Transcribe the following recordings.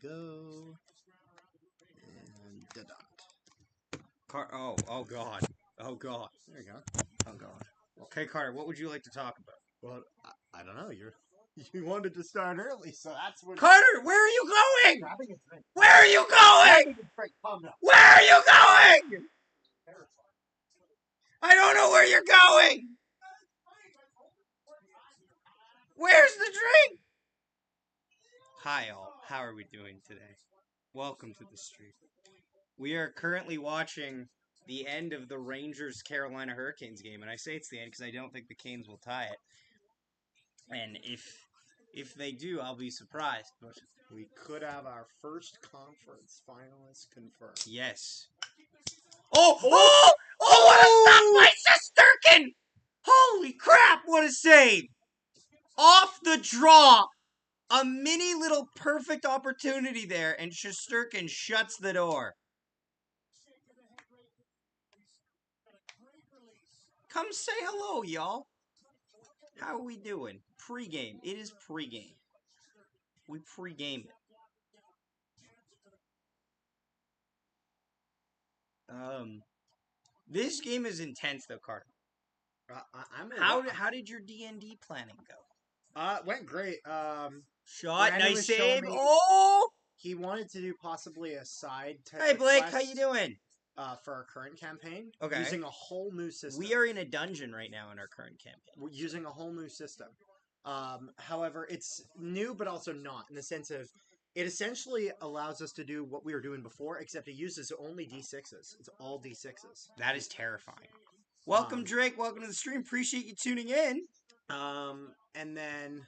go. And Oh God. Oh God. there you go. Oh God. Okay, Carter, what would you like to talk about? Well, I don't know. You wanted to start early, so that's what. Carter, where are you going? Grabbing a drink. Where are you going? Grabbing a drink. Calm down. Where are you going? I don't know where you're going. Where's the drink? Hi all, how are we doing today? Welcome to the street. We are currently watching the end of the Rangers-Carolina Hurricanes game, and I say it's the end because I don't think the Canes will tie it. And if they do, I'll be surprised. But We could have our first conference finalist confirmed. yes. Oh! What a stop by Shesterkin! Holy crap, what a save! Off the draw! A mini little perfect opportunity there, and Shesterkin shuts the door. Come say hello, y'all. How are we doing? Pre-game. It is pre-game. We pre-game it. This game is intense, though, Carter. How did your D&D planning go? Went great. Shot, Brandon nice was showing save. me- Oh! He wanted to do possibly a side type Hey, of Blake, quest, how you doing? for our current campaign. Okay. Using a whole new system. We are in a dungeon right now in our current campaign. We're using a whole new system. However, it's new, but also not, in the sense of it essentially allows us to do what we were doing before, except it uses only D6s. It's all D6s. That is terrifying. Welcome, Drake. Welcome to the stream. Appreciate you tuning in. And then,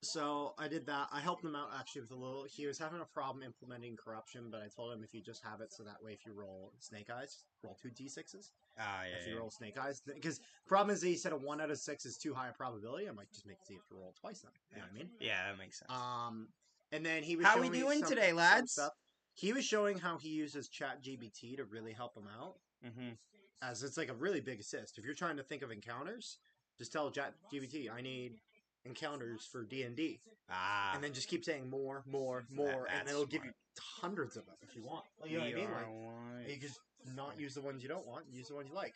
so I did that. I helped him out, actually, with a little. He was having a problem implementing corruption, but I told him if you just have it so that way if you roll snake eyes, roll 2 D6s. If you roll snake eyes. Because the problem is that he said a 1 out of 6 is too high a probability. I might just make it so you have to roll twice then. You know what I mean? Yeah, that makes sense. And then he was How showing we me doing some today, lads? stuff. He was showing how he uses ChatGPT to really help him out. Mm-hmm. As it's like a really big assist. If you're trying to think of encounters, just tell ChatGPT, I need encounters for D&D. And then just keep saying more, and it'll give you hundreds of them if you want. You know what I mean? Like, you just not use the ones you don't want, use the ones you like.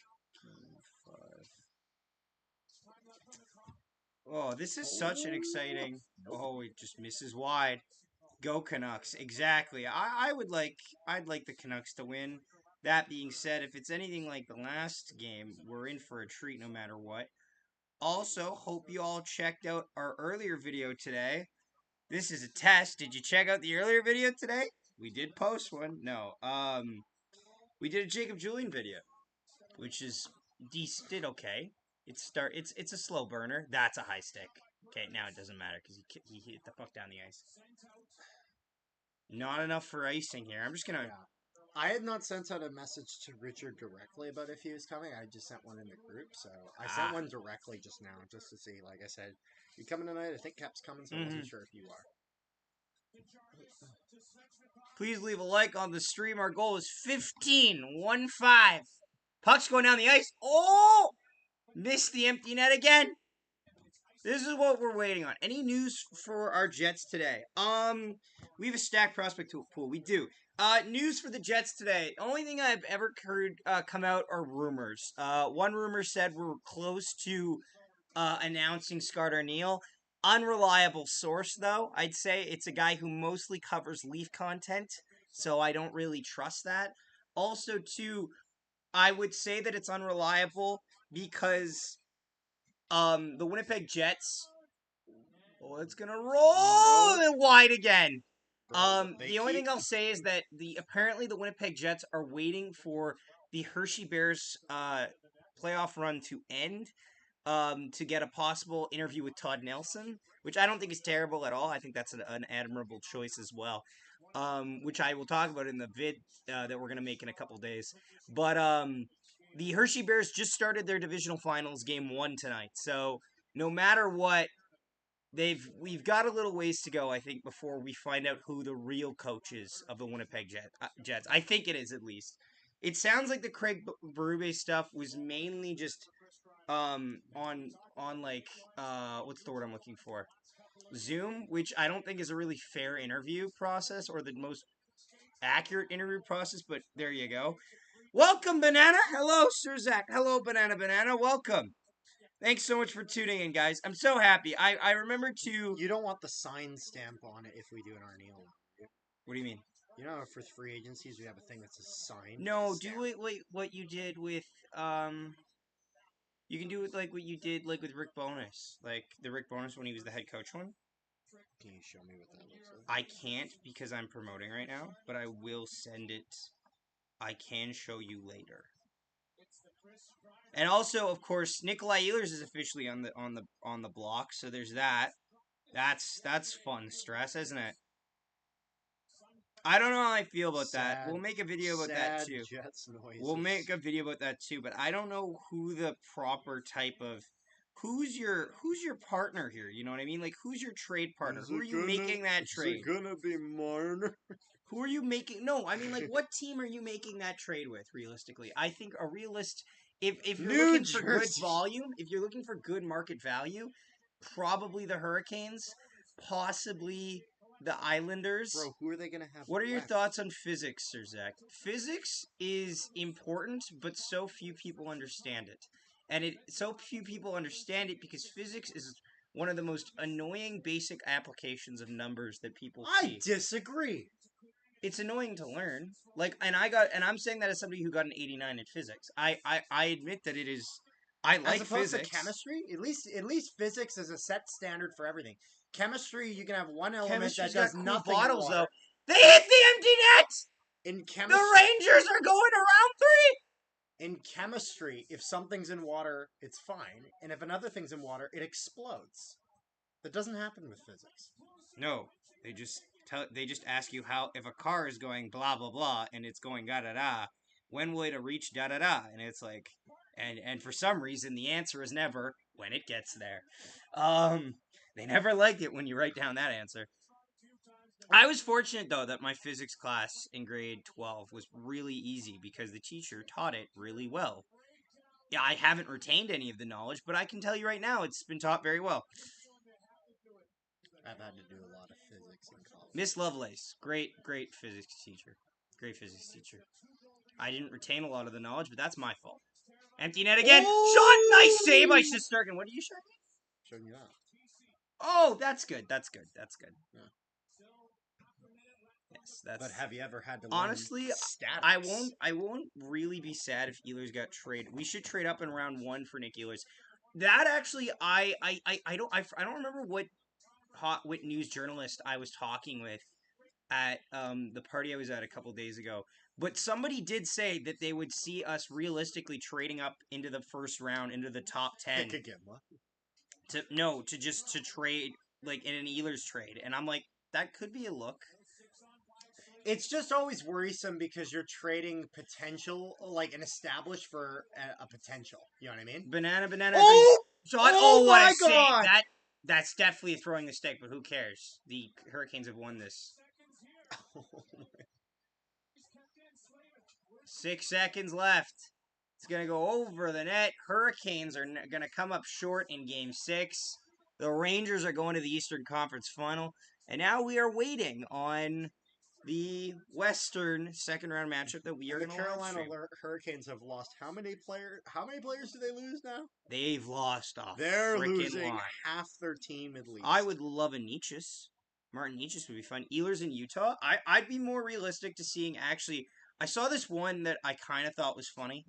Oh, this is such an exciting... Oh, it just misses wide. Go Canucks. Exactly. I'd like the Canucks to win. That being said, if it's anything like the last game, we're in for a treat no matter what. Also, hope you all checked out our earlier video today. This is a test. Did you check out the earlier video today? We did post one. No. We did a Jacob Julian video, which is did okay. It's a slow burner. That's a high stick. Okay, now it doesn't matter because he hit the puck down the ice. Not enough for icing here. I'm just gonna. Yeah. I had not sent out a message to Richard directly about if he was coming. I just sent one in the group, so I sent one directly just now, just to see. Like I said, you coming tonight? I think Cap's coming, so I wasn't sure if you are. Please leave a like on the stream. Our goal is 15. Puck's going down the ice. Oh! Missed the empty net again. This is what we're waiting on. Any news for our Jets today? We have a stacked prospect pool. We do. News for the Jets today. The only thing I've ever heard come out are rumors. One rumor said we're close to announcing Scarter Neal. Unreliable source, though. I'd say it's a guy who mostly covers Leaf content, so I don't really trust that. Also, too, I would say that it's unreliable because the Winnipeg Jets. Oh, it's gonna roll and wide again. The only thing I'll say is that apparently the Winnipeg Jets are waiting for the Hershey Bears playoff run to end to get a possible interview with Todd Nelson, which I don't think is terrible at all. I think that's an admirable choice as well, which I will talk about in the vid that we're gonna make in a couple days. But the Hershey Bears just started their divisional finals game 1 tonight, so no matter what. We've got a little ways to go, I think, before we find out who the real coach is of the Winnipeg Jets. I think it is, at least. It sounds like the Craig Berube stuff was mainly just on like what's the word I'm looking for? Zoom, which I don't think is a really fair interview process or the most accurate interview process, but there you go. Welcome, Banana. Hello, Sir Zach. Hello, Banana. Welcome. Thanks so much for tuning in, guys. I'm so happy. I remember to... You don't want the sign stamp on it if we do an Arneal. What do you mean? You know, for free agencies, we have a thing that says sign. No, stamp. do it like what you did with, You can do it like what you did like with Rick Bonus. Like the Rick Bonus when he was the head coach one. Can you show me what that looks like? I can't because I'm promoting right now, but I will send it. I can show you later. And also, of course, Nikolaj Ehlers is officially on the block, so there's that. That's fun stress, isn't it? I don't know how I feel about that. We'll make a video about that too. Jets noises. We'll make a video about that too, but I don't know who the proper type of who's your partner here, you know what I mean? Like who's your trade partner? Who are you making that trade? Is it gonna be Marner? Who are you making? No, I mean like what team are you making that trade with realistically? I think a realist if you're looking for good volume, if you're looking for good market value, probably the Hurricanes, possibly the Islanders. Bro, who are they going to have? What are your thoughts on physics, Sir Zach? Physics is important, but so few people understand it. And so few people understand it because physics is one of the most annoying basic applications of numbers that people see. I disagree. It's annoying to learn. I'm saying that as somebody who got an 89 in physics. I admit that it is. I like as opposed physics. To chemistry, at least physics is a set standard for everything. Chemistry, you can have one element that does cool nothing. Bottles though. They hit the empty net. In chemistry, the Rangers are going around 3. In chemistry, if something's in water, it's fine, and if another thing's in water, it explodes. That doesn't happen with physics. No, they just ask you how if a car is going blah blah blah and it's going da da da, when will it reach da da da? And it's like, and for some reason the answer is never when it gets there. They never like it when you write down that answer. I was fortunate, though, that my physics class in grade 12 was really easy because the teacher taught it really well. Yeah, I haven't retained any of the knowledge, but I can tell you right now it's been taught very well. I've had to do a lot of physics in college. Miss Lovelace, great physics teacher. Great physics teacher. I didn't retain a lot of the knowledge, but that's my fault. Empty net again. Shot! Nice save by Shesterkin. What are you showing me? Showing you that. Oh, that's good. Yeah. Yes, that's. But have you ever had to learn honestly? Statics? I won't really be sad if Ehlers got traded. We should trade up in round 1 for Nick Ehlers. That actually, I don't remember what news journalist I was talking with at the party I was at a couple days ago. But somebody did say that they would see us realistically trading up into the first round, into the top 10. Pick again, what? To trade, like, in an Ehlers trade. And I'm like, that could be a look. It's just always worrisome because you're trading potential, like, an established for a potential. You know what I mean? Banana. Oh! Shot. Oh what my a God! save. That's definitely throwing the stick, but who cares? The Hurricanes have won this. 6 seconds left. It's going to go over the net. Hurricanes are going to come up short in Game 6. The Rangers are going to the Eastern Conference Final. And now we are waiting on the Western second-round matchup that we are going to watch. The Carolina Hurricanes have lost how many players? How many players do they lose now? They've lost a They're freaking losing lot. half their team at least. I would love a Nietzsche's. Martin Nietzsche's would be fun. Ehlers in Utah. I'd be more realistic to seeing actually. I saw this one that I kind of thought was funny.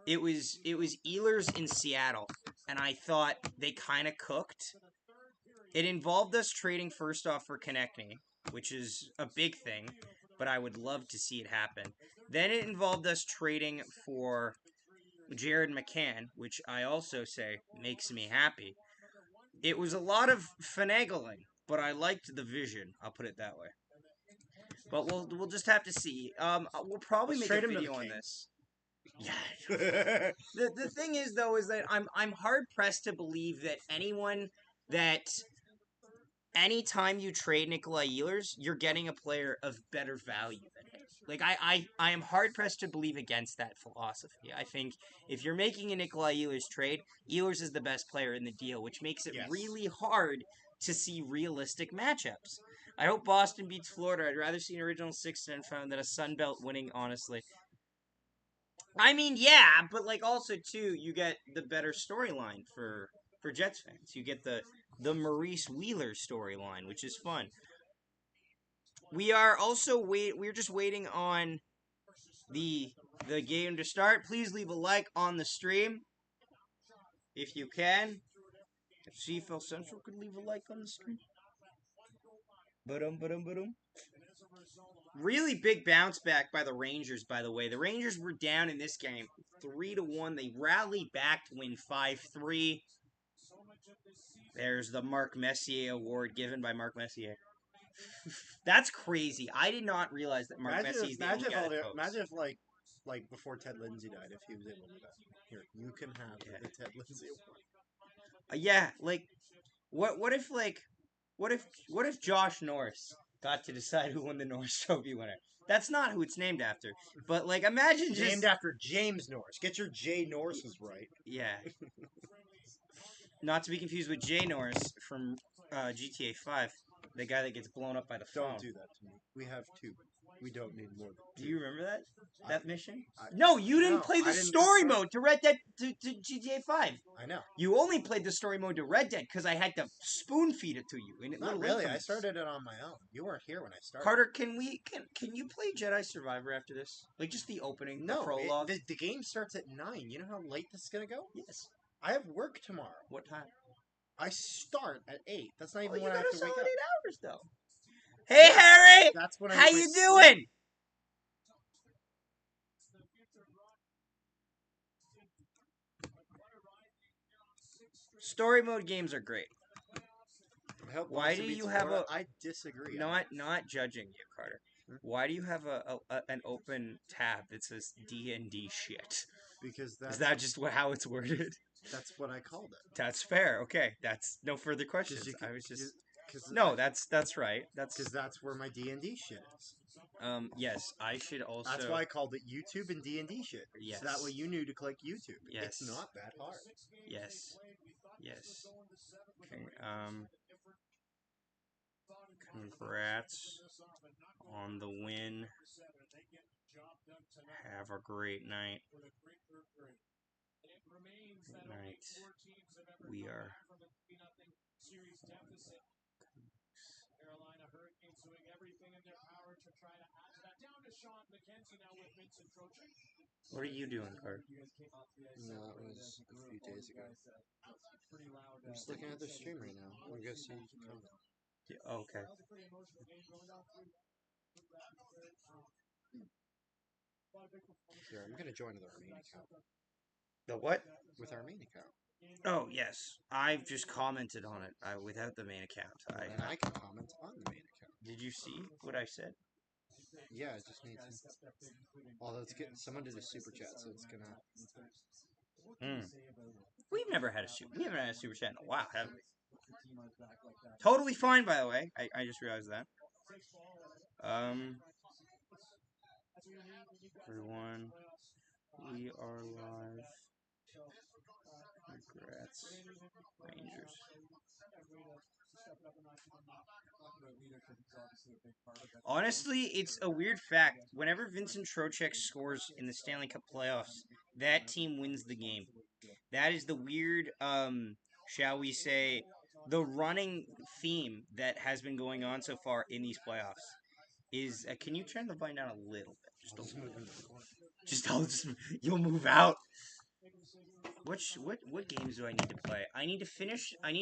It was Ehlers in Seattle, and I thought they kind of cooked. It involved us trading first off for Konechny, which is a big thing, but I would love to see it happen. Then it involved us trading for Jared McCann, which I also say makes me happy. It was a lot of finagling, but I liked the vision. I'll put it that way. But we'll just have to see. We'll probably make a video on this. Yeah. The thing is though is that I'm hard pressed to believe that anytime you trade Nikolaj Ehlers, you're getting a player of better value than him. Like I am hard pressed to believe against that philosophy. I think if you're making a Nikolaj Ehlers trade, Ehlers is the best player in the deal, which makes it really hard to see realistic matchups. I hope Boston beats Florida. I'd rather see an original 6-10 than a Sun Belt winning, honestly. I mean, yeah, but like also too, you get the better storyline for Jets fans. You get the Maurice Wheeler storyline, which is fun. We are also we're just waiting on the game to start. Please leave a like on the stream if you can. If CFL Central could leave a like on the stream. Ba-dum. Really big bounce back by the Rangers, by the way. The Rangers were down in this game 3-1. They rallied back to win 5-3. There's the Mark Messier award given by Mark Messier. That's crazy. I did not realize that Mark Messier is the only guy that votes. Imagine if, like before Ted Lindsay died, if he was able to do that. Here, you can have the Ted Lindsay award. Yeah, like, what if Josh Norris got to decide who won the Norris Trophy winner? That's not who it's named after. But, like, imagine just... Named after James Norris. Get your J. Norrises right. Yeah. Not to be confused with Jay Norris from GTA 5. The guy that gets blown up by the phone. Don't do that to me. We have 2. We don't need more than 2. Do you remember that mission? No, you didn't play the story mode to Red Dead to GTA 5. I know. You only played the story mode to Red Dead because I had to spoon feed it to you. And Not really. I started it on my own. You weren't here when I started. Carter, can you play Jedi Survivor after this? Like just the opening, the prologue. The game starts at 9. You know how late this is gonna go? Yes. I have work tomorrow. What time? I start at 8. That's not even when I have to wake up. 8 hours though. Hey Harry, that's when how you doing? Story mode games are great. Why do you have a? I disagree. Not judging you, Carter. Why do you have an open tab that says D&D shit? Because is that just how it's worded? That's what I called it. That's fair. Okay, that's no further questions. I was just that's right. That's because that's where my D&D shit is. Yes, I should also. That's why I called it YouTube and D&D shit. Yes. So that way you knew to click YouTube. Yes. It's not that hard. Yes. Okay, congrats on the win. Have a great night. Good night. We are. Carolina Hurricanes doing everything in their power to try to add that down to Sean McKenzie now with Vincent Trocheck. What are you doing, Cart? No, that was a few days ago. I'm just looking at the stream right now. I'm gonna see. Yeah, okay. Here, I'm gonna join the main account. The what? With our main account. Oh, yes. I've just commented on it without the main account. And I can comment on the main account. Did you see what I said? Yeah, I just need to. Although it's getting someone did a super chat, so it's gonna. We've never had a super. We haven't had a super chat in a while, have we? Totally fine, by the way. I just realized that. Everyone, we are live. Congrats, Rangers. Honestly, it's a weird fact. Whenever Vincent Trocheck scores in the Stanley Cup playoffs, that team wins the game. That is the weird, shall we say, the running theme that has been going on so far in these playoffs. Is can you turn the volume down a little bit? You'll move out. What games do I need to play? I need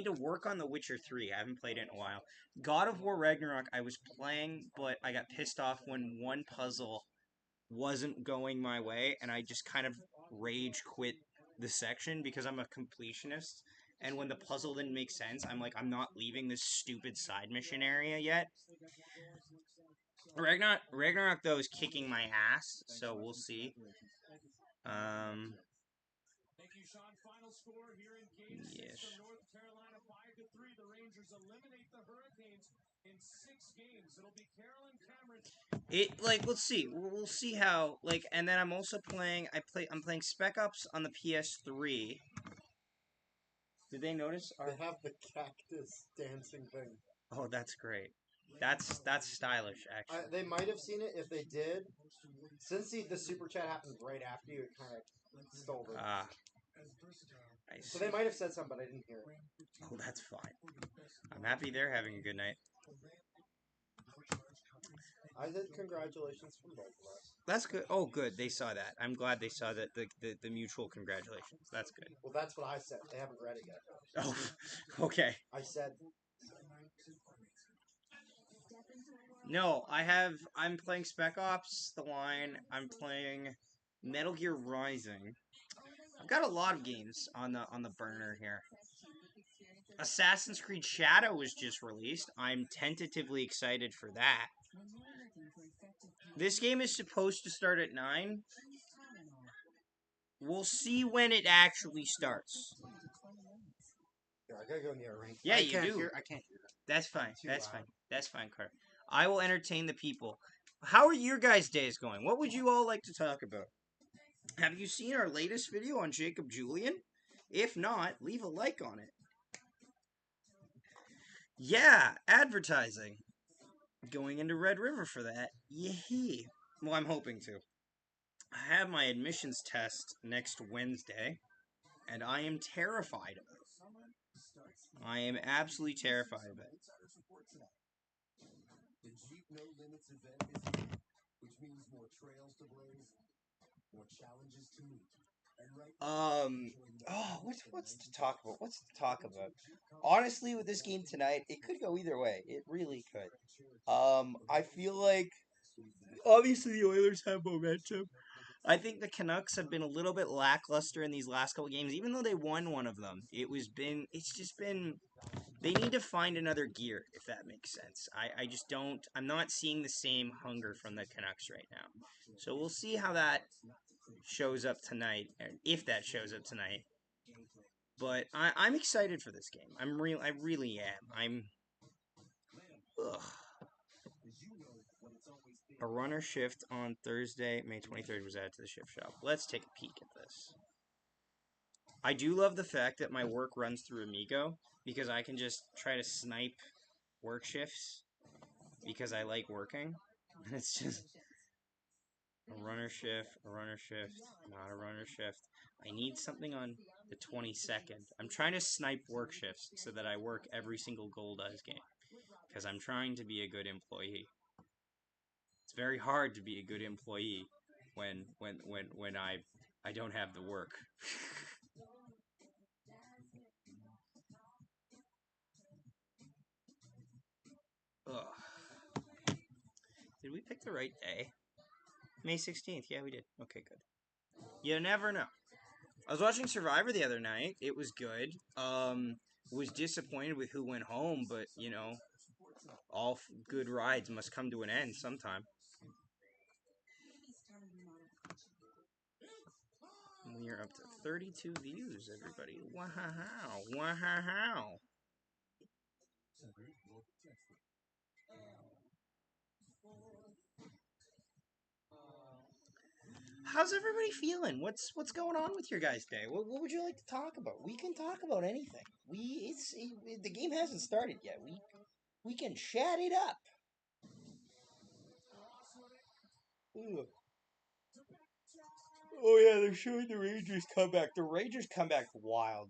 to work on The Witcher 3. I haven't played it in a while. God of War Ragnarok I was playing, but I got pissed off when one puzzle wasn't going my way, and I just kind of rage quit the section because I'm a completionist. And when the puzzle didn't make sense, I'm like, I'm not leaving this stupid side mission area yet. Ragnarok though is kicking my ass, so we'll see. Yes. North Carolina 5-3. The Rangers eliminate the Hurricanes in 6 games. It'll be Carolyn Cameron. Let's see. We'll see how and then I'm also playing I'm playing Spec Ops on the PS3. Did they notice our... They have the cactus dancing thing. Oh, that's great. That's stylish, actually. They might have seen it. If they did, since the super chat happened right after you, it kind of stole it. Ah. So they might have said something, but I didn't hear it. Oh, that's fine. I'm happy they're having a good night. I said congratulations from both of us. That's good. Oh, good. They saw that. I'm glad they saw that the mutual congratulations. That's good. Well, that's what I said. They haven't read it yet. Oh, okay. I said... No, I'm playing Spec Ops, The Line. I'm playing Metal Gear Rising. I've got a lot of games on the burner here. Assassin's Creed Shadow was just released. I'm tentatively excited for that. This game is supposed to start at 9. We'll see when it actually starts. Yeah, I gotta go near a ring. Yeah, you do. I can't hear that. That's fine. That's fine. That's fine, Carter. I will entertain the people. How are your guys' days going? What would you all like to talk about? Have you seen our latest video on Jacob Julian? If not, leave a like on it. Yeah, advertising. Going into Red River for that. Yee. Well, I'm hoping to. I have my admissions test next Wednesday, and I am terrified of it. I am absolutely terrified of it. The Jeep No Limits event is here, which means more trails to blaze, more challenges to meet. What's to talk about? What's to talk about? Honestly, with this game tonight, it could go either way. It really could. I feel like obviously the Oilers have momentum. I think the Canucks have been a little bit lackluster in these last couple games, even though they won one of them. It's just been. They need to find another gear, if that makes sense. I just don't. I'm not seeing the same hunger from the Canucks right now. So we'll see how that shows up tonight, and if that shows up tonight. But I'm excited for this game. I really am. Ugh. A runner shift on Thursday, May 23rd was added to the shift shop. Let's take a peek at this. I do love the fact that my work runs through Amigo, because I can just try to snipe work shifts, because I like working. It's just a runner shift, not a runner shift. I need something on the 22nd. I'm trying to snipe work shifts so that I work every single Gold-Eyes game, because I'm trying to be a good employee. It's very hard to be a good employee when I don't have the work. Ugh. Did we pick the right day? May 16th. Yeah, we did. Okay, good. You never know. I was watching Survivor the other night. It was good. Was disappointed with who went home, but, you know, all good rides must come to an end sometime. We are up to 32 views, everybody. Wow. Wow. How's everybody feeling? What's going on with your guys' day? What would you like to talk about? We can talk about anything. The game hasn't started yet. We can chat it up. Ugh. Oh yeah, they're showing the Rangers comeback. The Rangers comeback wild.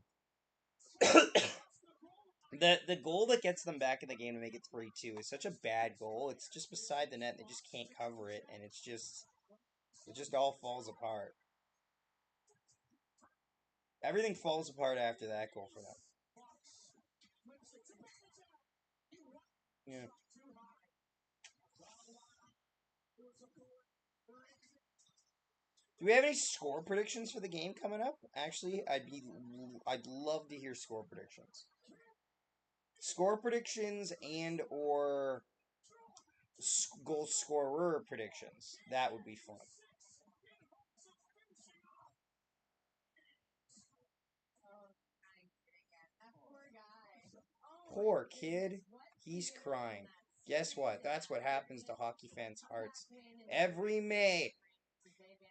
The goal that gets them back in the game to make it 3-2 is such a bad goal. It's just beside the net. They just can't cover it, and it just all falls apart. Everything falls apart after that goal for them. Yeah. Do we have any score predictions for the game coming up? Actually, I'd love to hear score predictions. Score predictions and or goal scorer predictions. That would be fun. Poor kid. He's crying. Guess what? That's what happens to hockey fans' hearts every May.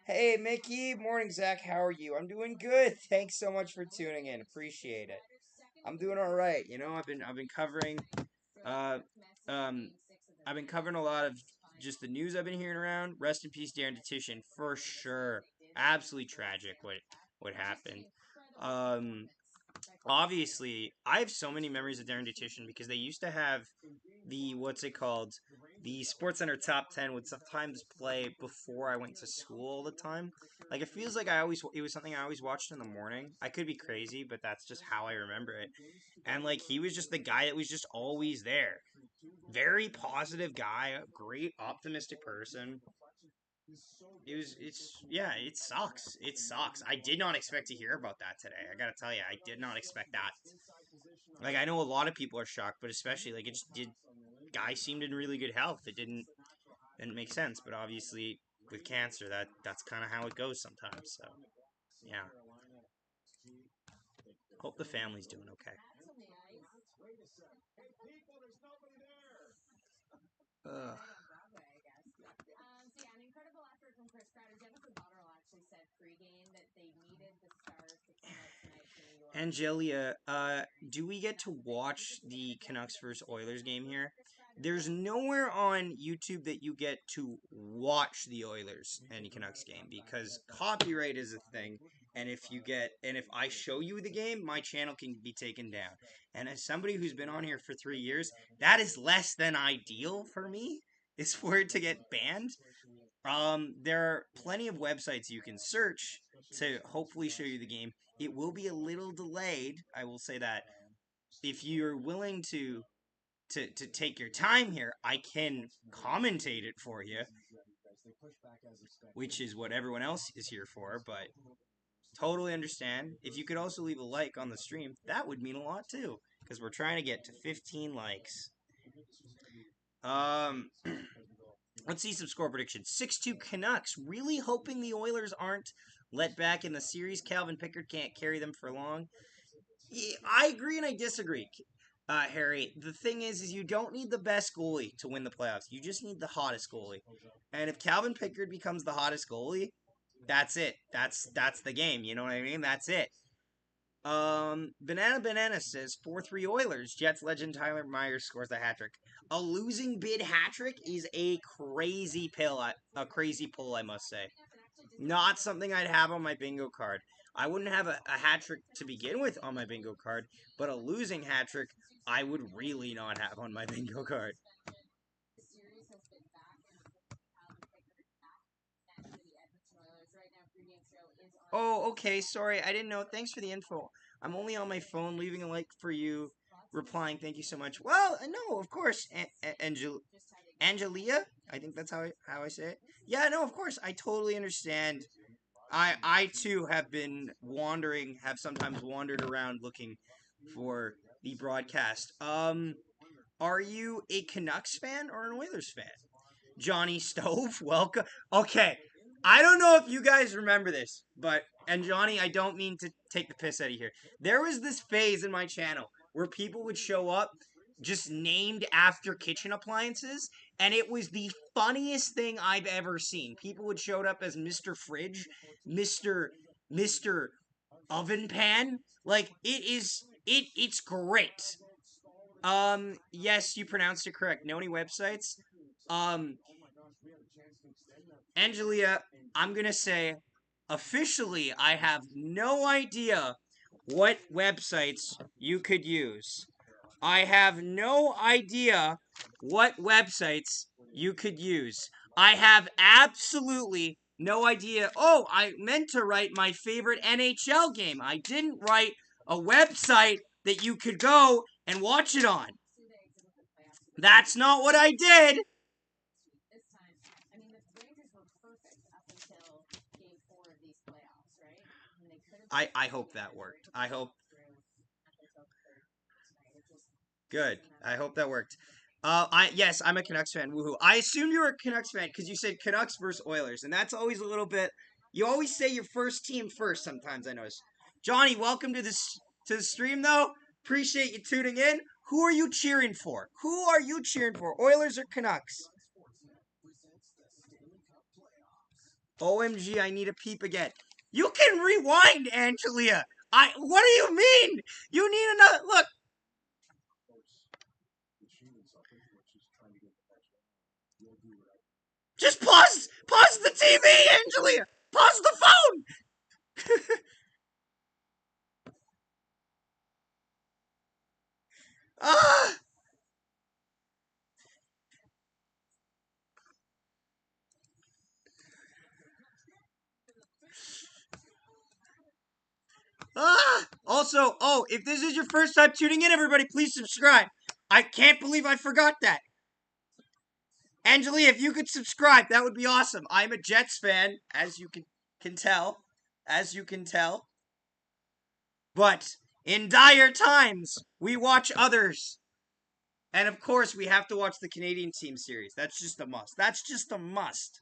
Hey, Mickey. Morning, Zach. How are you? I'm doing good. Thanks so much for tuning in. Appreciate it. I'm doing all right. You know, I've been covering uh I've been covering a lot of just the news I've been hearing around. Rest in peace, Darren Dutchyshen, for sure. Absolutely tragic what happened. Um, Obviously, I have so many memories of Darren Dutchyshen because they used to have the what's it called? The Sports Center Top 10 would sometimes play before I went to school all the time. Like it feels like it was something I always watched in the morning. I could be crazy, but that's just how I remember it. And like he was just the guy that was just always there. Very positive guy, a great optimistic person. It sucks. It sucks. I did not expect to hear about that today. I gotta tell you, I did not expect that. Like, I know a lot of people are shocked, but especially, like, it just did, guy seemed in really good health. Didn't make sense, but obviously, with cancer, that's kind of how it goes sometimes, so, yeah. Hope the family's doing okay. Ugh. Angelia, do we get to watch the Canucks versus Oilers game here? There's nowhere on YouTube that you get to watch the Oilers and the Canucks game because copyright is a thing. And if I show you the game, my channel can be taken down. And as somebody who's been on here for 3 years, that is less than ideal for me. Is for it to get banned. There are plenty of websites you can search to hopefully show you the game. It will be a little delayed, I will say that. If you're willing to take your time here, I can commentate it for you, which is what everyone else is here for, but totally understand. If you could also leave a like on the stream, that would mean a lot too, because we're trying to get to 15 likes. Let's see some score predictions. 6-2 Canucks. Really hoping the Oilers aren't let back in the series. Calvin Pickard can't carry them for long. Yeah, I agree and I disagree, Harry. The thing is you don't need the best goalie to win the playoffs. You just need the hottest goalie. And if Calvin Pickard becomes the hottest goalie, that's it. That's the game. You know what I mean? That's it. Banana says 4-3 Oilers. Jets legend Tyler Myers scores the hat trick. A losing bid hat trick is a crazy crazy pull, I must say. Not something I'd have on my bingo card. I wouldn't have a hat trick to begin with on my bingo card, but a losing hat trick I would really not have on my bingo card. Oh, okay, sorry, I didn't know. Thanks for the info. I'm only on my phone, leaving a like for you, replying, thank you so much. Well, no, of course, Angelia, I think that's how I say it. Yeah, no, of course, I totally understand. I too have been have sometimes wandered around looking for the broadcast. Are you a Canucks fan or an Oilers fan? Johnny Stove, welcome. Okay, I don't know if you guys remember this, and Johnny, I don't mean to take the piss out of you here. There was this phase in my channel where people would show up just named after kitchen appliances, and it was the funniest thing I've ever seen. People would show up as Mr. Fridge, Mr. Oven Pan. Like, it's great. Yes, you pronounced it correct. Know any websites? Angelia, I'm gonna say, officially, I have no idea what websites you could use. I have no idea what websites you could use. I have absolutely no idea. Oh, I meant to write my favorite NHL game. I didn't write a website that you could go and watch it on. That's not what I did. I hope that worked. I hope. Good. I hope that worked. Yes, I'm a Canucks fan. Woohoo! I assumed you were a Canucks fan because you said Canucks versus Oilers, and that's always a little bit. You always say your first team first. Sometimes I notice. Johnny, welcome to the stream though. Appreciate you tuning in. Who are you cheering for? Who are you cheering for? Oilers or Canucks? OMG, I need a peep again. You can rewind, Angelia. What do you mean? You need another look. Just pause the TV, Angelia. Pause the phone. Ah. Also, if this is your first time tuning in, everybody, please subscribe. I can't believe I forgot that. Angelia, if you could subscribe, that would be awesome. I'm a Jets fan, as you can tell. As you can tell. But in dire times, we watch others. And of course, we have to watch the Canadian team series. That's just a must. That's just a must.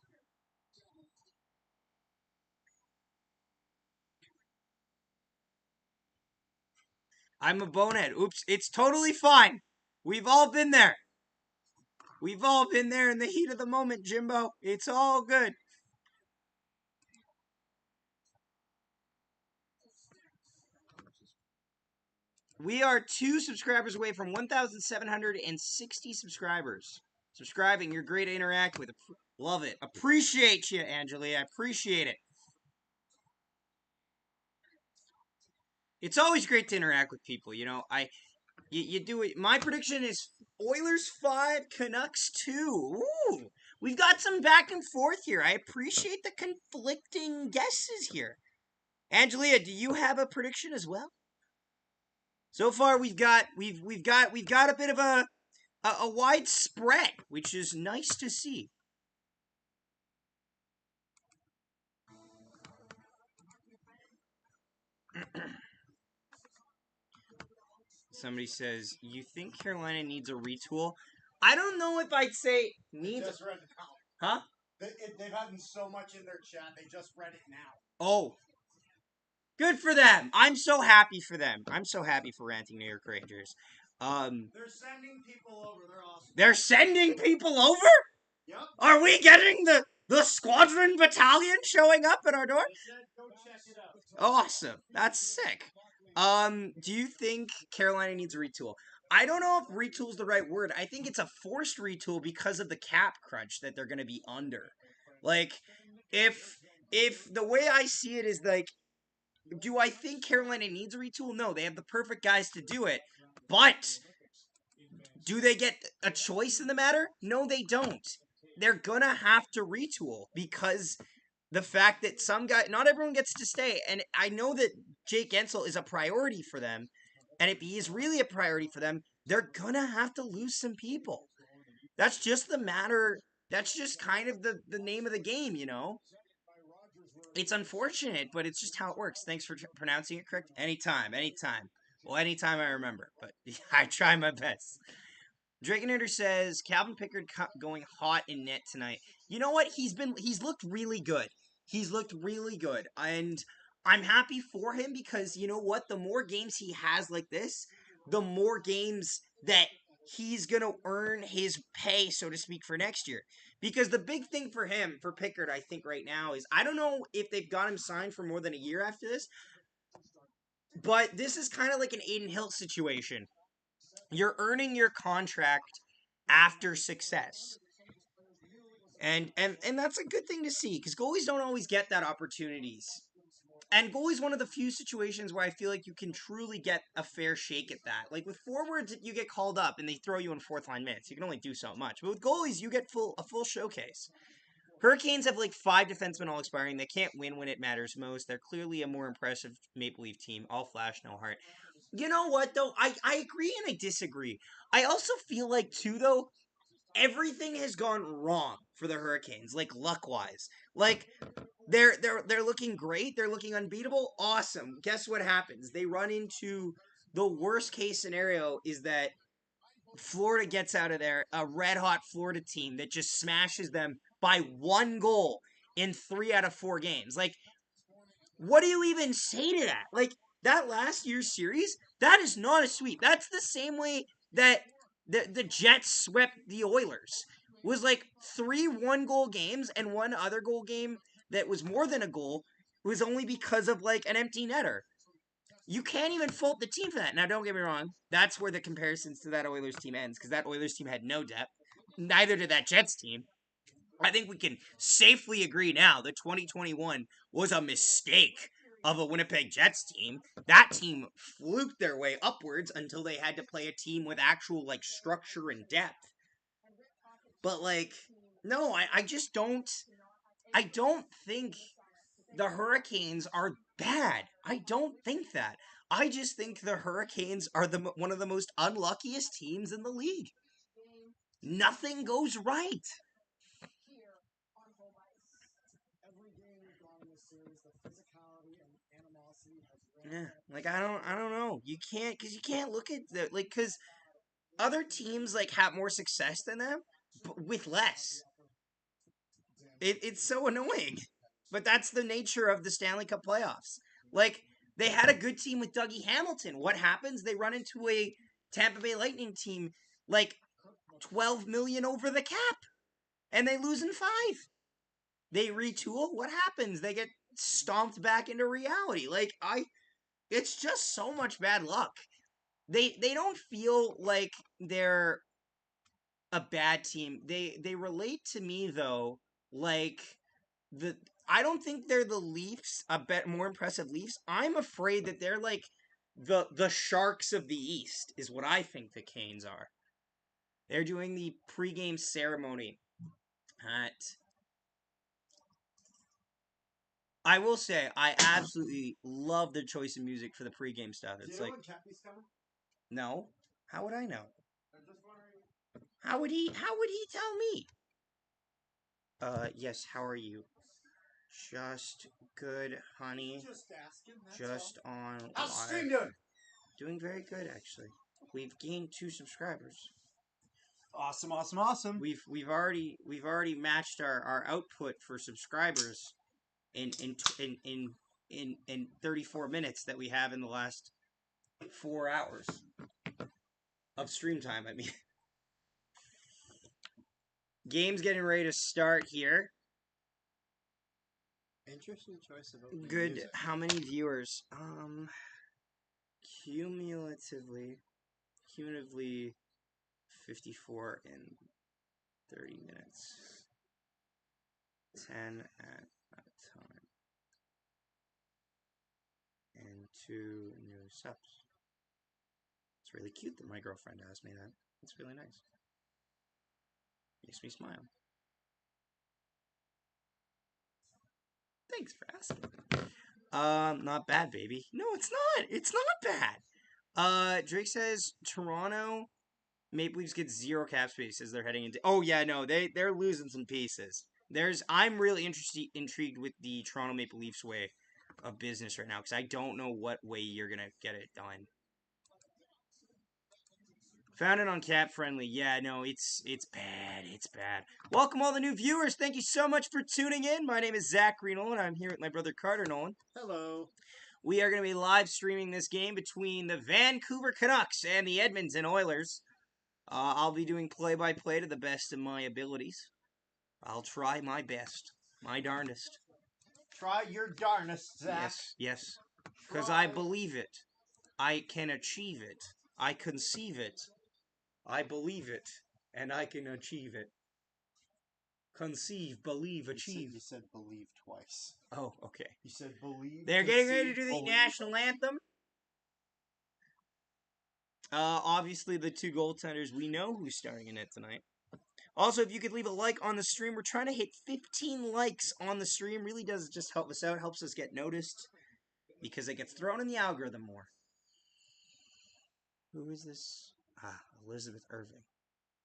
I'm a bonehead. Oops, it's totally fine. We've all been there. We've all been there in the heat of the moment, Jimbo. It's all good. We are 2 subscribers away from 1,760 subscribers. Subscribing, you're great to interact with. Love it. Appreciate you, Angelia. I appreciate it. It's always great to interact with people. You know, you do it. My prediction is Oilers 5, Canucks 2. Ooh, we've got some back and forth here. I appreciate the conflicting guesses here. Angelia, do you have a prediction as well? So far, we've got a bit of a wide spread, which is nice to see. Somebody says, you think Carolina needs a retool? I don't know if I'd say needs. Just read it now. Huh? They've had so much in their chat. They just read it now. Oh. Good for them. I'm so happy for them. I'm so happy for Ranting New York Rangers. They're sending people over. They're awesome. They're sending people over? Yep. Are we getting the squadron battalion showing up at our door? They said, go check it out. Awesome. That's sick. Do you think Carolina needs a retool? I don't know if retool is the right word. I think it's a forced retool because of the cap crunch that they're going to be under. Like, if the way I see it is like, do I think Carolina needs a retool? No, they have the perfect guys to do it. But do they get a choice in the matter? No, they don't. They're going to have to retool because the fact that not everyone gets to stay. And I know that Jake Gensel is a priority for them. And if he is really a priority for them, they're going to have to lose some people. That's just the matter. That's just kind of the name of the game, you know? It's unfortunate, but it's just how it works. Thanks for pronouncing it correct. Anytime. Well, anytime I remember, but I try my best. Dragonator says, Calvin Pickard going hot in net tonight. You know what? He's looked really good. He's looked really good. And I'm happy for him because, you know what? The more games he has like this, the more games that he's going to earn his pay, so to speak, for next year. Because the big thing for him, for Pickard, I think right now is, I don't know if they've got him signed for more than a year after this, but this is kind of like an Aiden Hill situation. You're earning your contract after success. And that's a good thing to see, because goalies don't always get that opportunities. And goalie's one of the few situations where I feel like you can truly get a fair shake at that. Like with forwards, you get called up and they throw you in fourth line minutes. You can only do so much. But with goalies, you get a full showcase. Hurricanes have like 5 defensemen all expiring. They can't win when it matters most. They're clearly a more impressive Maple Leaf team. All flash, no heart. You know what, though? I agree and I disagree. I also feel like, too, though, everything has gone wrong for the Hurricanes, like luck-wise. Like, they're looking great. They're looking unbeatable. Awesome. Guess what happens? They run into the worst-case scenario is that Florida gets out of there, a red-hot Florida team that just smashes them by 1 goal in 3 out of 4 games. Like, what do you even say to that? Like, that last year's series, that is not a sweep. That's the same way that the Jets swept the Oilers. It was like 3 1-goal games and 1 other goal game that was more than a goal. It was only because of like an empty netter. You can't even fault the team for that. Now, don't get me wrong. That's where the comparisons to that Oilers team ends, because that Oilers team had no depth. Neither did that Jets team. I think we can safely agree now that 2021 was a mistake of a Winnipeg Jets team. That team fluked their way upwards until they had to play a team with actual, like, structure and depth. But, like, no, I just don't... I don't think the Hurricanes are bad. I don't think that. I just think the Hurricanes are one of the most unluckiest teams in the league. Nothing goes right. Yeah, like I don't know. You can't look at because other teams like have more success than them, but with less. It's so annoying. But that's the nature of the Stanley Cup playoffs. Like, they had a good team with Dougie Hamilton. What happens? They run into a Tampa Bay Lightning team, like, $12 million over the cap. And they lose in 5. They retool. What happens? They get stomped back into reality. Like, it's just so much bad luck. They don't feel like they're a bad team. They relate to me, though, like... I don't think they're the Leafs, a bit more impressive Leafs. I'm afraid that they're like the Sharks of the East is what I think the Canes are. They're doing the pregame ceremony at... I will say, I absolutely love the choice of music for the pregame stuff. It's like... coming? No. How would I know? I'm just wondering. How would he tell me? Yes, how are you? Just good, honey. Just asking. Just on How's live. stream doing? Doing very good, actually. We've gained 2 subscribers. Awesome. We've already matched our output for subscribers in 34 minutes that we have in the last 4 hours of stream time. I mean, game's getting ready to start here. Interesting choice of Good. music. How many viewers? Cumulatively 54 in 30 minutes. 10 at a time. And 2 new subs. It's really cute that my girlfriend asked me that. It's really nice. Makes me smile. Thanks for asking. Not bad, baby. No, it's not. It's not bad. Drake says Toronto Maple Leafs get 0 cap space as they're heading into... Oh, yeah, no, they're losing some pieces. I'm really intrigued with the Toronto Maple Leafs way of business right now, because I don't know what way you're going to get it done. Found it on Cap Friendly. Yeah, no, it's bad. It's bad. Welcome all the new viewers. Thank you so much for tuning in. My name is Zachary Nolan. I'm here with my brother Carter Nolan. Hello. We are going to be live streaming this game between the Vancouver Canucks and the Edmonton Oilers. I'll be doing play-by-play to the best of my abilities. I'll try my best. My darndest. Try your darnest, Zach. Yes. Because I believe it. I can achieve it. I conceive it. I believe it. And I can achieve it. Conceive, believe, achieve. You said believe twice. Oh, okay. You said believe. They're getting ready to do the national anthem. Obviously, the 2 goaltenders, we know who's starting in it tonight. Also, if you could leave a like on the stream, we're trying to hit 15 likes on the stream. Really does just help us out, helps us get noticed, because it gets thrown in the algorithm more. Who is this? Elizabeth Irving.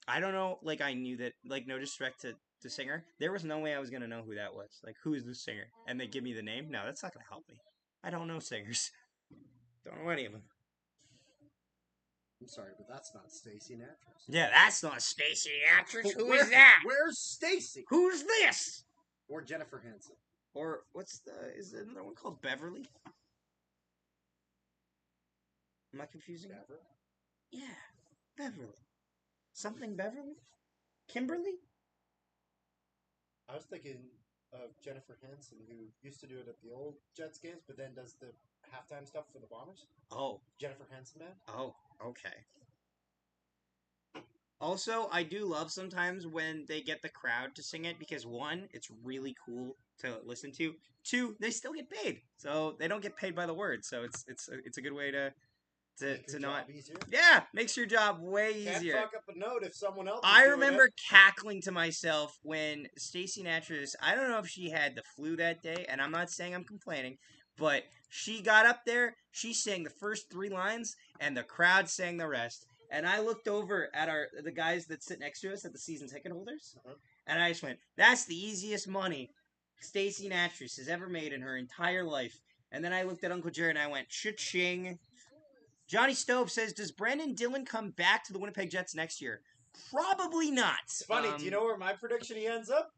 I don't know, like, I knew that, like, no disrespect to the singer. There was no way I was going to know who that was. Like, who is this singer? And they give me the name? No, that's not going to help me. I don't know singers. Don't know any of them. I'm sorry, but that's not Stacey Natras. Yeah, that's not Stacey Natras. Who is that? Where's Stacey? Who's this? Or Jennifer Hansen. Or, is there another one called Beverly? Am I confusing? Beverly? Yeah, Beverly. Something Beverly? Kimberly? I was thinking of Jennifer Hansen, who used to do it at the old Jets games, but then does the halftime stuff for the Bombers. Oh, Jennifer Hansen Band. oh, okay. Also, I do love sometimes when they get the crowd to sing it because one, it's really cool to listen to. Two, they still get paid, so they don't get paid by the word. So it's a good way to Make your not. job easier. Yeah, makes your job way Can't easier. fuck up a note if someone else. I is doing remember it. cackling to myself when Stacey Natras, I don't know if she had the flu that day, and I'm not saying I'm complaining, but she got up there, she sang the first 3 lines, and the crowd sang the rest. And I looked over at the guys that sit next to us at the season ticket holders, and I just went, that's the easiest money Stacey Natras has ever made in her entire life. And then I looked at Uncle Jerry and I went, cha-ching. Johnny Stove says, does Brandon Dillon come back to the Winnipeg Jets next year? Probably not. It's funny. Do you know where my prediction he ends up?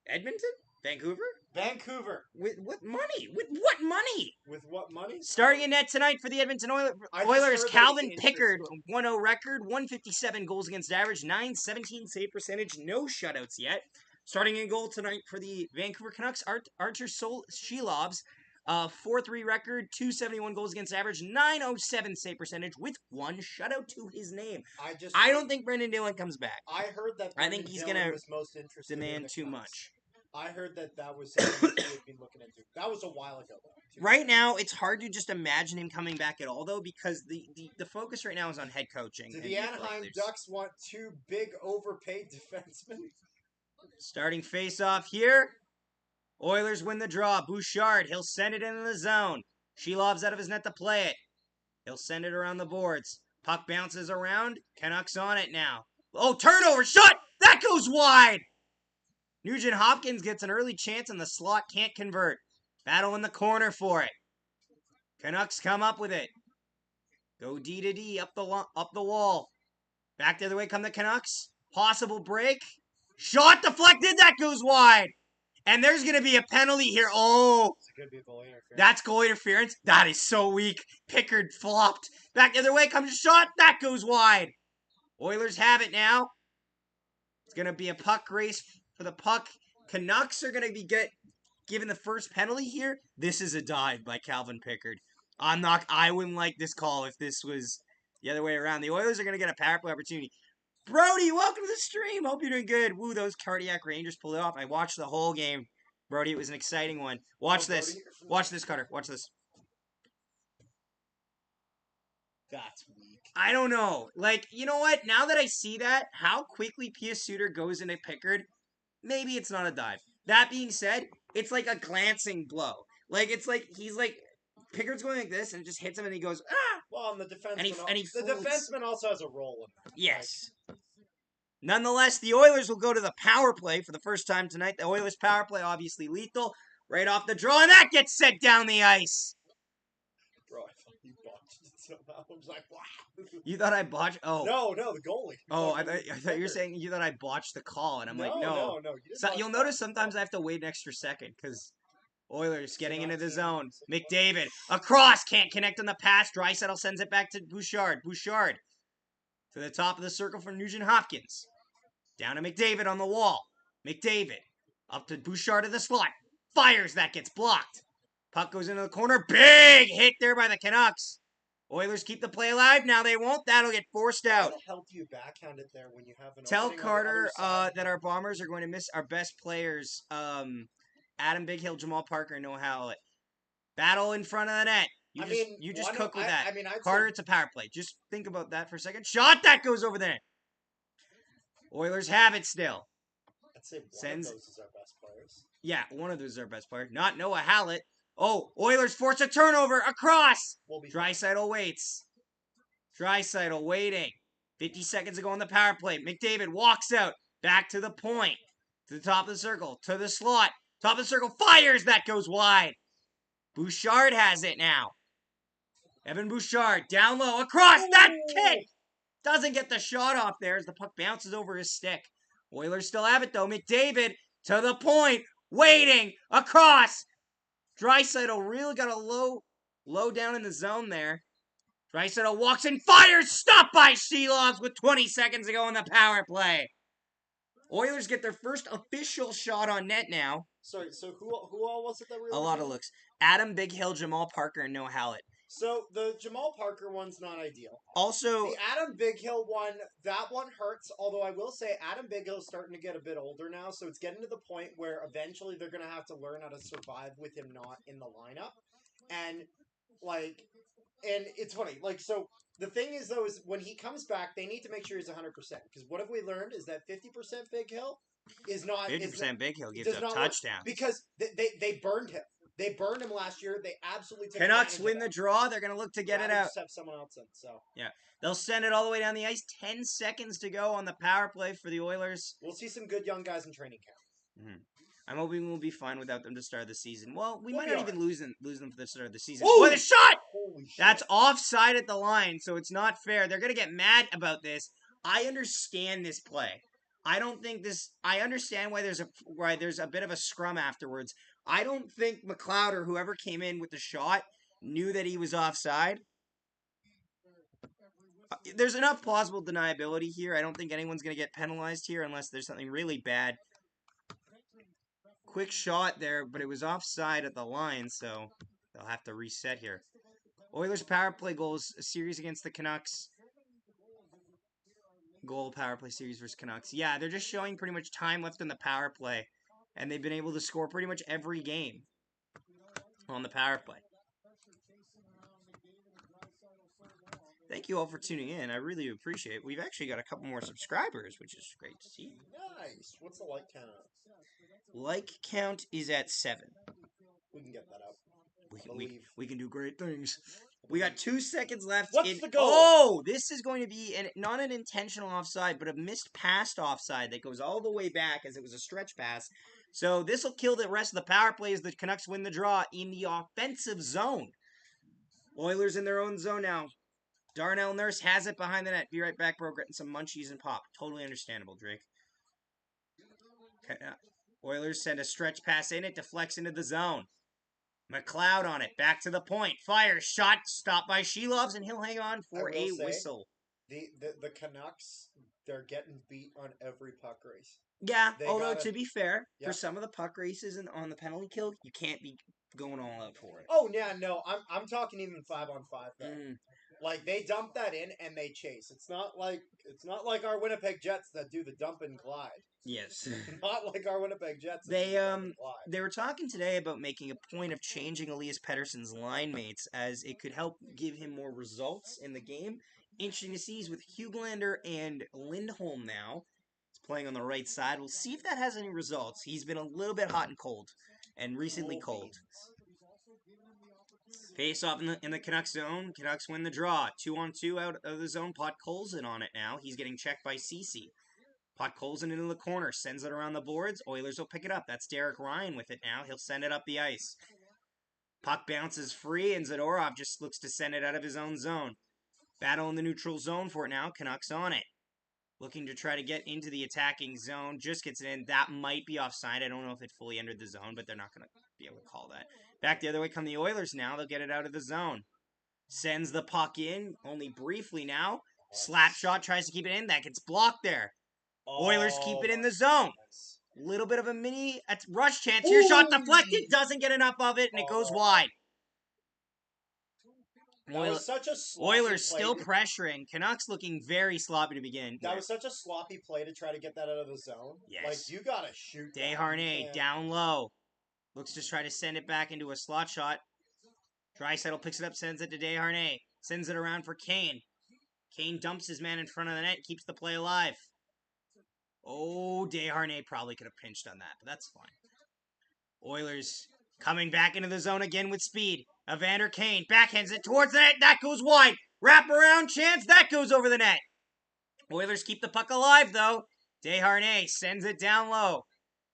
Edmonton? Vancouver? Vancouver. With what money? With what money? With what money? Starting in net tonight for the Edmonton I just Oilers, heard that Calvin he's Pickard, interested. 1-0 record, 157 goals against average, 917 save percentage, no shutouts yet. Starting in goal tonight for the Vancouver Canucks, Archer Shelobs, 4-3 record, 271 goals against average, 907 save percentage with 1 shutout to his name. I don't think Brendan Dillon comes back. I heard that. I think he's Dillon gonna was most interested demand in the too Canucks. much. I heard that was something he had been looking into. That was a while ago, though. Right now, it's hard to just imagine him coming back at all, though, because the focus right now is on head coaching. Do the Anaheim Ducks want 2 big overpaid defensemen? Starting face-off here. Oilers win the draw. Bouchard, he'll send it into the zone. Shelobs out of his net to play it. He'll send it around the boards. Puck bounces around. Canucks on it now. Oh, turnover, shot! That goes wide! Nugent Hopkins gets an early chance in the slot, can't convert. Battle in the corner for it. Canucks come up with it. Go D to D up the wall. Back the other way come the Canucks. Possible break. Shot deflected. That goes wide. And there's going to be a penalty here. Oh. It's going to be a goal interference. That's goal interference. That is so weak. Pickard flopped. Back the other way comes a shot. That goes wide. Oilers have it now. It's going to be a puck race for the puck. Canucks are going to be given the first penalty here. This is a dive by Calvin Pickard. I wouldn't like this call if this was the other way around. The Oilers are going to get a power play opportunity. Brody, welcome to the stream. Hope you're doing good. Woo, those cardiac Rangers pulled it off. I watched the whole game. Brody, it was an exciting one. Watch this. Watch this, Cutter. Watch this. That's weak. I don't know. Like, you know what? Now that I see that, how quickly Pius Suter goes into Pickard, maybe it's not a dive. That being said, it's like a glancing blow. Like, it's like, he's like, Pickard's going like this, and it just hits him, and he goes, ah! Well, and the defenseman, the defenseman also has a role in that. Yes. Nonetheless, the Oilers will go to the power play for the first time tonight. The Oilers power play, obviously lethal. Right off the draw, and that gets sent down the ice. Bro, I thought you botched it somehow. I was like, wow. You thought I botched? Oh. No, the goalie. Oh, I thought you were saying you thought I botched the call, and I'm like, no. No. You'll notice sometimes I have to wait an extra second, because Oilers getting into the zone. McDavid, across, can't connect on the pass. Draisaitl sends it back to Bouchard. Bouchard to the top of the circle for Nugent Hopkins. Down to McDavid on the wall. McDavid up to Bouchard to the slot. Fires, that gets blocked. Puck goes into the corner. Big hit there by the Canucks. Oilers keep the play alive. Now they won't. That'll get forced out. How the hell do you backhand it there when you have an Tell opening Carter on the other side? that our Bombers are going to miss our best players. Adam Bighill, Jamal Parker, Noah Howlett. Battle in front of the net. You just cook with that. Carter, it's a power play. Just think about that for a second. Shot, that goes over the net. Oilers have it still. I'd say one of those is our best players. Yeah, one of those is our best player. Not Noah Howlett. Oh, Oilers force a turnover across. Draisaitl waits. Draisaitl waiting. 50 seconds to go on the power play. McDavid walks out. Back to the point. To the top of the circle. To the slot. Top of the circle. Fires. That goes wide. Bouchard has it now. Evan Bouchard down low. Across. That kick. Doesn't get the shot off there as the puck bounces over his stick. Oilers still have it though. McDavid to the point. Waiting. Across. Draisaitl really got a low down in the zone there. Draisaitl walks and fires. Stopped by Shelobs with 20 seconds to go in the power play. Oilers get their first official shot on net now. Sorry, so who all was it that we were A lot of looking at? looks. Adam Big Hill, Jamal Parker, and Noah Hallett. So the Jamal Parker one's not ideal. Also, The Adam Big Hill one, that one hurts. Although I will say Adam Big Hill's starting to get a bit older now, so it's getting to the point where eventually they're going to have to learn how to survive with him not in the lineup. And and it's funny. So the thing is though is when he comes back, they need to make sure he's 100%. Because what have we learned is that 50% Big Hill is not 50% Big Hill gives does up not touchdowns. because they burned him. They burned him last year. They absolutely took Canucks advantage win of the it. draw. They're going to look to get it out. Just have someone else in. So Yeah. They'll send it all the way down the ice. 10 seconds to go on the power play for the Oilers. we'll see some good young guys in training camp. Mm-hmm. I'm hoping we'll be fine without them to start the season. Well, we We'll might be not all even lose them for the start of the season. Ooh! Oh, the shot! Holy shit. That's offside at the line, so it's not fair. They're going to get mad about this. I understand this play. I don't think this. I understand why there's a bit of a scrum afterwards. I don't think McLeod or whoever came in with the shot knew that he was offside. There's enough plausible deniability here. I don't think anyone's going to get penalized here unless there's something really bad. Quick shot there, but it was offside at the line, so they'll have to reset here. Oilers power play goals, a series against the Canucks. Goal power play series versus Canucks. Yeah, they're just showing pretty much time left in the power play, and they've been able to score pretty much every game on the power play. Thank you all for tuning in. I really appreciate it. We've actually got a couple more subscribers, which is great to see. Nice. What's the like count? Like count is at 7. We can get that up. We can do great things. We got 2 seconds left. What's the goal? Oh, this is going to be not an intentional offside, but a missed pass offside that goes all the way back as it was a stretch pass. So this will kill the rest of the power play as the Canucks win the draw in the offensive zone. Oilers in their own zone now. Darnell Nurse has it behind the net. Be right back, bro. Getting some munchies and pop. Totally understandable, Drake. Oilers send a stretch pass in. It deflects into the zone. McLeod on it. Back to the point. Fire. Shot. Stopped by Shelovs, and he'll hang on for a whistle. The Canucks, they're getting beat on every puck race. Yeah, although to be fair, Yep. for some of the puck races on the penalty kill, you can't be going all out for it. Oh yeah, no, I'm talking even 5-on-5 though. Mm. Like they dump that in and they chase. It's not like our Winnipeg Jets that do the dump and glide. Yes. Not like our Winnipeg Jets. They were talking today about making a point of changing Elias Pettersson's line mates as it could help give him more results in the game. Interesting to see. He's with Huglander and Lindholm now. He's playing on the right side. We'll see if that has any results. He's been a little bit hot and cold, and recently cold. Face off in the Canucks zone. Canucks win the draw. 2-on-2 out of the zone. Podkolzin on it now. He's getting checked by Ceci. Podkolzin into the corner. Sends it around the boards. Oilers will pick it up. That's Derek Ryan with it now. He'll send it up the ice. Puck bounces free, and Zadorov just looks to send it out of his own zone. Battle in the neutral zone for it now. Canucks on it. Looking to try to get into the attacking zone. Just gets it in. That might be offside. I don't know if it fully entered the zone, but they're not going to be able to call that. Back the other way come the Oilers now. They'll get it out of the zone. Sends the puck in. Only briefly now. Slap shot. Tries to keep it in. That gets blocked there. Oilers keep it in the zone. Little bit of a mini rush chance here. Shot deflected. Doesn't get enough of it, and it goes wide. That was such a sloppy Oilers play still pressuring. Canucks looking very sloppy to begin. That was such a sloppy play to try to get that out of the zone. Yes. Like, you gotta shoot that. Desharnais down low. Looks to try to send it back into a slot shot. Draisaitl picks it up, sends it to Desharnais. Sends it around for Kane. Kane dumps his man in front of the net, keeps the play alive. Oh, Desharnais probably could have pinched on that, but that's fine. Oilers coming back into the zone again with speed. Evander Kane backhands it towards the net. That goes wide. Wraparound chance. That goes over the net. Oilers keep the puck alive, though. Desharnais sends it down low.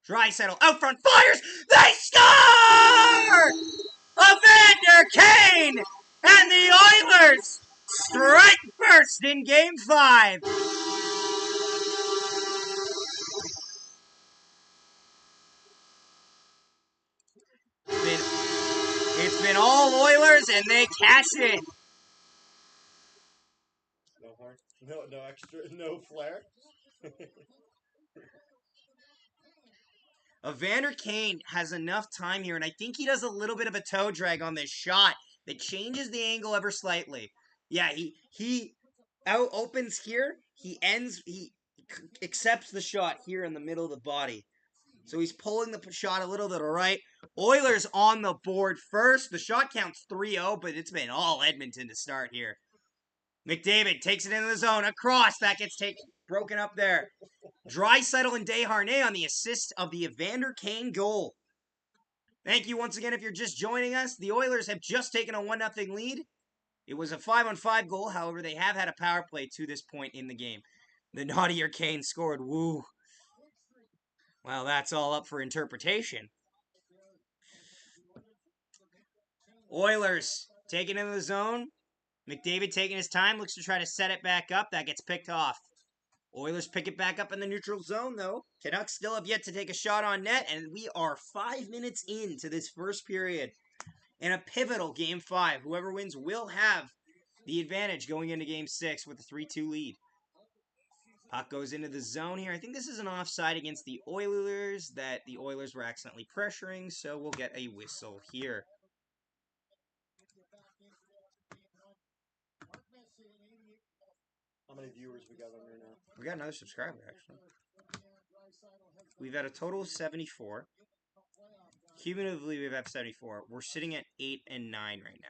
Draisaitl out front fires. They score! Evander Kane! And the Oilers strike first in Game 5. It's been all Oilers, and they cash in. No horn. No extra. No flair. Evander Kane has enough time here, and I think he does a little bit of a toe drag on this shot that changes the angle ever slightly. Yeah, he out opens here. He accepts the shot here in the middle of the body. So he's pulling the shot a little to the right. Oilers on the board first. The shot counts 3-0, but it's been all Edmonton to start here. McDavid takes it into the zone. Across. That gets broken up there. Draisaitl and Desharnais on the assist of the Evander Kane goal. Thank you once again if you're just joining us. The Oilers have just taken a 1-0 lead. It was a 5-on-5 goal. However, they have had a power play to this point in the game. The naughtier Kane scored. Woo. Well, that's all up for interpretation. Oilers taking into the zone. McDavid taking his time. Looks to try to set it back up. That gets picked off. Oilers pick it back up in the neutral zone, though. Canucks still have yet to take a shot on net, and we are 5 minutes into this first period. In a pivotal Game 5, whoever wins will have the advantage going into Game 6 with a 3-2 lead. Puck goes into the zone here. I think this is an offside against the Oilers that the Oilers were accidentally pressuring, so we'll get a whistle here. How many viewers we got on there now? We got another subscriber, actually. We've had a total of 74. Cumulatively, we've had 74. We're sitting at 8 and 9 right now.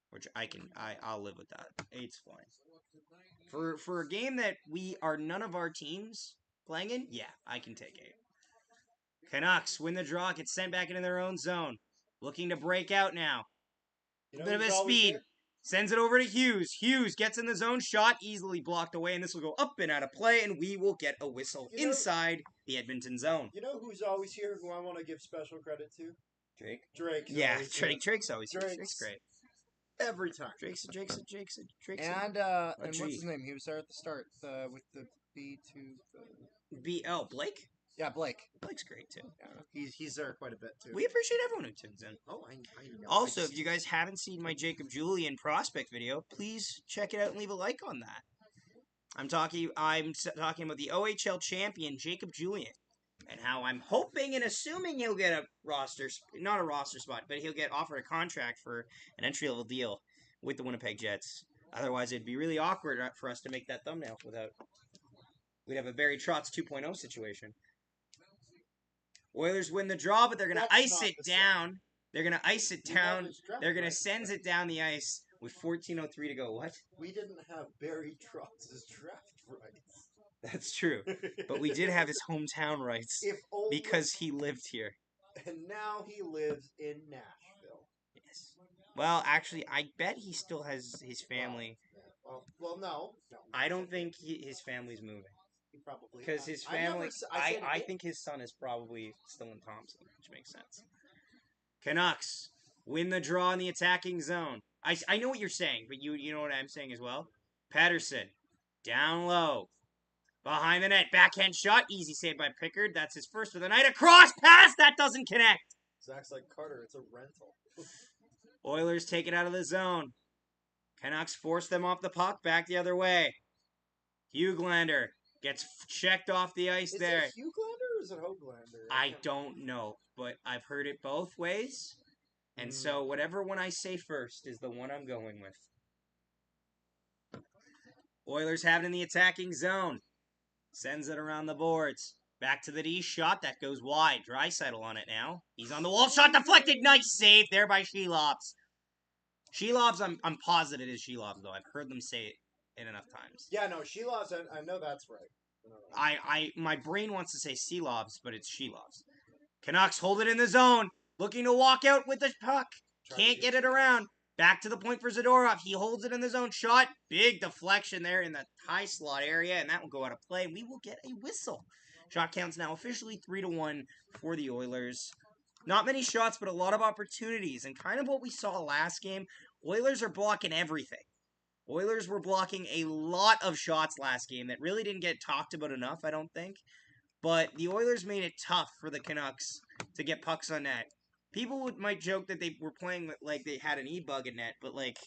Which I'll live with that. 8's fine. For a game that we are none of our teams playing in, yeah, I can take 8. Canucks win the draw, get sent back into their own zone. Looking to break out now. You know Bit of who's a always speed. here? Sends it over to Hughes. Hughes gets in the zone. Shot easily blocked away, and this will go up and out of play, and we will get a whistle inside the Edmonton zone. You know who's always here, who I want to give special credit to? Drake? Drake's Yeah, always here. Drake's always here. Drake's- Drake's great. Every time. Drake's And G. what's his name? He was there at the start with the B2. Blake? Yeah, Blake. Blake's great, too. He's there quite a bit, too. We appreciate everyone who tunes in. Oh, I know. Also, if you guys haven't seen my Jacob Julian prospect video, please check it out and leave a like on that. I'm talking about the OHL champion Jacob Julian, and how I'm hoping and assuming he'll get not a roster spot, but he'll get offered a contract for an entry-level deal with the Winnipeg Jets. Otherwise, it'd be really awkward for us to make that thumbnail we'd have a Barry Trotz 2.0 situation. Oilers win the draw, but they're going to ice it down. They're going to ice it down. They're going to send it down the ice with 14:03 to go. What? We didn't have Barry Trotz's draft rights. That's true. But we did have his hometown rights If only, because he lived here. and now he lives in Nashville. Yes. Well, actually, I bet he still has his family. Well, no. I don't think his family's moving. He probably Because his I never family, s- I said I it. think his son is probably still in Thompson, which makes sense. Canucks win the draw in the attacking zone. I know what you're saying, but you know what I'm saying as well? Patterson, down low, behind the net, backhand shot, easy save by Pickard. That's his first of the night. Across pass, that doesn't connect. Zach's like Carter. It's a rental. Oilers take it out of the zone. Canucks force them off the puck, back the other way. Huglander gets checked off the ice Is there. it Huglander or is it Hoglander? I don't know, but I've heard it both ways. And so whatever one I say first is the one I'm going with. Oilers have it in the attacking zone. Sends it around the boards. Back to the D shot. That goes wide. Draisaitl on it now. He's on the wall. Shot deflected. Nice save there by Shelovs. Shelovs, I'm positive it is Shelovs, though. I've heard them say it enough times. Yeah, no, Shelovs. I know that's right. My brain wants to say Seelovs, but it's Shelovs. Canucks hold it in the zone. Looking to walk out with the puck. Can't get it around. Back to the point for Zadorov. He holds it in the zone. Shot. Big deflection there in the high slot area, and that will go out of play. We will get a whistle. Shot counts now officially 3-1 for the Oilers. Not many shots, but a lot of opportunities. And kind of what we saw last game, Oilers are blocking everything. Oilers were blocking a lot of shots last game that really didn't get talked about enough, I don't think. But the Oilers made it tough for the Canucks to get pucks on net. People might joke that they were playing like they had an e-bug in net, but like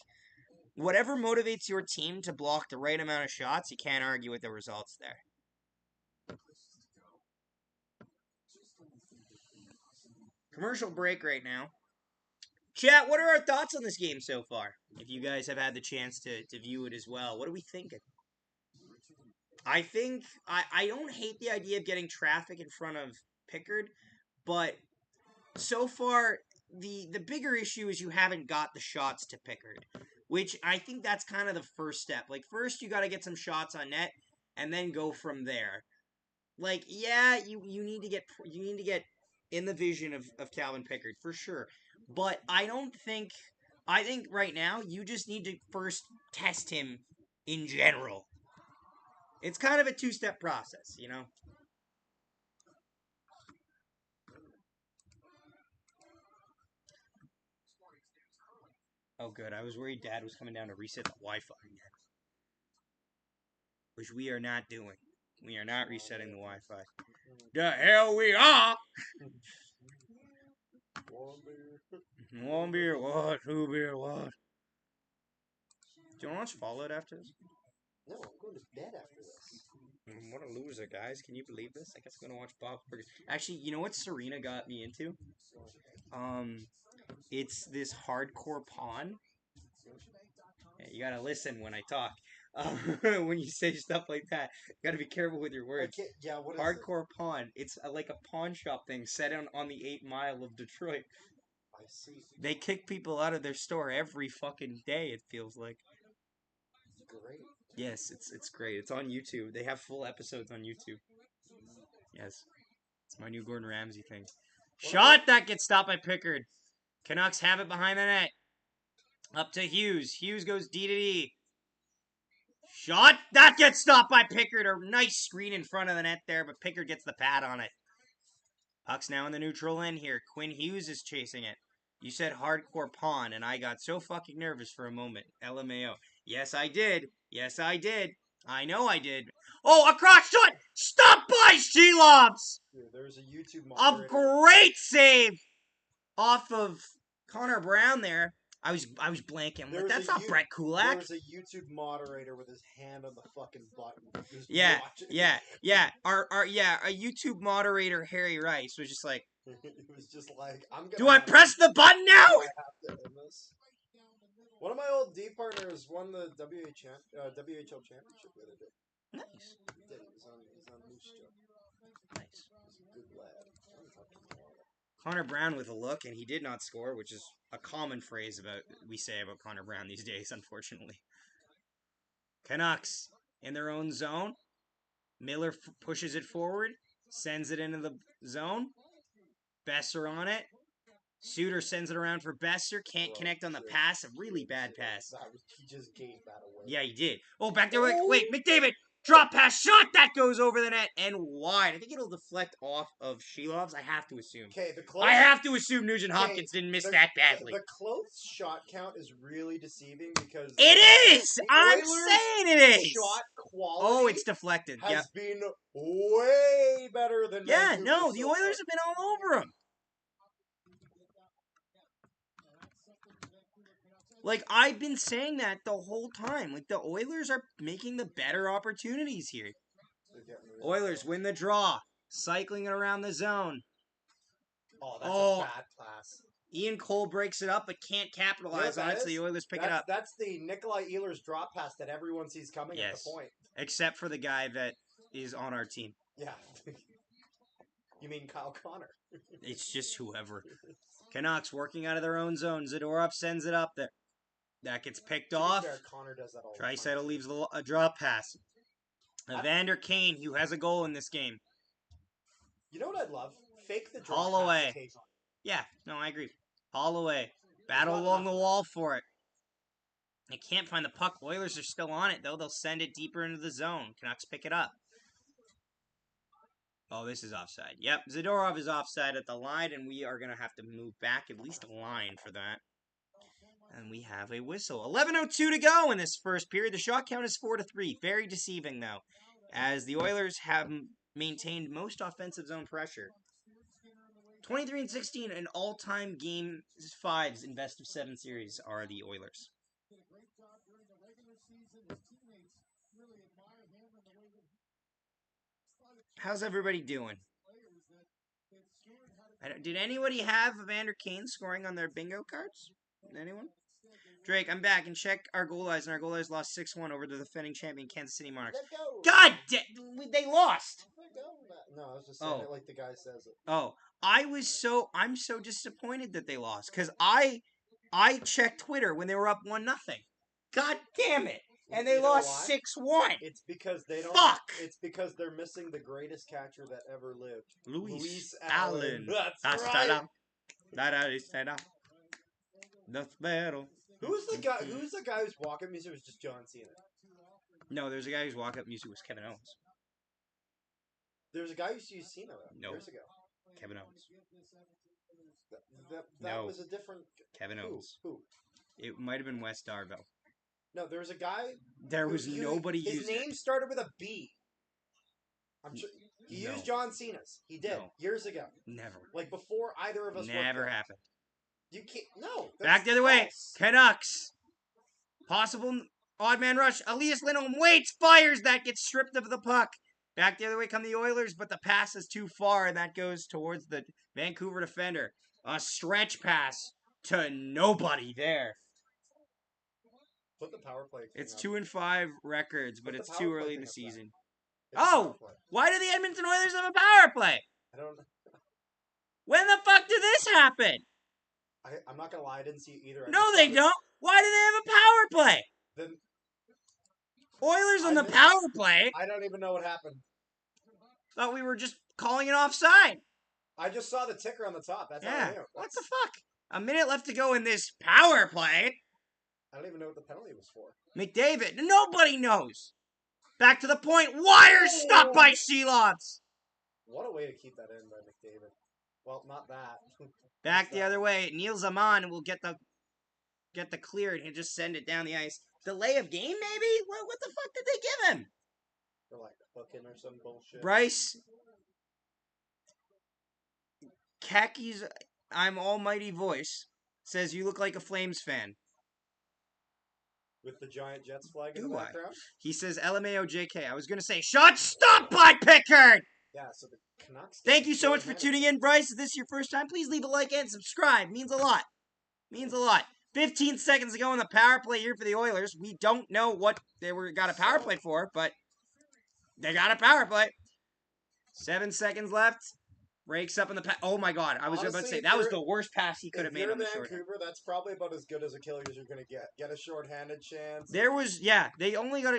whatever motivates your team to block the right amount of shots, you can't argue with the results there. Commercial break right now. Chat, what are our thoughts on this game so far? If you guys have had the chance to view it as well, what are we thinking? I think I don't hate the idea of getting traffic in front of Pickard, but so far the bigger issue is you haven't got the shots to Pickard, which I think that's kind of the first step. Like first you got to get some shots on net and then go from there. Like yeah, you need to get in the vision of Calvin Pickard for sure. But I think right now you just need to first test him in general. It's kind of a two-step process, you know? Oh, good. I was worried Dad was coming down to reset the Wi-Fi again. Which we are not doing. We are not resetting the Wi-Fi. The hell we are! One beer, what? Two beer, what? Do you want to watch Fallout after this? No, I'm going to bed after this. What a loser, guys. Can you believe this? I guess I'm going to watch Bob Burgers. Actually, you know what Serena got me into? It's this hardcore pawn. Yeah, you gotta listen when I talk. When you say stuff like that, you gotta be careful with your words. Yeah, what is Hardcore pawn. It's like a pawn shop thing set on the 8 Mile of Detroit. I see. They kick people out of their store every fucking day, it feels like. Great. Yes, it's great. It's on YouTube. They have full episodes on YouTube. Yes. It's my new Gordon Ramsay thing. Shot that gets stopped by Pickard. Canucks have it behind the net. Up to Hughes. Hughes goes D to D. Shot that gets stopped by Pickard. A nice screen in front of the net there, but Pickard gets the pad on it. Puck's now in the neutral end here. Quinn Hughes is chasing it. You said hardcore pawn, and I got so fucking nervous for a moment. LMAO. Yes, I did. Yes, I did. I know I did. Oh, a cross shot! Stopped by Shelovs! There's a YouTube A moderator. great save off of Connor Brown there. I was blanking. I'm like, that's not Brett Kulak. There was a YouTube moderator with his hand on the fucking button. Yeah. Our YouTube moderator Harry Rice was just like, It was just like, I'm gonna. do I press the button now? Do I have to end this? One of my old D partners won the WHL championship the other day. Nice. He did. He was on Moose Joe. Nice. He's a good lad. I'm talking tomorrow. Connor Brown with a look, and he did not score, which is a common phrase we say about Connor Brown these days, unfortunately. Canucks in their own zone. Miller pushes it forward, sends it into the zone. Besser on it. Suter sends it around for Besser. Can't connect on the pass. A really bad pass. He just gave that away. Yeah, he did. Oh, back there. Wait, McDavid. Drop pass shot. That goes over the net and wide. I think it'll deflect off of Shelovs. I have to assume. Okay, I have to assume Nugent Hopkins didn't miss that badly. The close shot count is really deceiving because it is. I'm saying it is. Shot quality. Oh, it's deflected. Has been way better than. Yeah, Vancouver no, the so Oilers far. have been all over him. Like, I've been saying that the whole time. Like, the Oilers are making the better opportunities here. Oilers win the draw. Cycling it around the zone. Oh, that's a bad pass. Ian Cole breaks it up, but can't capitalize on it, so the Oilers pick it up. That's the Nikolaj Ehlers drop pass that everyone sees coming at the point. Except for the guy that is on our team. Yeah. You mean Kyle Connor. It's just whoever. Canucks working out of their own zone. Zadorov sends it up there. That gets picked off. Connor does that all Draisaitl leaves a drop pass. Evander Kane, who has a goal in this game. You know what I'd love? Fake the drop Holloway. pass. Yeah, no, I agree. Holloway. Battle along the wall for it. They can't find the puck. Oilers are still on it, though. They'll send it deeper into the zone. Canucks pick it up. Oh, this is offside. Yep, Zadorov is offside at the line, and we are going to have to move back at least a line for that. And we have a whistle. 11:02 to go in this first period. The shot count is 4-3. Very deceiving, though, as the Oilers have maintained most offensive zone pressure. 23-16 in all-time game 5s in best of 7 series are the Oilers. How's everybody doing? Did anybody have Evander Kane scoring on their bingo cards? Anyone? Drake, I'm back and check our goal lines, and our goal lines lost 6-1 over the defending champion Kansas City Monarchs. Let go. God they lost. Let go. No, I was just saying Oh. it like the guy says it. Oh, I'm so disappointed that they lost because I checked Twitter when they were up 1-0. God damn it! And they You know lost why? 6-1. It's because they don't. Fuck! It's because they're missing the greatest catcher that ever lived, Luis Allen. That's Hasta right. Los Perros. Who's the guy? Who's the guy who's walking music? Was just John Cena. No, there's a guy whose walk-up music was Kevin Owens. There was a guy who used to use Cena No. years ago. Kevin Owens. That No. was a different. Kevin Owens. Who? It might have been Wes Darville. No, there was a guy. There was nobody His using name started with a B. I'm sure he No. used John Cena's. He did No. years ago, Never. like before either of us. Never worked there. happened. You can't. No. Back that's the other way. false. Canucks. Possible odd man rush. Elias Lindholm waits, fires. That gets stripped of the puck. Back the other way come the Oilers, but the pass is too far, and that goes towards the Vancouver defender. A stretch pass to nobody there. Put the power play. It's thing up. 2-5 records, but Put the it's power too play early in thing the up, season. It's a power Oh! play. Why do the Edmonton Oilers have a power play? I don't. When the fuck did this happen? I'm not gonna lie. I didn't see it either. I No, just they saw don't. Why do they have a power play? Then Oilers on I the missed- power play. I don't even know what happened. Thought we were just calling it offside. I just saw the ticker on the top. That's all I Yeah. knew. What the fuck? A minute left to go in this power play. I don't even know what the penalty was for. McDavid. Nobody knows. Back to the point. Wire stopped by Shelots. What a way to keep that in by McDavid. Well, not that. Back What's the that? other way. Neil Zaman will get the clear and he'll just send it down the ice. Delay of game, maybe? What the fuck did they give him? For like hooking or some bullshit. Bryce Kaki's I'm Almighty voice says you look like a Flames fan. With the giant Jets flag in Do the I? background. He says LMAO JK. I was going to say shot stopped by Pickard. Yeah, so the Canucks. Thank you so much for tuning in, Bryce. If this is your first time, please leave a like and subscribe. Means a lot. Means a lot. 15 seconds ago in the power play here for the Oilers. We don't know what they got a power play for, but they got a power play. 7 seconds left. Breaks up in the pass. Oh my god. I was about to Honestly, say, if that was you're- the worst pass he could have If made you're on the short. Vancouver, that's probably about as good as a killer as you're gonna get. Get a shorthanded chance. There was, they only got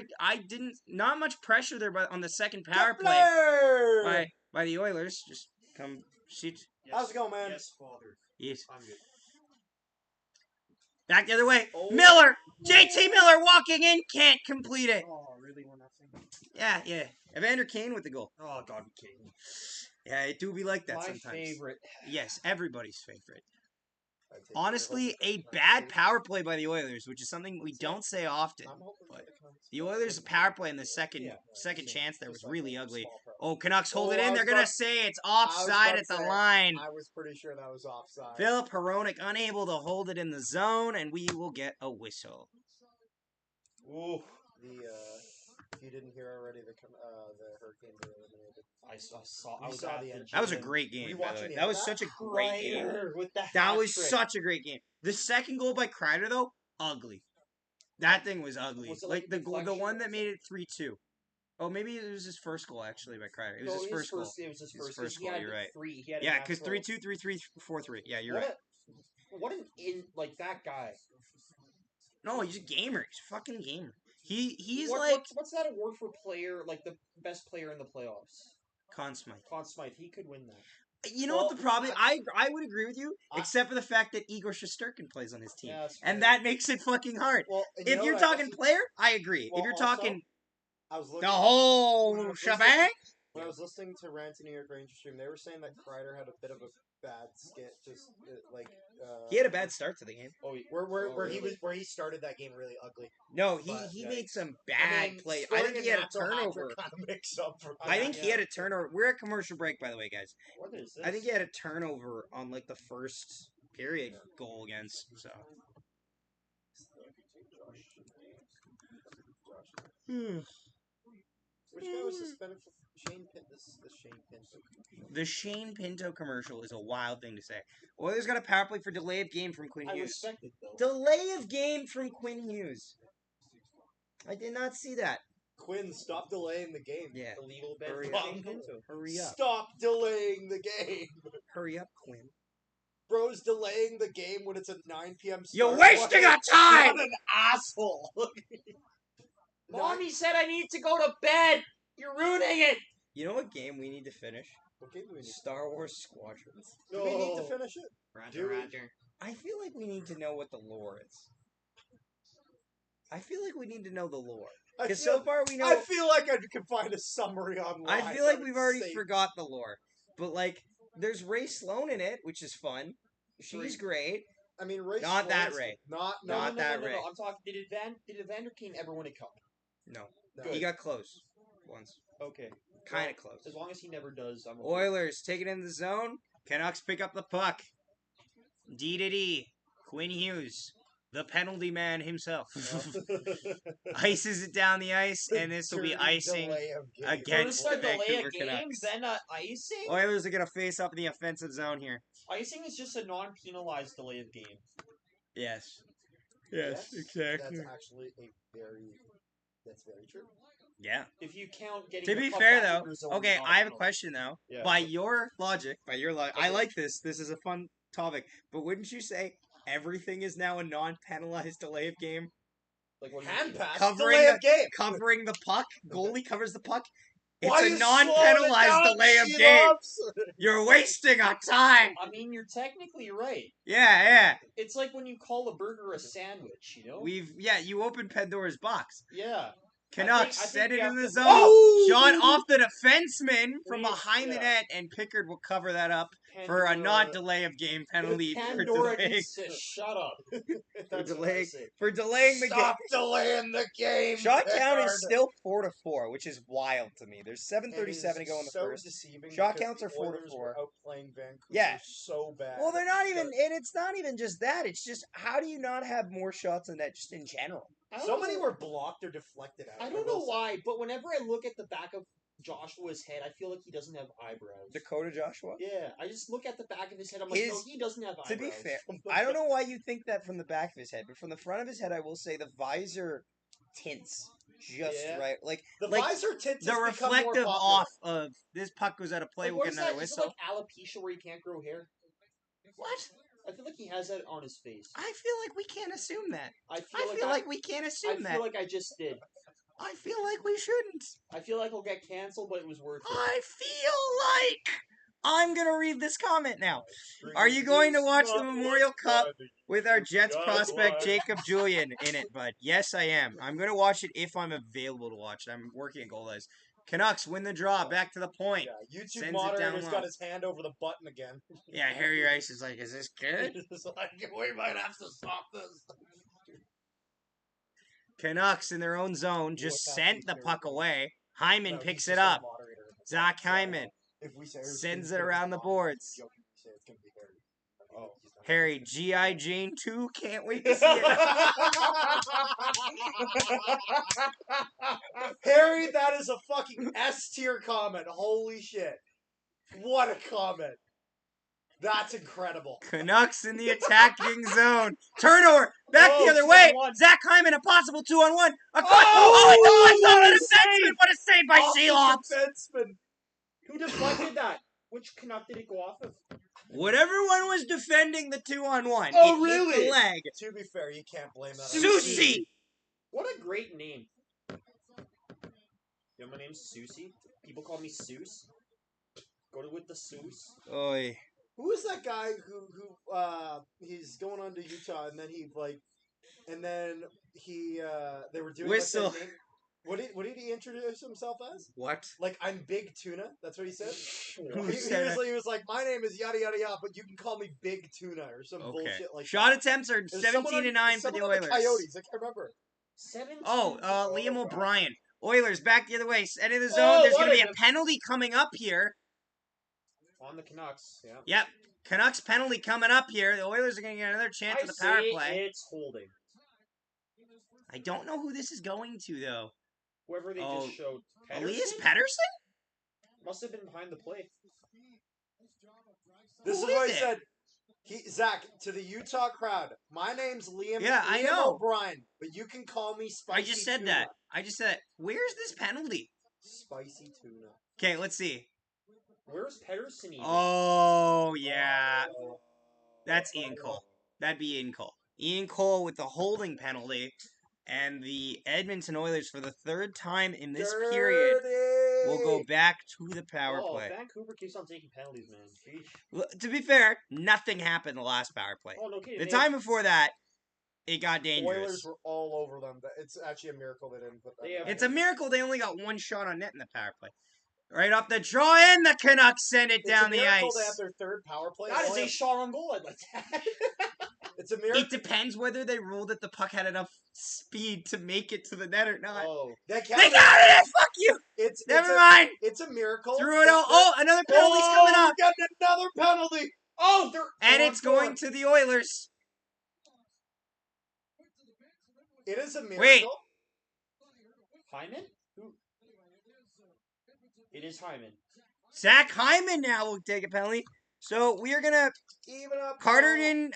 not much pressure there on the second power play Kepler! by the Oilers. Just come sit. How's it going, man? Yes, Father. Yes. I'm good. Back the other way. Oh. Miller! JT Miller walking in, can't complete it. Oh, really? 1-0? Yeah. Evander Kane with the goal. Oh, God, be kidding me. Yeah, it do be like that My sometimes. favorite. Yes, everybody's favorite. I take Honestly, it. a bad power play by the Oilers, which is something we don't say often. I'm hoping for but the Canucks. The Oilers' power play in the second Yeah, second same. chance there was Just like really a ugly. small problem. Oh, Canucks hold Oh, it I in. was They're going about- to say it's I was offside about at the to say, line. I was pretty sure that was offside. Philip Hronik unable to hold it in the zone, and we will get a whistle. Ooh. If you didn't hear already, the Hurricanes were eliminated. I saw. You I was saw at the the end. That was a gym. great game, by the Rewatching way. the That was end of such a great game. Kreider with the That was hat-trick. such a great game. The second goal by Kreider, though, ugly. That thing was ugly. Was it Like like the goal, the deflection one or that made it 3-2. Oh, maybe it was his first goal actually by Kreider. It was No, his first goal. It was his It was his first. first He goal, had you're right. 3. He had a Yeah, back because row. 3-2, 3-3, 4-3. Yeah, you're right. What an like that guy. No, he's a gamer. He's a fucking gamer. He's What- like what's that award for player, like the best player in the playoffs? Conn Smythe. Conn Smythe. He could win that. You know what Well, the problem is? I would agree with you, I- except for the fact that Igor Shesterkin plays on his team. Yeah, that's And fair. that makes it fucking hard. Well, If you're talking player, I agree. Well, if you're also, talking I was the looking, whole shebang, when I was listening to Rant to New York Rangers stream, they were saying that Kreider had a bit of a bad skit, just like he had a bad start to the game. Oh, where he started that game really ugly. No, But, he yeah. made some bad plays. I think he had a turnover. Kind of mix up for I think he had a turnover. We're at commercial break, by the way, guys. What is this? I think he had a turnover on like the first period goal against. So Which guy was suspended for Shane Pinto. The Shane Pinto commercial is a wild thing to say. Oilers got a power play for delay of game from Quinn I Hughes. respect it though. Delay of game from Quinn Hughes. I did not see that. Quinn, stop delaying the game. Yeah. Illegal bet Hurry for up. Shane Pinto. Hurry up. Stop delaying the game. Hurry up, Quinn. Bro's delaying the game when it's a 9 p.m. start. You're wasting our time! What an asshole! Mommy said I need to go to bed. You're ruining it. You know what game we need to finish? What game do we need? Star Wars Squadrons. Do we need to finish it? Roger, Roger. I feel like we need to know what the lore is. I feel like we need to know the lore. I Because feel- so far we know... I feel like I can find a summary online. I feel like that we've would already say- forgot the lore. But, like, there's Ray Sloan in it, which is fun. She's great. I mean, Ray Not that Sloan's- Ray. Not Not that Ray. I'm talking. Did Evander Kane ever win a cup? No. No. He got close. Once. Okay. Kind Well, of close. As long as he never does, I'm okay. Oilers take it in the zone. Canucks pick up the puck. D. Quinn Hughes, the penalty man himself, ices it down the ice, and this will be Dirty icing delay of game. against First the a delay Vancouver of games, Canucks. then icing. Oilers are going to face up in the offensive zone here. Icing is just a non-penalized delay of game. Yes. That's actually that's very true. Yeah. If you count getting. To the be puck fair, back though, into the zone, okay, not I have a penalty. question, though. Yeah. By your logic, I Okay. like this. This is a fun topic. But wouldn't you say everything is now a non-penalized delay of game? Like what do you Hand mean? pass, Covering delay the- of game. Covering the puck? Goalie covers the puck? It's Why a you slowing it non-penalized down, delay of game. Shelops? You're wasting our time. I mean, you're technically right. Yeah. It's like when you call a burger a sandwich, you know? You opened Pandora's box. Yeah. Canucks I think set we it have in the to- zone. Oh! Shot off the defenseman from We- behind the yeah. net, and Pickard will cover that up for a not delay of game penalty for Pandora delaying, needs to shut up. That's what I delaying- say. for delaying the game. Stop delaying the game. Shot count Pickard. is still 4-4, which is wild to me. There's 7:37 to go in the so first. Deceiving Shot because counts the are 4 to Oilers 4. were outplaying Vancouver Yeah. so bad. Well, they're not even, But and it's not even just that. It's just, how do you not have more shots than that just in general? I don't so know- many were blocked or deflected out. I don't know why, but whenever I look at the back of Joshua's head, I feel like he doesn't have eyebrows. Dakota Joshua? Yeah, I just look at the back of his head. I'm like, His- no, he doesn't have eyebrows. To be fair, I don't know why you think that from the back of his head, but from the front of his head, I will say the visor tints just Yeah. right. Like The like, visor tints the has become more reflective popular. off of this puck goes out of play. Like, We'll what get is another that? Is it whistle. like alopecia where he can't grow hair? What? I feel like he has that on his face. I feel like we can't assume that. I I feel, feel like, like we can't I assume feel that. like I just did. I feel like we shouldn't. I feel like he'll get canceled, but it was worth it. I feel like I'm gonna read this comment now. Are you going to watch the Memorial Cup with our Jets prospect Jacob Julian in it, bud? Yes, I am. I'm gonna watch it if I'm available to watch it. I'm working at goal eyes. Canucks win the draw. Back to the point. Yeah, YouTube Sends it moderator's down got low. his hand over the button again. Yeah, Harry Rice is like, is this good? It's like, we might have to stop this. Canucks in their own zone just What's sent the happening puck here? away. Hyman No, picks he's it just up. a moderator. Zach Hyman If we say our sends screen's it gonna around be the on, boards. joking, we say it's gonna be Harry. Oh. He's not. Harry, G.I. Jane 2, can't wait to see it. Harry, that is a fucking S tier comment. Holy shit. What a comment. That's incredible. Canucks in the attacking zone. Turnover. Back Oh, the other way. 2-on-1. Zach Hyman, a possible 2-on-1. Across. Oh, He deflects what on a the defenseman. save! What a save by Off the Shelops. defenseman. Who deflected that? Which Canuck did it go off of? Whatever one was defending the 2-on-1. Oh, it hit really? the leg. To be fair, you can't blame that. on Susie. What a great name. You know my name's Susie? People call me Seuss. Go to with the Seuss. Oy. Who is that guy who he's going on to Utah and then he they were doing Whistle. Like, that name. What did he introduce himself as? What? Like, I'm Big Tuna. That's what he said. Who he, said that? he was like, my name is yada yada yada, but you can call me Big Tuna or some Okay. bullshit like Shot that. attempts are There's 17-9 for someone the on Oilers. Coyotes. I can't remember. 17. Liam O'Brien. Oilers back the other way. End of the zone. Oh, There's what going to be a- a penalty coming up here. On the Canucks, yeah. Yep. Canucks penalty coming up here. The Oilers are going to get another chance I at the power say play. it's holding. I don't know who this is going to, though. Whoever they Oh, just showed. Elias Pettersson? Pettersson? Must have been behind the play. This Who is what is I it? said. Zach, to the Utah crowd, my name's Liam. Yeah, I Liam know. O'Brien, but you can call me Spicy I just said Tuna. that. I just said, where's this penalty? Spicy Tuna. Okay, let's see. Where's Pedersen even? Oh, yeah. That's Ian Cole. That'd be Ian Cole. Ian Cole with the holding penalty. And the Edmonton Oilers, for the third time in this period, will go back to the power play. Vancouver keeps on taking penalties, man. Sheesh. To be fair, nothing happened the last power play. Oh, no kidding. The time before that, it got The dangerous. Oilers were all over them. It's actually a miracle they didn't put that. They have- It's a miracle they only got one shot on net in the power play. Right off the draw, and the Canucks send it down the ice. They have their third power play. That is a shot on goal. I'd like that. It's a miracle. It depends whether they ruled that the puck had enough speed to make it to the net or not. Oh. They got it! Fuck you! Never mind! It's a miracle. Threw it out. Oh, another penalty's coming up! We got another penalty! Oh, they're... And it's going to the Oilers. It is a miracle. Wait. Hyman? Who? It is Hyman. Zach Hyman now will take a penalty. So we are gonna Even up. Carter didn't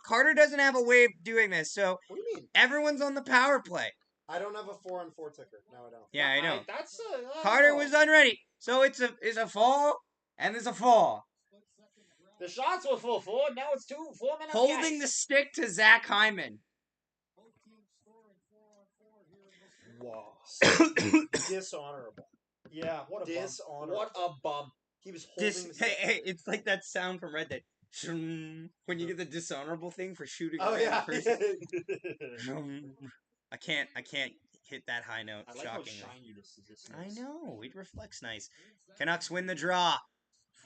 Carter doesn't have a way of doing this, so What do you mean? everyone's on the power play. I don't have a 4-on-4 ticker. No, I don't. Yeah, I know. That's Carter was unready. So it's a fall and there's a fall. The shots were full forward. Now it's 4 minutes. Holding the stick to Zach Hyman. Wow. Dishonorable. Yeah, what a Dishonorable. bum. What a bum. He was holding the stick. Hey, it's like that sound from Red Dead. When you get the dishonorable thing for shooting a Oh, random yeah. person. I can't hit that high note. I like how Shockingly. shiny this is. I know, it reflects nice. Canucks win the draw.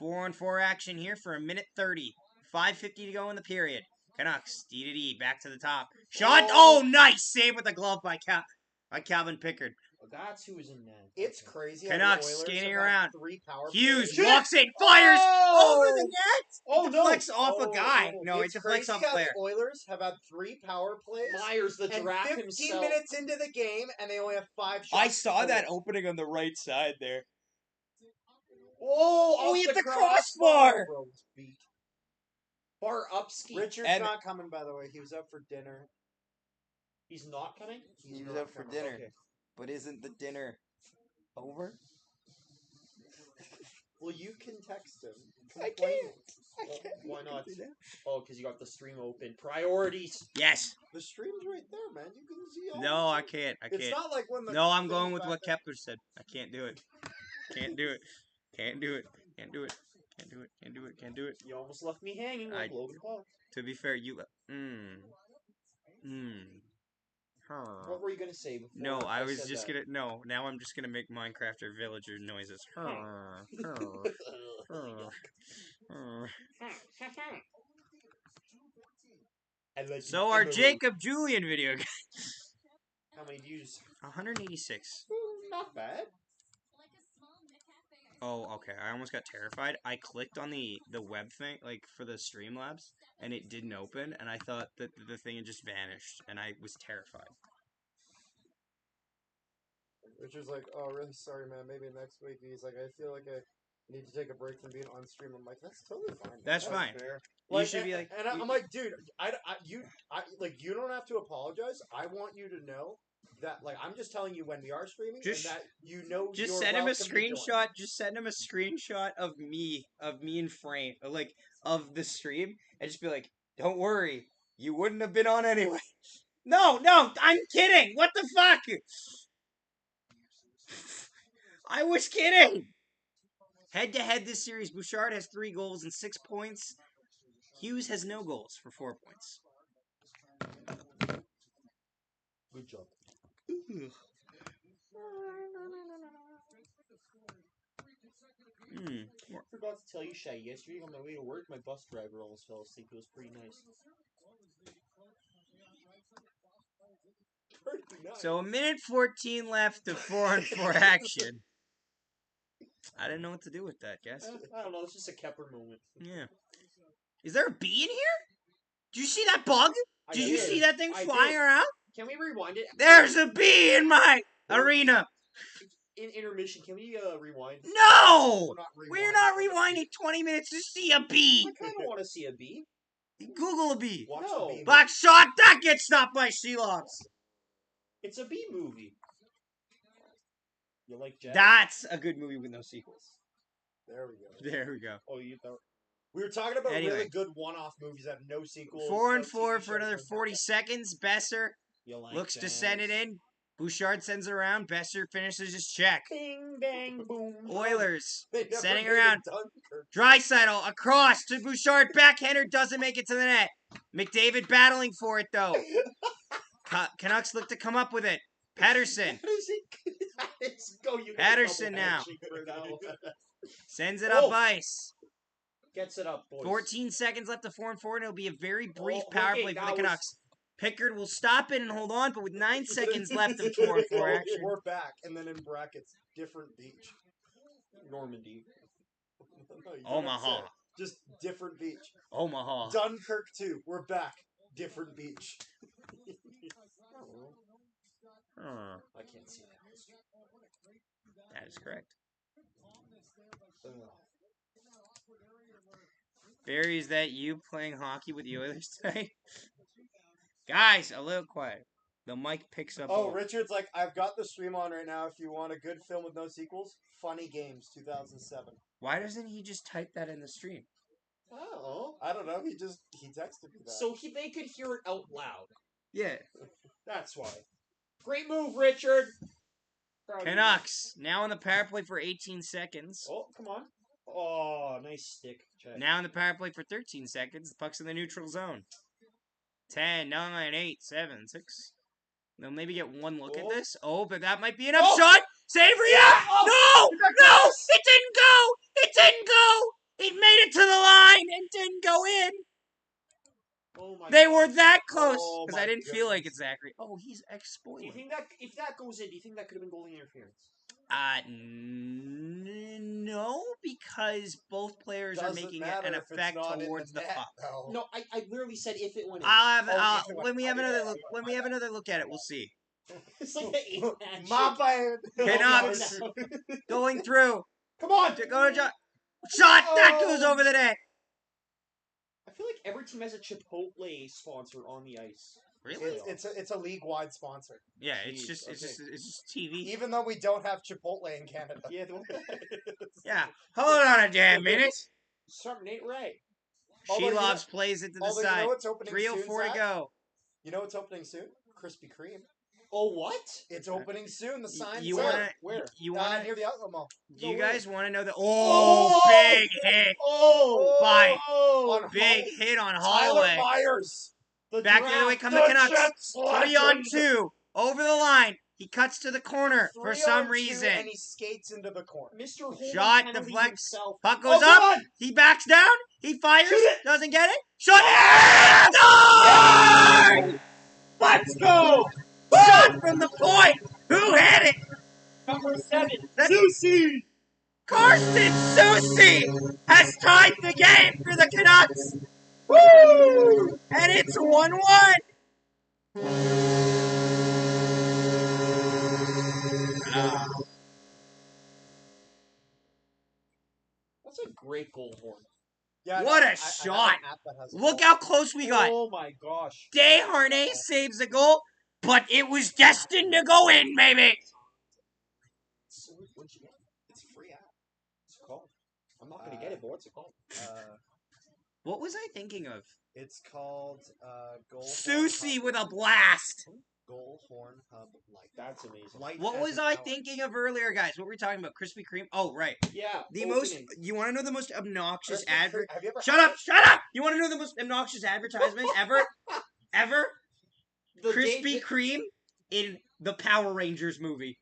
4-on-4 action here for 1:30. 5:50 to go in the period. Canucks, D-to-D, back to the top. Shot! Oh, nice save with the glove by Calvin Pickard. Well, that's who was in that. It's crazy. how the Canucks Oilers skating have had around. 3 power Hughes plays. walks in, fires over the net. Oh, It deflects off a guy. Oh, No, it It's deflects crazy off a how player. the Oilers have had 3 power plays. Myers, the and giraffe 15 himself. minutes into the game, and they only have 5 shots. I saw total. that opening on the right side there. Oh, he off hit the crossbar. crossbar. Bro, was beat. Bar upski. Richard's And- not coming, by the way. He was out for dinner. He's not coming? He was not out for coming. dinner. Okay. But isn't the dinner over? Well, you can text him. I Complain. can't. Why not? Oh, because you got the stream open. Priorities. Yes. The stream's right there, man. You can see all No, the I shit. can't. I It's can't. not like when the No, I'm thing's going with back what there. Kepler said. I can't do it. Can't do it. Can't do it. Can't do it. Can't do it. Can't do it. Can't do it. You almost left me hanging like Logan Paul. To be fair, you. What were you going to say before No, I was said just that? gonna. No, now I'm just gonna make Minecraft or villager noises. I like So the our emerald. Jacob Julian video, How many views? 186. Not bad. Oh, okay. I almost got terrified. I clicked on the web thing, like for the Streamlabs, and it didn't open, and I thought that the thing had just vanished, and I was terrified. Richard's like, oh, really sorry, man. Maybe next week. He's like, I feel like I need to take a break from being on stream. I'm like, that's totally fine. That's fine. fair. You should be like, and I'm like, dude, you don't have to apologize. I want you to know that, like, I'm just telling you when we are streaming, Just- and that you know. just you're send him a welcome to join. screenshot. Just send him a screenshot of me in frame, like of the stream, and just be like, "Don't worry, you wouldn't have been on anyway." No, I'm kidding. What the fuck? I was kidding. Head to head this series, Bouchard has 3 goals and 6 points. Hughes has no goals for 4 points. Good job. Forgot to tell you, Shay, yesterday on my way to work, my bus driver almost fell asleep. It was pretty nice. So 1:14 left of 4-on-4 action. I didn't know what to do with that, guess. I don't know, it's just a Kepler moment. Yeah. Is there a bee in here? Did you see that bug? Did you see that thing I flying did. around? Can we rewind it? There's a bee in my arena. in intermission, can we rewind? No! We're not We're rewinding. not rewinding 20 minutes to see a bee. I kind of want to see a bee. Google a bee. Watch No. the beam. Black shot. That gets stopped by Shelops. It's a bee movie. You like Jack? That's a good movie with no sequels. There we go. There we go. Oh, you thought? We were talking about Anyway. really good one-off movies that have no sequels. 4 and no 4 TV for another shows, 40 seconds. Besser You like looks to Jack? send it in. Bouchard sends it around. Besser finishes his check. Bing, bang, boom. Oilers They never sending made around. a Dunkirk. Draisaitl across to Bouchard. Backhander doesn't make it to the net. McDavid battling for it though. Canucks look to come up with it. Patterson Go, you Patterson now. sends it up Oh. ice. Gets it up, boys. 14 seconds left to 4 and 4, and it'll be a very brief Oh, power okay, play for that the was- Canucks. Pickard will stop it and hold on, but with 9 seconds left of 4 and 4 action. We're back, and then in brackets, different beach. Normandy. No, you don't have to say Omaha. it. Just different beach. Omaha. Dunkirk 2. We're back. Different beach. Huh, I can't see that. that is correct. Barry, is that you playing hockey with the Oilers tonight? Guys, a little quiet. The mic picks up. Oh, all- Richard's like, I've got the stream on right now. If you want a good film with no sequels, Funny Games 2007. Why doesn't he just type that in the stream? Oh. I don't know. He texted me that. So they could hear it out loud. Yeah. That's why. Great move, Richard. Proud of you. Canucks now on the power play for 18 seconds. Oh, come on. Oh, nice stick. Check. Now in the power play for 13 seconds. The puck's in the neutral zone. 10, 9, 8, 7, 6. They'll maybe get one look at Oh. this. Oh, but that might be enough Oh. shot. Savory out. Oh. No! No! It didn't go! It didn't go! It made it to the line and didn't go in. Oh my They God. were that close. Oh Because my I didn't feel like goodness. it's Zachary. Oh, he's Do you ex-spoiler. think that if that goes in, do you think that could have been goalie interference? No, because both players are Doesn't making matter an if it's effect not in towards the net, puck. though. No, I literally said if it went in. I'll Okay, when we have I another did. look, when we have another look at it, we'll see. It's like the 8-man My shit. bad. Canucks. Going through. Come on. Go to John. Shot that goes Oh. over the net. I feel like every team has a Chipotle sponsor on the ice. Really? It's a league-wide sponsor. Yeah, it's Jeez, just okay. it's just TV. Even though we don't have Chipotle in Canada. Yeah, Yeah. Hold on a damn minute. something ain't right. Although, you Shelovs plays it to the Although you side. know what's opening 3:04 soon, to Zach? go. You know what's opening soon? Krispy Kreme. Oh, what? It's opening soon. The sign You says wanna Where? you wanna near the Outlet Mall. do you No guys want to know the Oh! big hit, Oh! Bite. On big Hall- hit on Tyler Holloway. Myers. Back the other way come the Canucks. 3-on-2 over the line. He cuts to the corner for 3-on-2, some reason. and he skates into the corner. Mr. Holden Shot penalty deflects. himself. Puck goes Oh, come up. on! He backs down. He fires. Shoot it! Doesn't get it. Shot. No! Let's go! Shot from the point. Who hit it? Number 7, That's- Susie! Carson Soucy has tied the game for the Canucks. Woo! And it's 1-1. That's a great goal horn. Yeah, What a I have shot. an app that has a Look goal. how close we got. Oh my gosh. Desharnais saves a goal, but it was destined to go in, baby. So, what'd you get? It's a free app. It's a call. I'm not gonna get it, but what's it called? What was I thinking of? It's called Goal Soucy Horn with a blast. Hub. Goal Horn Hub Light. That's amazing. Light What as was an I hour. thinking of earlier, guys? What were we talking about? Krispy Kreme? Oh, right. Yeah. The opening. most. You want to know the most obnoxious Krispy advert? Kreme. Have you ever Shut had up! it? Shut up! You want to know the most obnoxious advertisement ever? Ever? The Krispy Kreme in the Power Rangers movie,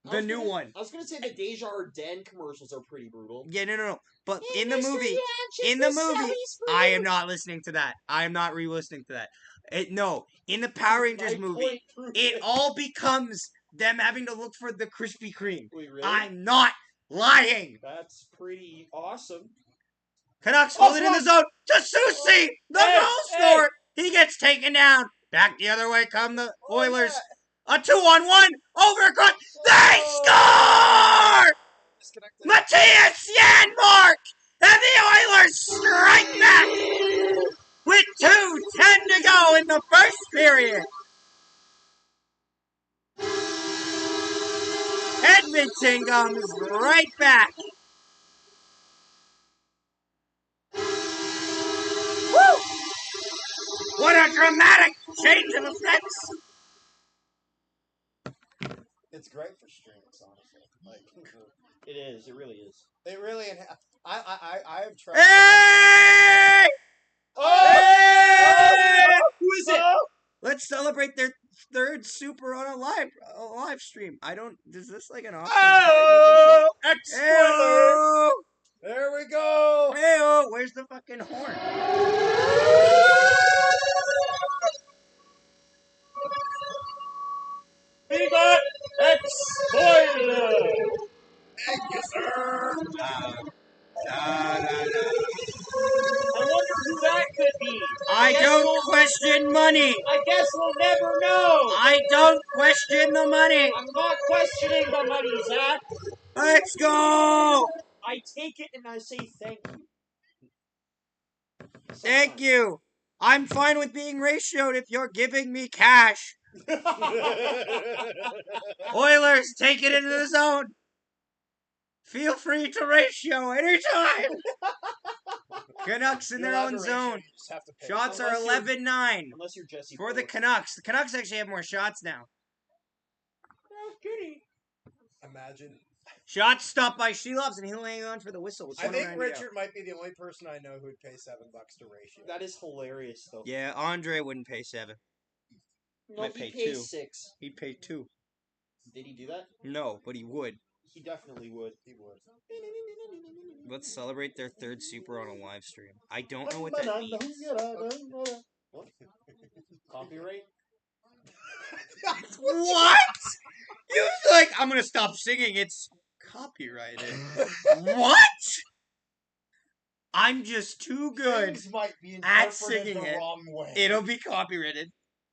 I the was new gonna- one. I was gonna say the Desjardins commercials are pretty brutal. Yeah, no. But Hey, in the Mr. movie, Yanchin, in the this movie, Sally's for I you. am not listening to that. I am not re-listening to that. No, in the Power Rangers My movie, point proved it all becomes them having to look for the Krispy Kreme. Wait, really? I'm not lying. That's pretty awesome. Canucks Oh, hold it in the zone to Soucy, the Hey, goal hey. scorer. He gets taken down. Back the other way come the Oh, Oilers. A 2-on-1 overcut. They score! Disconnected. Matthias Janmark! And the Oilers strike back with 2:10 to go in the first period. Edmonton comes right back. Woo! What a dramatic change of effects! It's great for streams, honestly. Like, It is. It really is. it really. I have tried. Hey! Hey! Who is it? Let's celebrate their third super on a live stream. I don't. Is this like an option? Oh! Ex-spoiler! Hey-o! There we go. Hey-o! Where's the fucking horn? We got ex-spoiler! Thank you, sir. I wonder who that could be. I don't question money. I guess we'll never know. I don't question the money. I'm not questioning the money, Zach. Let's go. I take it and I say thank you. Thank you. I'm fine with being ratioed if you're giving me cash. Oilers, take it into the zone. Feel free to ratio anytime. Canucks in You're their allowed own to ratio, zone. you just have to pay. Shots are Unless you're- 11-9 Unless you're Jesse for the Ford. Canucks. The Canucks actually have more shots now. Oh, goody. Imagine. Shots stopped by Shelovs, and he'll hang on for the whistle. With I 29 think to go. Richard might be the only person I know who'd pay $7 to ratio. That is hilarious, though. Yeah, Andre wouldn't pay 7. No, might he pay pays 2. 6. He'd pay 2. Did he do that? No, but he would. He definitely would. He would. Let's celebrate their third super on a live stream. I don't know what that means. What? Copyright? What? You was like, I'm gonna stop singing. It's copyrighted. What? I'm just too good. Things might be at interpreted singing the it. wrong way. It'll be copyrighted.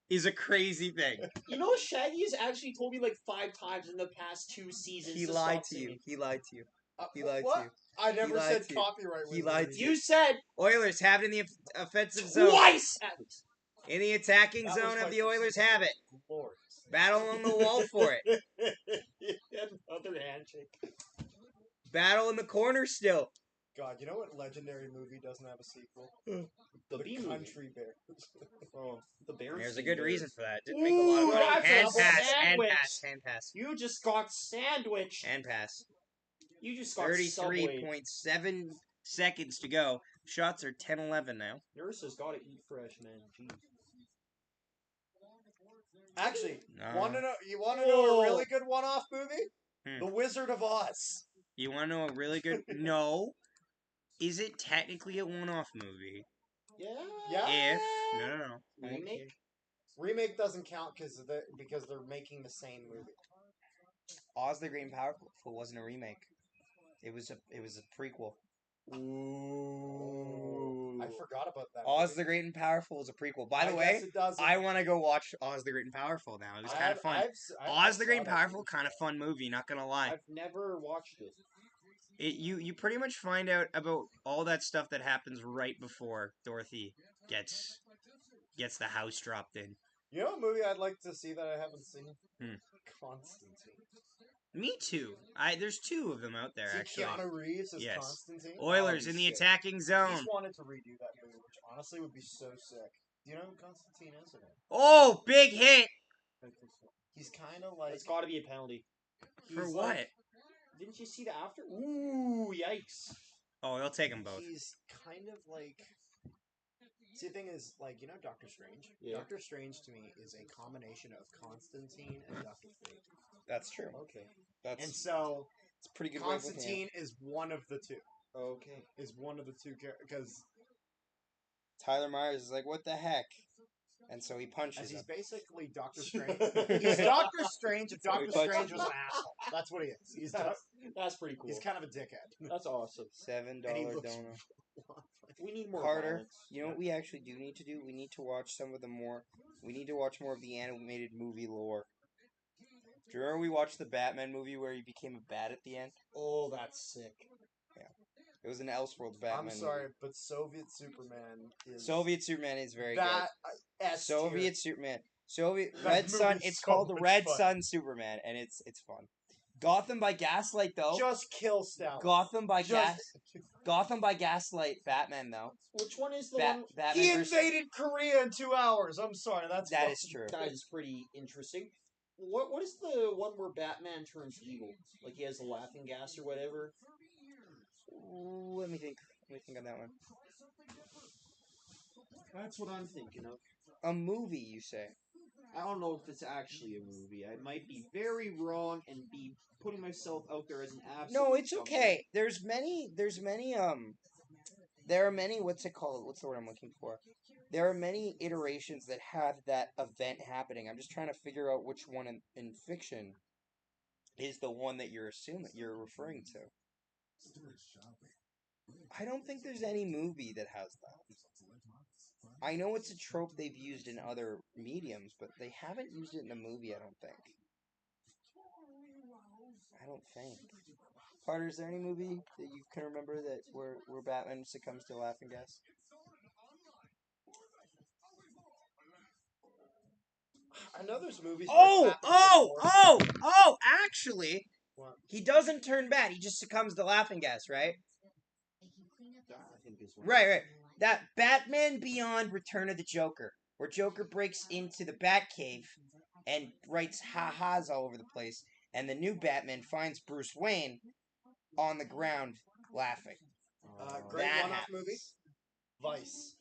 Is a crazy thing. You know, Shaggy has actually told me like 5 times in the past 2 seasons. He to lied stop to you. singing. He lied to you. He What? lied What? to you. I never lied said to you. copyright. He was lied illegal. to you. You said Oilers have it in the offensive zone. twice. At least. In the attacking That was zone of like the Oilers have it. glorious. Battle on the wall for it. Another handshake. Battle in the corner still. God, you know what legendary movie doesn't have a sequel? The B movie. Country Bear. Oh, the Bears. There's a good reason for that. Didn't make a lot of Ooh, money. that's a Hand double pass, hand sandwich. pass, hand pass, You just got sandwiched. hand pass. You just got subwayed. 33.7 seconds to go. Shots are 10-11 now. Nurse has got to eat fresh, man. Jeez. Actually, No. want to know? You want to know Whoa. a really good one-off movie? Hmm. The Wizard of Oz. You want to know a really good... No. Is it technically a one-off movie? Yeah. Yeah. If... No. Remake? Remake doesn't count because they're making the same movie. Oz the Great and Powerful wasn't a remake. It was a prequel. Ooh. I forgot about that. Oz movie. the Great and Powerful is a prequel. By the I way, guess it doesn't. I want to go watch Oz the Great and Powerful now. It was kind of fun. Oz the Great and Powerful, kind of fun movie. Not gonna lie. I've never watched it. You pretty much find out about all that stuff that happens right before Dorothy gets the house dropped in. You know a movie I'd like to see that I haven't seen? Hmm. Constantine. Me too. There's 2 of them out there See actually. Keanu Reeves as Yes. Constantine? Oilers That in would the be sick. attacking I zone. just wanted to redo that movie, which honestly would be so sick. Do you know who Constantine is? Or no? Oh, big hit He's kind of like It's got to be a penalty. for he's what? like- Didn't you see the after? Ooh, yikes. Oh, they'll take them both. He's kind of like. See, the thing is, like, you know Doctor Strange? Yeah. Doctor Strange to me is a combination of Constantine and Doctor Fate. That's true. Okay. And so, It's a pretty good. Constantine is one of the two. Okay. Is one of the two because Tyler Myers is like, what the heck? And so he punches as he's him. basically Doctor Strange. He's Doctor Strange if So he Doctor punches Strange him. was an asshole. That's what he is. He's That's pretty cool. he's kind of a dickhead. That's awesome. $7 And he looks- donut. We need more Carter, violence. you know what we actually do need to do? We need to watch we need to watch more of the animated movie lore. Do you remember we watched the Batman movie where he became a bat at the end? Oh, that's sick. It was an Elseworlds Batman. I'm sorry, movie. but Soviet Superman is Soviet Superman is very that good. S tier. Soviet Superman. Soviet That Red Sun. movie's It's so called the much Red fun. Sun Superman, and it's fun. Gotham by Gaslight though. Just kill Stalin. Gotham by Just- Gotham by Gaslight. Batman though. Which one is the Bat- one? Batman He versus- invaded Korea in 2 hours. I'm sorry, That fucking- is true. That is pretty interesting. What is the one where Batman turns evil? Like he has the laughing gas or whatever. Ooh, let me think. Let me think on that one. That's what I'm thinking of. A movie, you say? I don't know if it's actually a movie. I might be very wrong and be putting myself out there as an absolute. No, it's dummy. okay. There are many, what's it called? What's the word I'm looking for? There are many iterations that have that event happening. I'm just trying to figure out which one in fiction is the one that you're referring to. I don't think there's any movie that has that. I know it's a trope they've used in other mediums, but they haven't used it in a movie, I don't think. Carter, is there any movie that you can remember that where Batman succumbs to laughing gas? I know there's movies. Actually, What? he doesn't turn bad. He just succumbs to laughing gas, right? That, I think is one. Right. That Batman Beyond Return of the Joker, where Joker breaks into the Batcave and writes ha-has all over the place, and the new Batman finds Bruce Wayne on the ground laughing. Great That one-off happens. movie. Vice.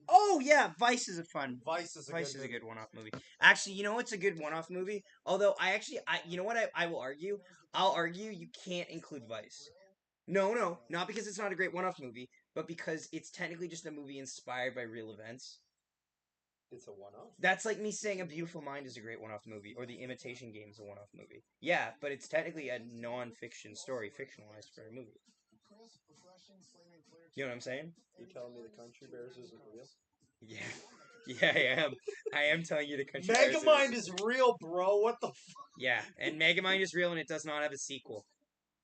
Oh yeah, Vice is a Vice is a Vice good is a movie. good one-off movie. Actually, you know what's a good one-off movie? Although you know what I will argue? I'll argue you can't include Vice. No, not because it's not a great one-off movie, but because it's technically just a movie inspired by real events. It's a one-off. That's like me saying A Beautiful Mind is a great one-off movie, or The Imitation Game is a one-off movie. Yeah, but it's technically a non-fiction story, fictionalized for a movie. You know what I'm saying? You telling me the Country Bears isn't real? Yeah, I am. I am telling you the Country Bears Megamind is real, bro. What the? Yeah, and Megamind is real, and it does not have a sequel.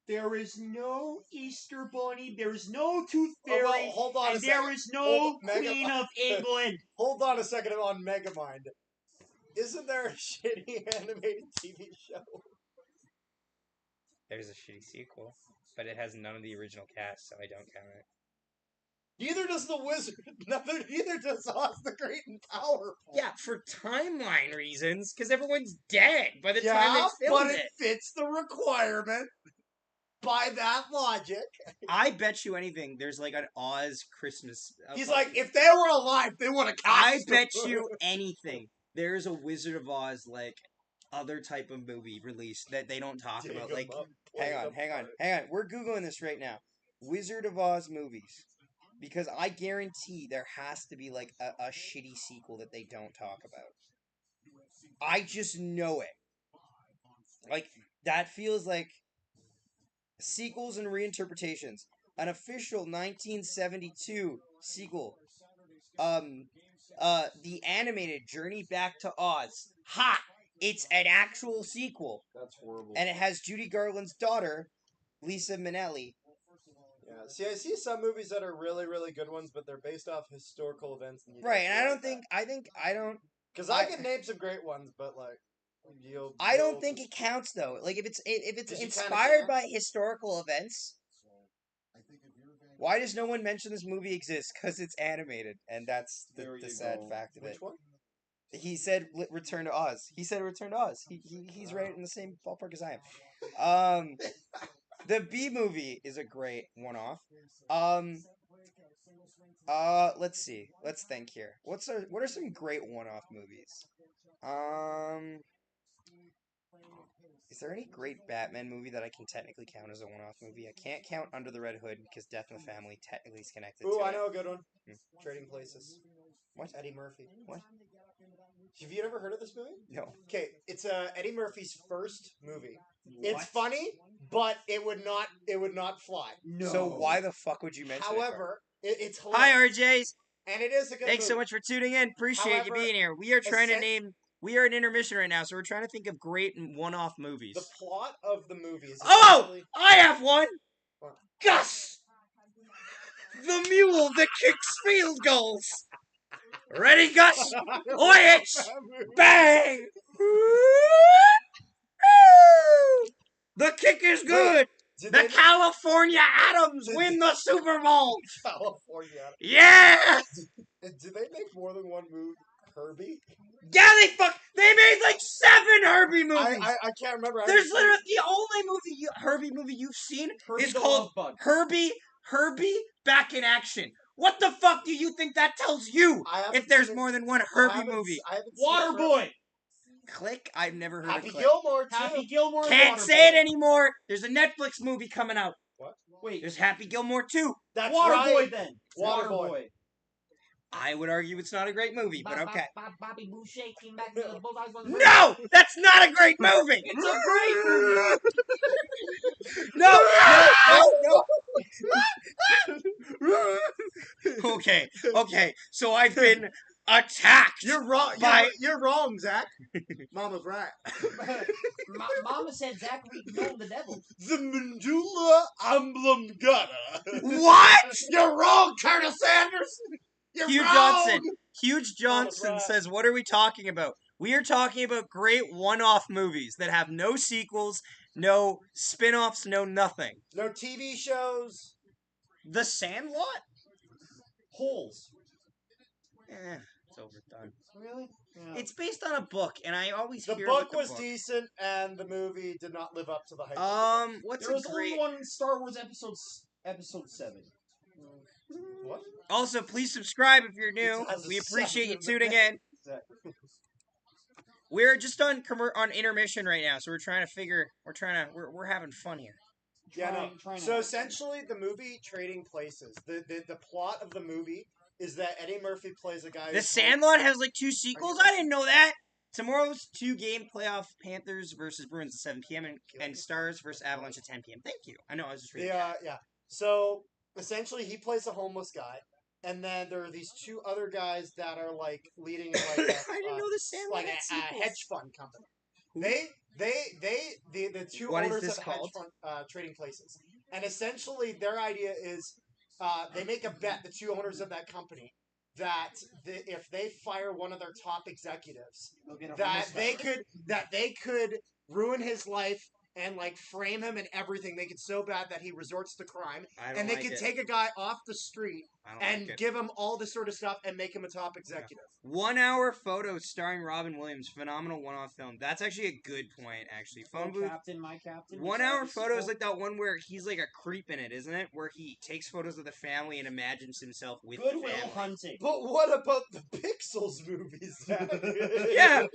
There is no Easter Bunny. There is no Tooth Fairy. Well, hold on a and second. there is no Hold- Queen of England. Hold on a second on Megamind. Isn't there a shitty animated TV show? There's a shitty sequel, but it has none of the original cast, so I don't count it. Neither does the Wizard. Neither does Oz the Great and Powerful. Yeah, for timeline reasons, because everyone's dead by the time Yeah, they but filmed it it. fits the requirement. By that logic, I bet you anything. There's like an Oz Christmas. he's like, if they were alive, they would have cast I bet him. you anything. There's a Wizard of Oz like other type of movie released that they don't talk Dig about. 'em Like, up, play hang them on. We're googling this right now. Wizard of Oz movies, because I guarantee there has to be like a shitty sequel that they don't talk about. I just know it. Like that feels like sequels and reinterpretations. An official 1972 sequel. The animated Journey Back to Oz. Ha! It's an actual sequel. That's horrible. And it has Judy Garland's daughter, Lisa Minnelli. Yeah, see, I see some movies that are really, really good ones, but they're based off historical events. And Right, and I don't think because I can name some great ones, but like, I don't think it counts though. Like if it's 'Cause you kinda inspired can't. by historical events, why does no one mention this movie exists? Because it's animated, and that's There the you sad go. fact of it. Which one? He said Return to Oz. He said Return to Oz. He's right in the same ballpark as I am. The B movie is a great one-off. Let's see. Let's think here. What are some great one-off movies? Is there any great Batman movie that I can technically count as a one-off movie? I can't count Under the Red Hood because Death in the Family technically is connected Ooh, to I it. know a good one. Hmm. Trading Places. What? Eddie Murphy. What? Have you ever heard of this movie? No. Okay, it's Eddie Murphy's first movie. It's funny, but it would not fly. No. So why the fuck would you mention it? However, it's Hi hilarious. RJs. And it is a good Thanks so movie. much for tuning in. Appreciate you However, being here. We are trying to essen- name We are in intermission right now, so we're trying to think of great one-off movies. The plot of the movie is Oh! essentially- I have one! What? Gus! The mule that kicks field goals! Ready, Gus? Oyich! Bang! The kick is good! Did The they California Atoms win the Super Bowl! California? Yeah! Did they make more than one movie? Herbie? Yeah, they made like 7 Herbie movies! I can't remember. I There's haven't literally the only Herbie movie you've seen Herbie is the called Love Bug. Herbie Back in Action. What the fuck do you think that tells you I haven't if there's seen it. more than one I Herbie haven't movie? I haven't seen it for- Waterboy. Click? I've never heard Happy of Click. Gilmore too. Happy Gilmore. Can't Waterboy. say it anymore. There's a Netflix movie coming out. Wait. There's Happy Gilmore 2. That's Waterboy right. then. Waterboy. I would argue it's not a great movie, but okay. Bobby Boucher came back to the Bulldogs. No! That's not a great movie! It's a great movie. No! Okay. So I've been attacked. You're wrong. By- You're wrong, Zach. Mama's right. Mama said Zach known the devil. The medulla oblongata. What? You're wrong, Colonel Sanders. You're Hugh wrong. Johnson. Hugh Johnson right. says, what are we talking about? We are talking about great one-off movies that have no sequels, no spin-offs, no nothing. No TV shows. The Sandlot? Holes. It's overdone. Really? Yeah. It's based on a book, and I always The hear book about the was book. decent, and the movie did not live up to the hype. What's There a was great... only one in Star Wars episode 7. What? Also, please subscribe if you're new. It has a We appreciate you second tuning in. Exactly. We're just on intermission right now, so we're having fun here. Yeah, Trying So to- essentially, the movie Trading Places. The plot of the movie is that Eddie Murphy plays a guy. The who's- Sandlot has like 2 sequels? I didn't know that! Tomorrow's 2-game playoff Panthers versus Bruins at 7 p.m. and Stars versus Avalanche at 10 p.m. Thank you. I know, I was just reading. Yeah. So essentially, he plays a homeless guy, and then there are these 2 other guys that are like leading like a, I didn't know the Sandlot like had a sequels. hedge fund company. Who? The 2 What is owners this of the hedge called? fund Trading Places, and essentially their idea is they make a bet, the 2 owners of that company, that if they fire one of their top executives, They'll get a that homeless they could ruin his life and like frame him and everything, make it so bad that he resorts to crime, I don't and they like could it. take a guy off the street I don't and like it. give him all this sort of stuff and make him a top executive. 1 hour photo starring Robin Williams. Phenomenal one-off film. That's actually a good point, actually. Phone booth. Captain, my captain. 1 hour photo is like that one where he's like a creep in it, isn't it? Where he takes photos of the family and imagines himself with the Goodwill family. Hunting. But what about the Pixels movies? Yeah,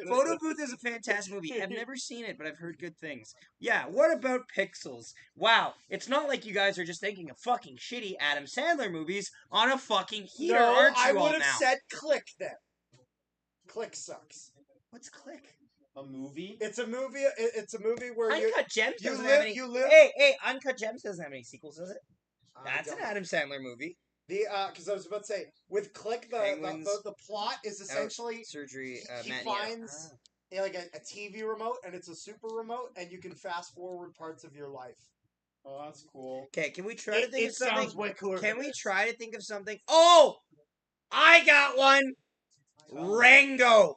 Photo Booth is a fantastic movie. I've never seen it, but I've heard good things. Yeah, what about Pixels? Wow, it's not like you guys are just thinking of fucking shitty Adam Sandler movies on a fucking heater, No, aren't you I all would have now? said Click then. Click sucks. What's Click? A movie. It's a movie. It's a movie where Uncut Gems you doesn't live. have any... You live. Hey, Uncut Gems doesn't have any sequels, does it? I That's an don't- Adam Sandler movie. The because I was about to say with Click Penguins. the plot is essentially Surgery, he Matt finds like a TV remote, and it's a super remote, and you can fast forward parts of your life. Oh, that's cool. Okay, can we try to think of It sounds something? way cooler. Can we try to think of something? Oh! I got one! Rango!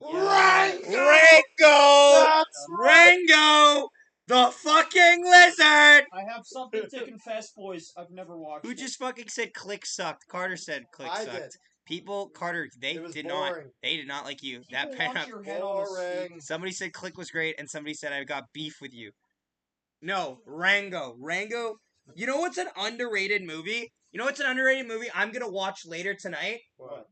Rango! Rango! The fucking lizard! I have something to confess, boys. I've never watched Who it. just fucking said Click sucked? Carter said Click I sucked. did. People, Carter, they It was did boring. not. They did not like you. People That want parent. your head on a stick. Boring. Somebody said Click was great, and somebody said I got beef with you. No, Rango. Rango. You know what's an underrated movie? You know what's an underrated movie I'm gonna watch later tonight? What?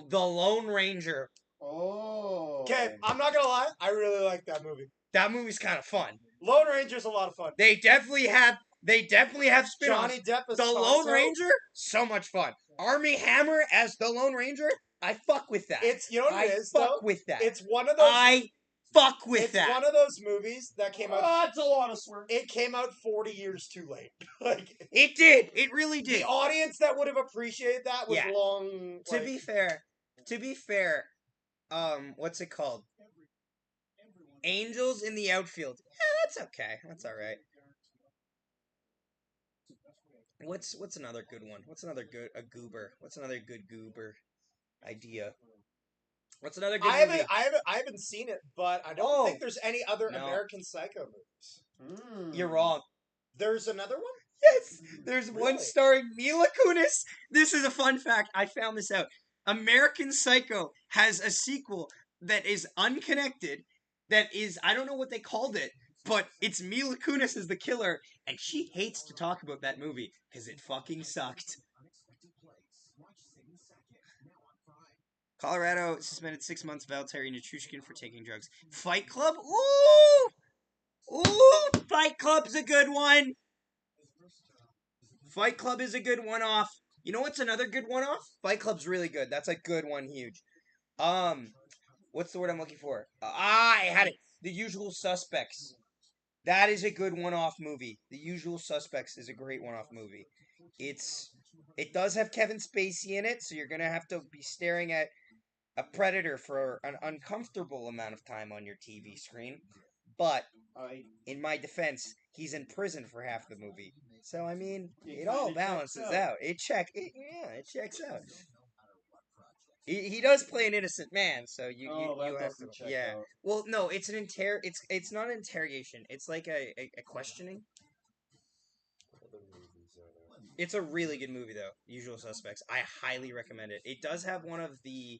The Lone Ranger. Oh. Okay, I'm not gonna lie. I really like that movie. That movie's kind of fun. Lone Ranger's a lot of fun. They definitely have spin-offs. Johnny Depp as The Lone Tonto. Ranger, so much fun. Army Hammer as the Lone Ranger, I fuck with that. It's you know what I it is fuck though. with that. It's one of those. I fuck with It's that. one of those movies that came out. That's a lot of swear. It came out 40 years too late. Like It did. It really did. the audience that would have appreciated that was Yeah. long. To be fair, what's it called? Angels in the Outfield. Yeah, that's okay. That's all right. What's another good one? What's another good goober? What's another good goober idea? What's another good movie? I haven't seen it, but I don't Oh. think there's any other No. American Psycho movies. You're wrong. There's another one? Yes, there's one Really? starring Mila Kunis. This is a fun fact. I found this out. American Psycho has a sequel that is unconnected. That is, I don't know what they called it, but it's Mila Kunis as the killer, and she hates to talk about that movie because it fucking sucked. Colorado suspended 6 months Valtteri Nichushkin for taking drugs. Fight Club? Ooh! Fight Club's a good one! Fight Club is a good one-off. You know what's another good one-off? Fight Club's really good. That's a good one, huge. What's the word I'm looking for? I had it. The Usual Suspects. That is a good one-off movie. The Usual Suspects is a great one-off movie. It does have Kevin Spacey in it, so you're gonna have to be staring at a predator for an uncomfortable amount of time on your TV screen. But in my defense, he's in prison for half the movie. So I mean, it all balances out. It checks out. He does play an innocent man, so you have to Well, no, it's an it's not an interrogation. It's like a questioning. It's a really good movie though. Usual Suspects. I highly recommend it. It does have one of the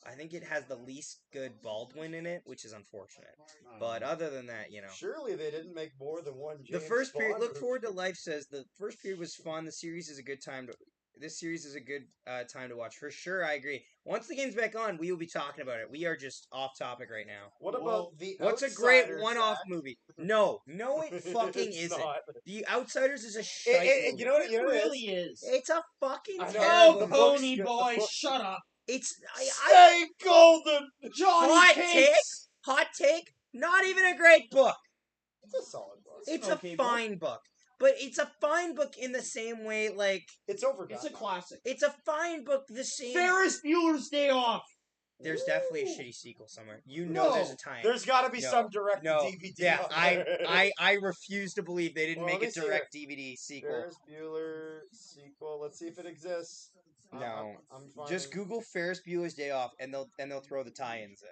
I think it has the least good Baldwin in it, which is unfortunate. But other than that, Surely they didn't make more than one. The first period. Look Forward to Life says the first period was fun. The series is a good time to. This series is a good time to watch for sure. I agree. Once the game's back on, we will be talking about it. We are just off topic right now. What about the? What's a great one-off movie? No, it fucking isn't. Not. The Outsiders is a shite movie. You know what? It really is. It's a fucking I know. terrible Oh, The book's Pony good. Boy, The book- shut up. It's Stay golden. Johnny hot Cakes. hot take. Not even a great book. It's a solid book. It's an a okay book. fine book. But it's a fine book in the same way, like It's overdone. It's a classic. it's a fine book the same. Ferris Bueller's Day Off. There's definitely a shitty sequel somewhere. You know No. there's a tie. There's got to be No. some direct No. DVD. Yeah, on there. I refuse to believe they didn't Well, make let a me see direct DVD sequel. Ferris Bueller sequel. Let's see if it exists. No. I'm finding... Just Google Ferris Bueller's Day Off, and they'll throw the tie-ins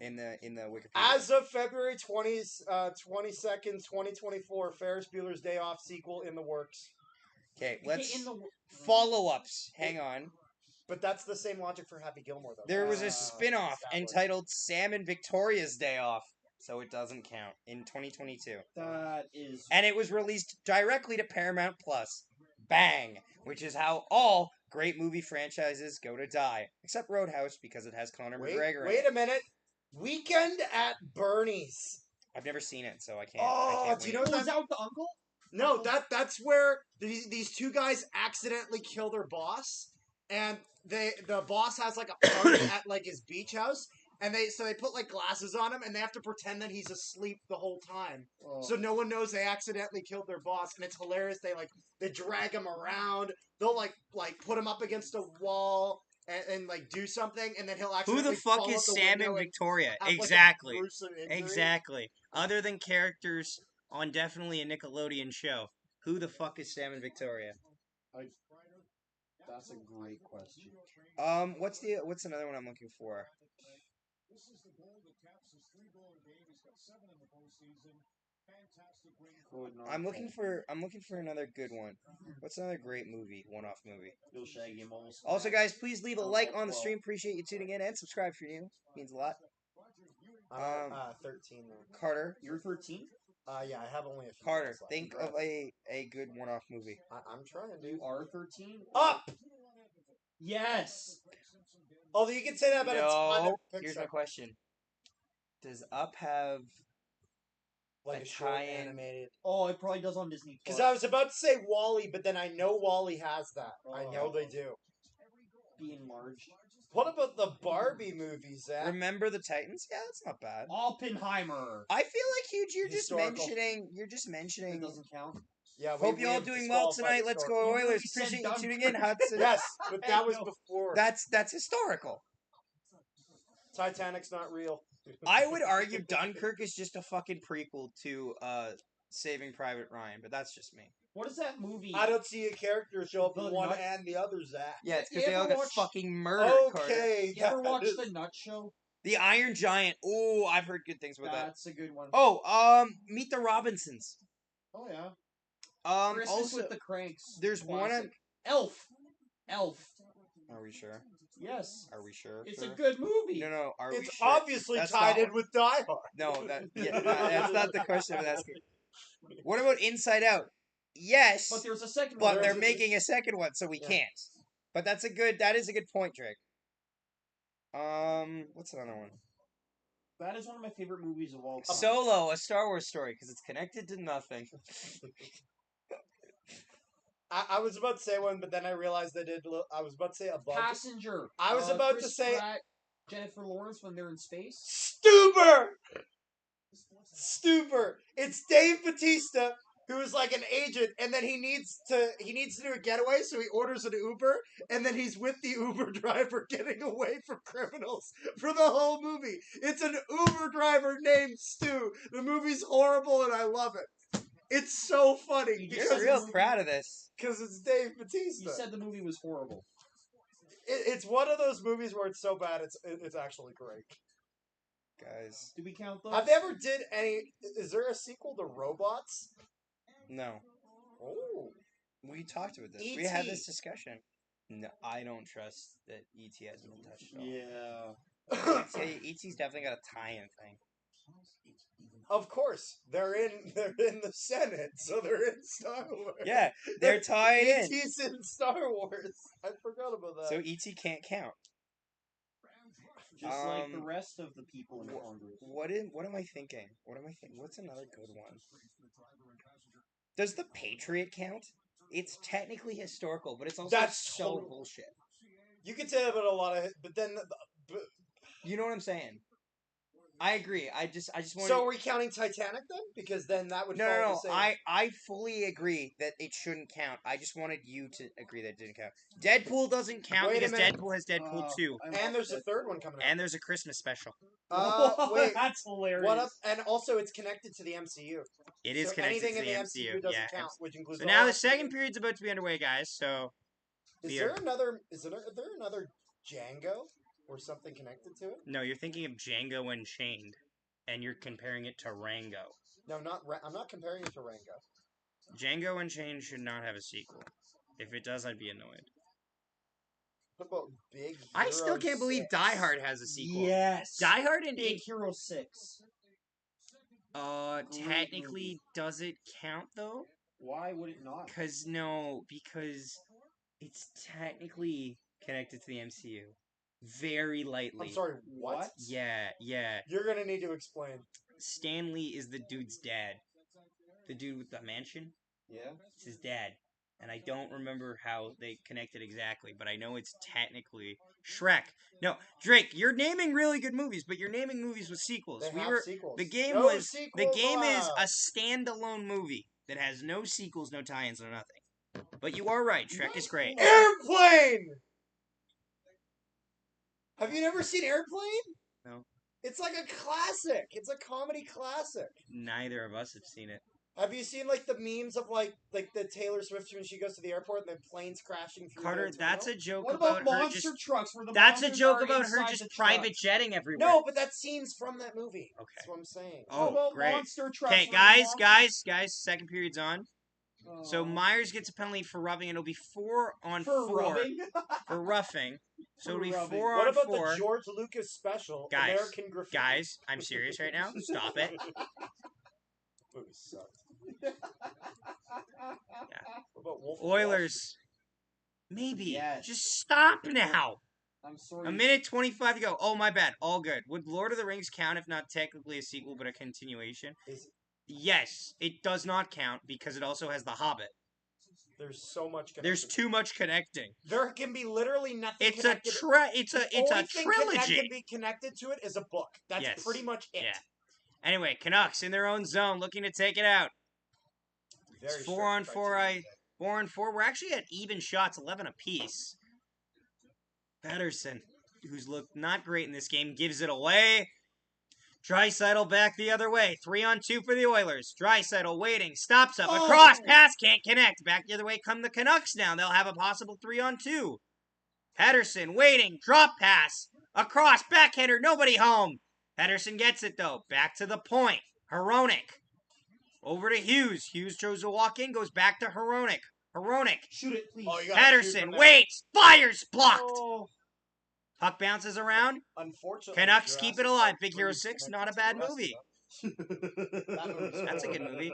in the Wikipedia. As of February 22nd, 2024, Ferris Bueller's Day Off sequel in the works. Okay, let's follow-ups. Hang on. But that's the same logic for Happy Gilmore, though. There was a spin-off established. entitled Sam and Victoria's Day Off, so it doesn't count, in 2022. That is. And it was released directly to Paramount Plus. Bang! Which is how all great movie franchises go to die. Except Roadhouse, because it has Conor McGregor in it. Wait a minute. Weekend at Bernie's. I've never seen it, so I can't. Oh, I can't do you wait. know Was that with the uncle? No, that's where these two guys accidentally kill their boss, and the boss has like a party at like his beach house, and they put like glasses on him, and they have to pretend that he's asleep the whole time, so no one knows they accidentally killed their boss, and it's hilarious. They drag him around. They'll like put him up against a wall. And like do something, and then he'll actually. Who the fuck is Sam and Victoria? Exactly. Exactly. Other than characters on definitely a Nickelodeon show, who the fuck is Sam and Victoria? That's a great question. What's another one I'm looking for? This is the goal that caps his 3-goal game. He's got 7 in the postseason. Fantastic win. I'm looking for another good one. What's another great movie, one-off movie? Bill Shaggy and Mom. Also, guys, please leave a like on the stream. Appreciate you tuning in and subscribe if you're new. Means a lot. 13 there. Carter, You're 13? Yeah, I have only a few. Carter, minutes left. think of a good one-off movie. I'm trying, dude. You are 13? Up. Yes. Although you can say that about a ton of Here's Pixar. my question: does Up have Like a a short tie-in. animated. Oh, it probably does on Disney. Because I was about to say Wally, but then I know Wally has that. I Oh. know they do. Be enlarged. What about the Barbie movies, Zach? Remember the Titans? Yeah, that's not bad. Oppenheimer. I feel like huge. You're just Historical. mentioning. It doesn't count. Yeah, Hope you all have doing well disqualified tonight. Let's historical. go You Oilers. really said Appreciate you Dunkirk. tuning in, Hudson. Yes, but that was know. before. That's historical. Titanic's not real. I would argue Dunkirk is just a fucking prequel to Saving Private Ryan, but that's just me. What is that movie? I don't see a character show up in The one Nut- and the other, Zach. Yeah, it's You because they all ever got watch- fucking murdered. Carter. Okay. You ever that watch is- The Nut Show? The Iron Giant. Oh, I've heard good things about that. That's a good one. Oh, Meet the Robinsons. Oh yeah. Christmas Also, with the Cranks. there's one. Classic. Elf. Are we sure? Yes. Are we sure? It's Sure? a good movie. No. Are we It's sure? obviously That's tied not- in with Die Hard. No, that's not the question I'm asking. What about Inside Out? Yes, But there's a second but one. they're making a second one, so we Yeah. can't. But that is a good point, Drake. What's another one? That is one of my favorite movies of all time. Solo, a Star Wars story, because it's connected to nothing. I was about to say one, but then I realized I was about to say a bug. Passenger. I was about Chris to say- Pratt, Jennifer Lawrence when they're in space. Stuber. It's Dave Bautista, who is like an agent, and then he needs to do a getaway, so he orders an Uber, and then he's with the Uber driver getting away from criminals for the whole movie. It's an Uber driver named Stu. The movie's horrible, and I love it. It's so funny You're real proud of this. because it's Dave Bautista. You said the movie was horrible. It's one of those movies where it's so bad it's actually great. Guys, Did we count those? Have they ever did any? Is there a sequel to Robots? no. Oh, We talked about this. We E.T.. had this discussion. No, I don't trust that ET hasn't been touched at all. yeah. ET's definitely got a tie-in thing. Of course, they're in the Senate, so they're in Star Wars. Yeah, they're tying in. E.T.'s in Star Wars. I forgot about that. So ET can't count. Just like the rest of the people in Congress. What am I thinking? What's another good one? Does the Patriot count? It's technically historical, but it's also That's so total- bullshit. You could say that about a lot of, but then. You know what I'm saying? I agree. I just want. So are we counting Titanic then? Because then that would fall No. the same. I fully agree that it shouldn't count. I just wanted you to agree that it didn't count. Deadpool doesn't count Wait a because minute. Deadpool has Deadpool 2. And there's a third one coming out. And there's a Christmas special. Wait. That's hilarious. What up? And also, it's connected to the MCU. It is So connected anything to the in MCU. doesn't Yeah. count, which includes. So now all the of- second period's about to be underway, guys. So Is we there are- another? Is there another Django or something connected to it? no, you're thinking of Django Unchained, and you're comparing it to Rango. No, I'm not comparing it to Rango. Django Unchained should not have a sequel. If it does, I'd be annoyed. What about Big? I still Hero can't believe 6? Die Hard has a sequel. Yes. Die Hard and Big Hero 6. Great technically, does it count though? Why would it not? Because it's technically connected to the MCU, very lightly. I'm sorry. What? Yeah. You're gonna need to explain. Stan Lee is the dude's dad. The dude with the mansion. Yeah. It's his dad. And I don't remember how they connected exactly, but I know it's technically Shrek. No, Drake, you're naming really good movies, but you're naming movies with sequels. They have sequels. The game No is sequels a allowed. standalone movie that has no sequels, no tie-ins, no nothing. But you are right, Shrek is great. Airplane. Have you never seen Airplane? No. It's like a classic. It's a comedy classic. Neither of us have seen it. Have you seen like the memes of like the Taylor Swift when she goes to the airport and then planes crashing through? Carter, the that's tunnel? a joke What about about her monster just. trucks? Where the That's a monsters joke are about her inside just the private trucks? jetting everywhere. No, but that's scenes from that movie. Okay. That's what I'm saying. What Oh, about great. monster trucks? Okay, where the guys, second period's on. So Myers gets a penalty for roughing, and it'll be 4 on for 4 rubbing? for roughing. So it'll be For rubbing. 4 What on about 4. the George Lucas special, Guys, American Graffiti? Guys, I'm serious right now. Stop it. Movie sucked. Yeah. What about Wolf of Wall Oilers. Maybe. Yes. Just stop now. I'm sorry. A minute 25 to go. Oh, my bad. All good. Would Lord of the Rings count if not technically a sequel but a continuation? Is- Yes, it does not count because it also has The Hobbit. There's so much. There's connected. too much connecting. There can be literally nothing. It's connected. a The it's a only thing That trilogy. can be connected to it is a book. That's Yes. pretty much it. Yeah. Anyway, Canucks in their own zone, looking to take it out. Very It's strict 4 on 4. criteria. 4 on 4. We're actually at even shots, 11 apiece. Patterson. who's looked not great in this game, gives it away. Draisaitl back the other way. 3-on-2 for the Oilers. Draisaitl waiting. Stops up. Across. Pass. Can't connect. Back the other way come the Canucks now. They'll have a possible 3-on-2. Pettersson waiting. Drop pass. Across. Backhander. Nobody home. Pettersson gets it, though. Back to the point. Hronek. Over to Hughes. Hughes chose to walk in. Goes back to Hronek. Hronek. Shoot it, please. Oh, you gotta shoot from Pettersson there. waits. Fires. Blocked. Oh, Puck bounces around. unfortunately, Canucks keep it Jurassic alive. Park Big Hero 3 's 6, connected not a to bad the rest movie. of them. That movie's That's a good horrible. movie.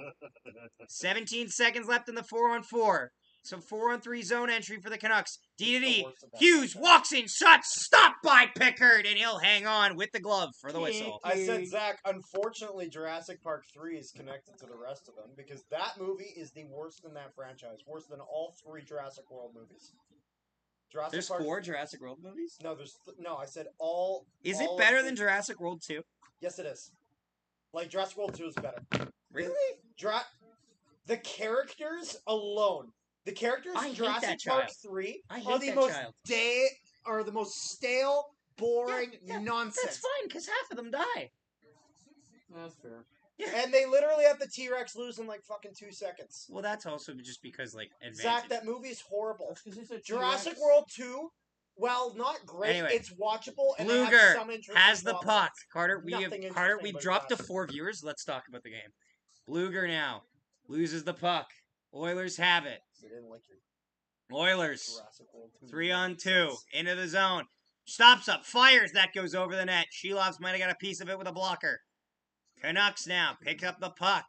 17 seconds left in the 4-on-4. So 4-on-3 zone entry for the Canucks. D to The D. worst of that Hughes franchise. walks in, shot stopped by Pickard, and he'll hang on with the glove for the whistle. I said, Zach, unfortunately, Jurassic Park 3 is connected to the rest of them because that movie is the worst in that franchise. Worse than all 3 Jurassic World movies. Jurassic There's Park 4 Jurassic World movies? No, no, I said all. Is all it of better the- than Jurassic World 2? Yes, it is. Like, Jurassic World 2 is better. Really? The characters alone. The characters I in hate Jurassic that Park child. 3 I are hate the that most child. are the most stale, boring Yeah, nonsense. That's fine, because half of them die. That's fair. And they literally have the T-Rex lose in like fucking 2 seconds. Well, that's also just because, like, advantage. Zach, that movie is horrible. That's 'cause it's a Jurassic T-Rex. World 2, well, not great. Anyway, It's watchable and they Bluger have some interesting has the plot puck. lines. Carter, Nothing Carter, interesting we've about dropped to Jurassic. 4 viewers. Let's talk about the game. Bluger now loses the puck. Oilers have it. They didn't like your Oilers Jurassic World 2. 3-on-2 into the zone. Stops up, fires. That goes over the net. Shelovs might have got a piece of it with a blocker. Canucks now pick up the puck.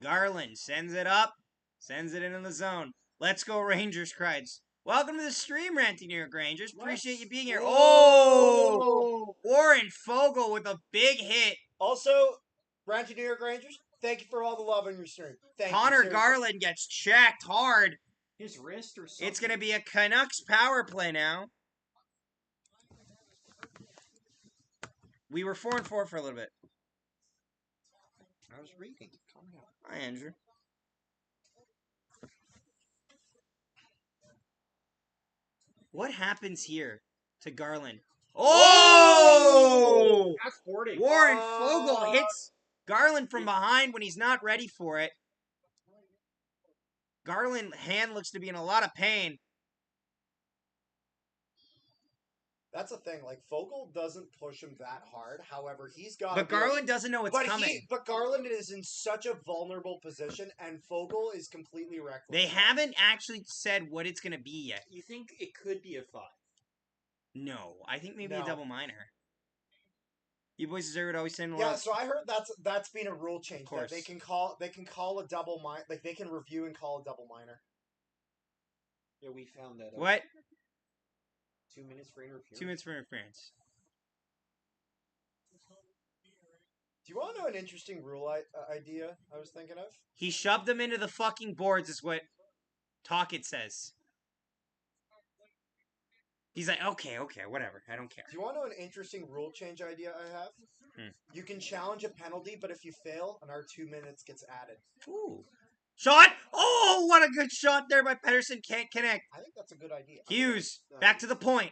Garland sends it up, sends it into the zone. Let's go Rangers, crides. Welcome to the stream, Ranting New York Rangers. Appreciate you being here. Oh! Warren Fogle with a big hit. Also, Ranty New York Rangers, thank you for all the love on your stream. Thank you, Connor seriously. Garland gets checked hard. His wrist or something. It's going to be a Canucks power play now. We were 4-4 for a little bit. I was reading. Calm down. Hi, Andrew. What happens here to Garland? Oh! That's 40. Warren Fogle hits Garland from behind when he's not ready for it. Garland's hand looks to be in a lot of pain. That's the thing. Like, Fogle doesn't push him that hard. However, he's got. But Garland doesn't know what's coming. But Garland is in such a vulnerable position, and Fogle is completely reckless. They haven't actually said what it's going to be yet. You think it could be a 5? No, I think maybe No. a double minor. You boys deserve it. Always saying Yeah, love. so I heard that's been a rule change that course. they can call a double minor, like they can review and call a double minor. Yeah, we found that out. What? 2 minutes for interference. 2 minutes for interference. Do you want to know an interesting rule idea I was thinking of? He shoved them into the fucking boards, is what Talkit says. He's like, okay, whatever. I don't care. Do you want to know an interesting rule change idea I have? You can challenge a penalty, but if you fail, another 2 minutes gets added. Ooh. Shot! Oh, what a good shot there by Pettersson. Can't connect. I think that's a good idea. Hughes, back to the point.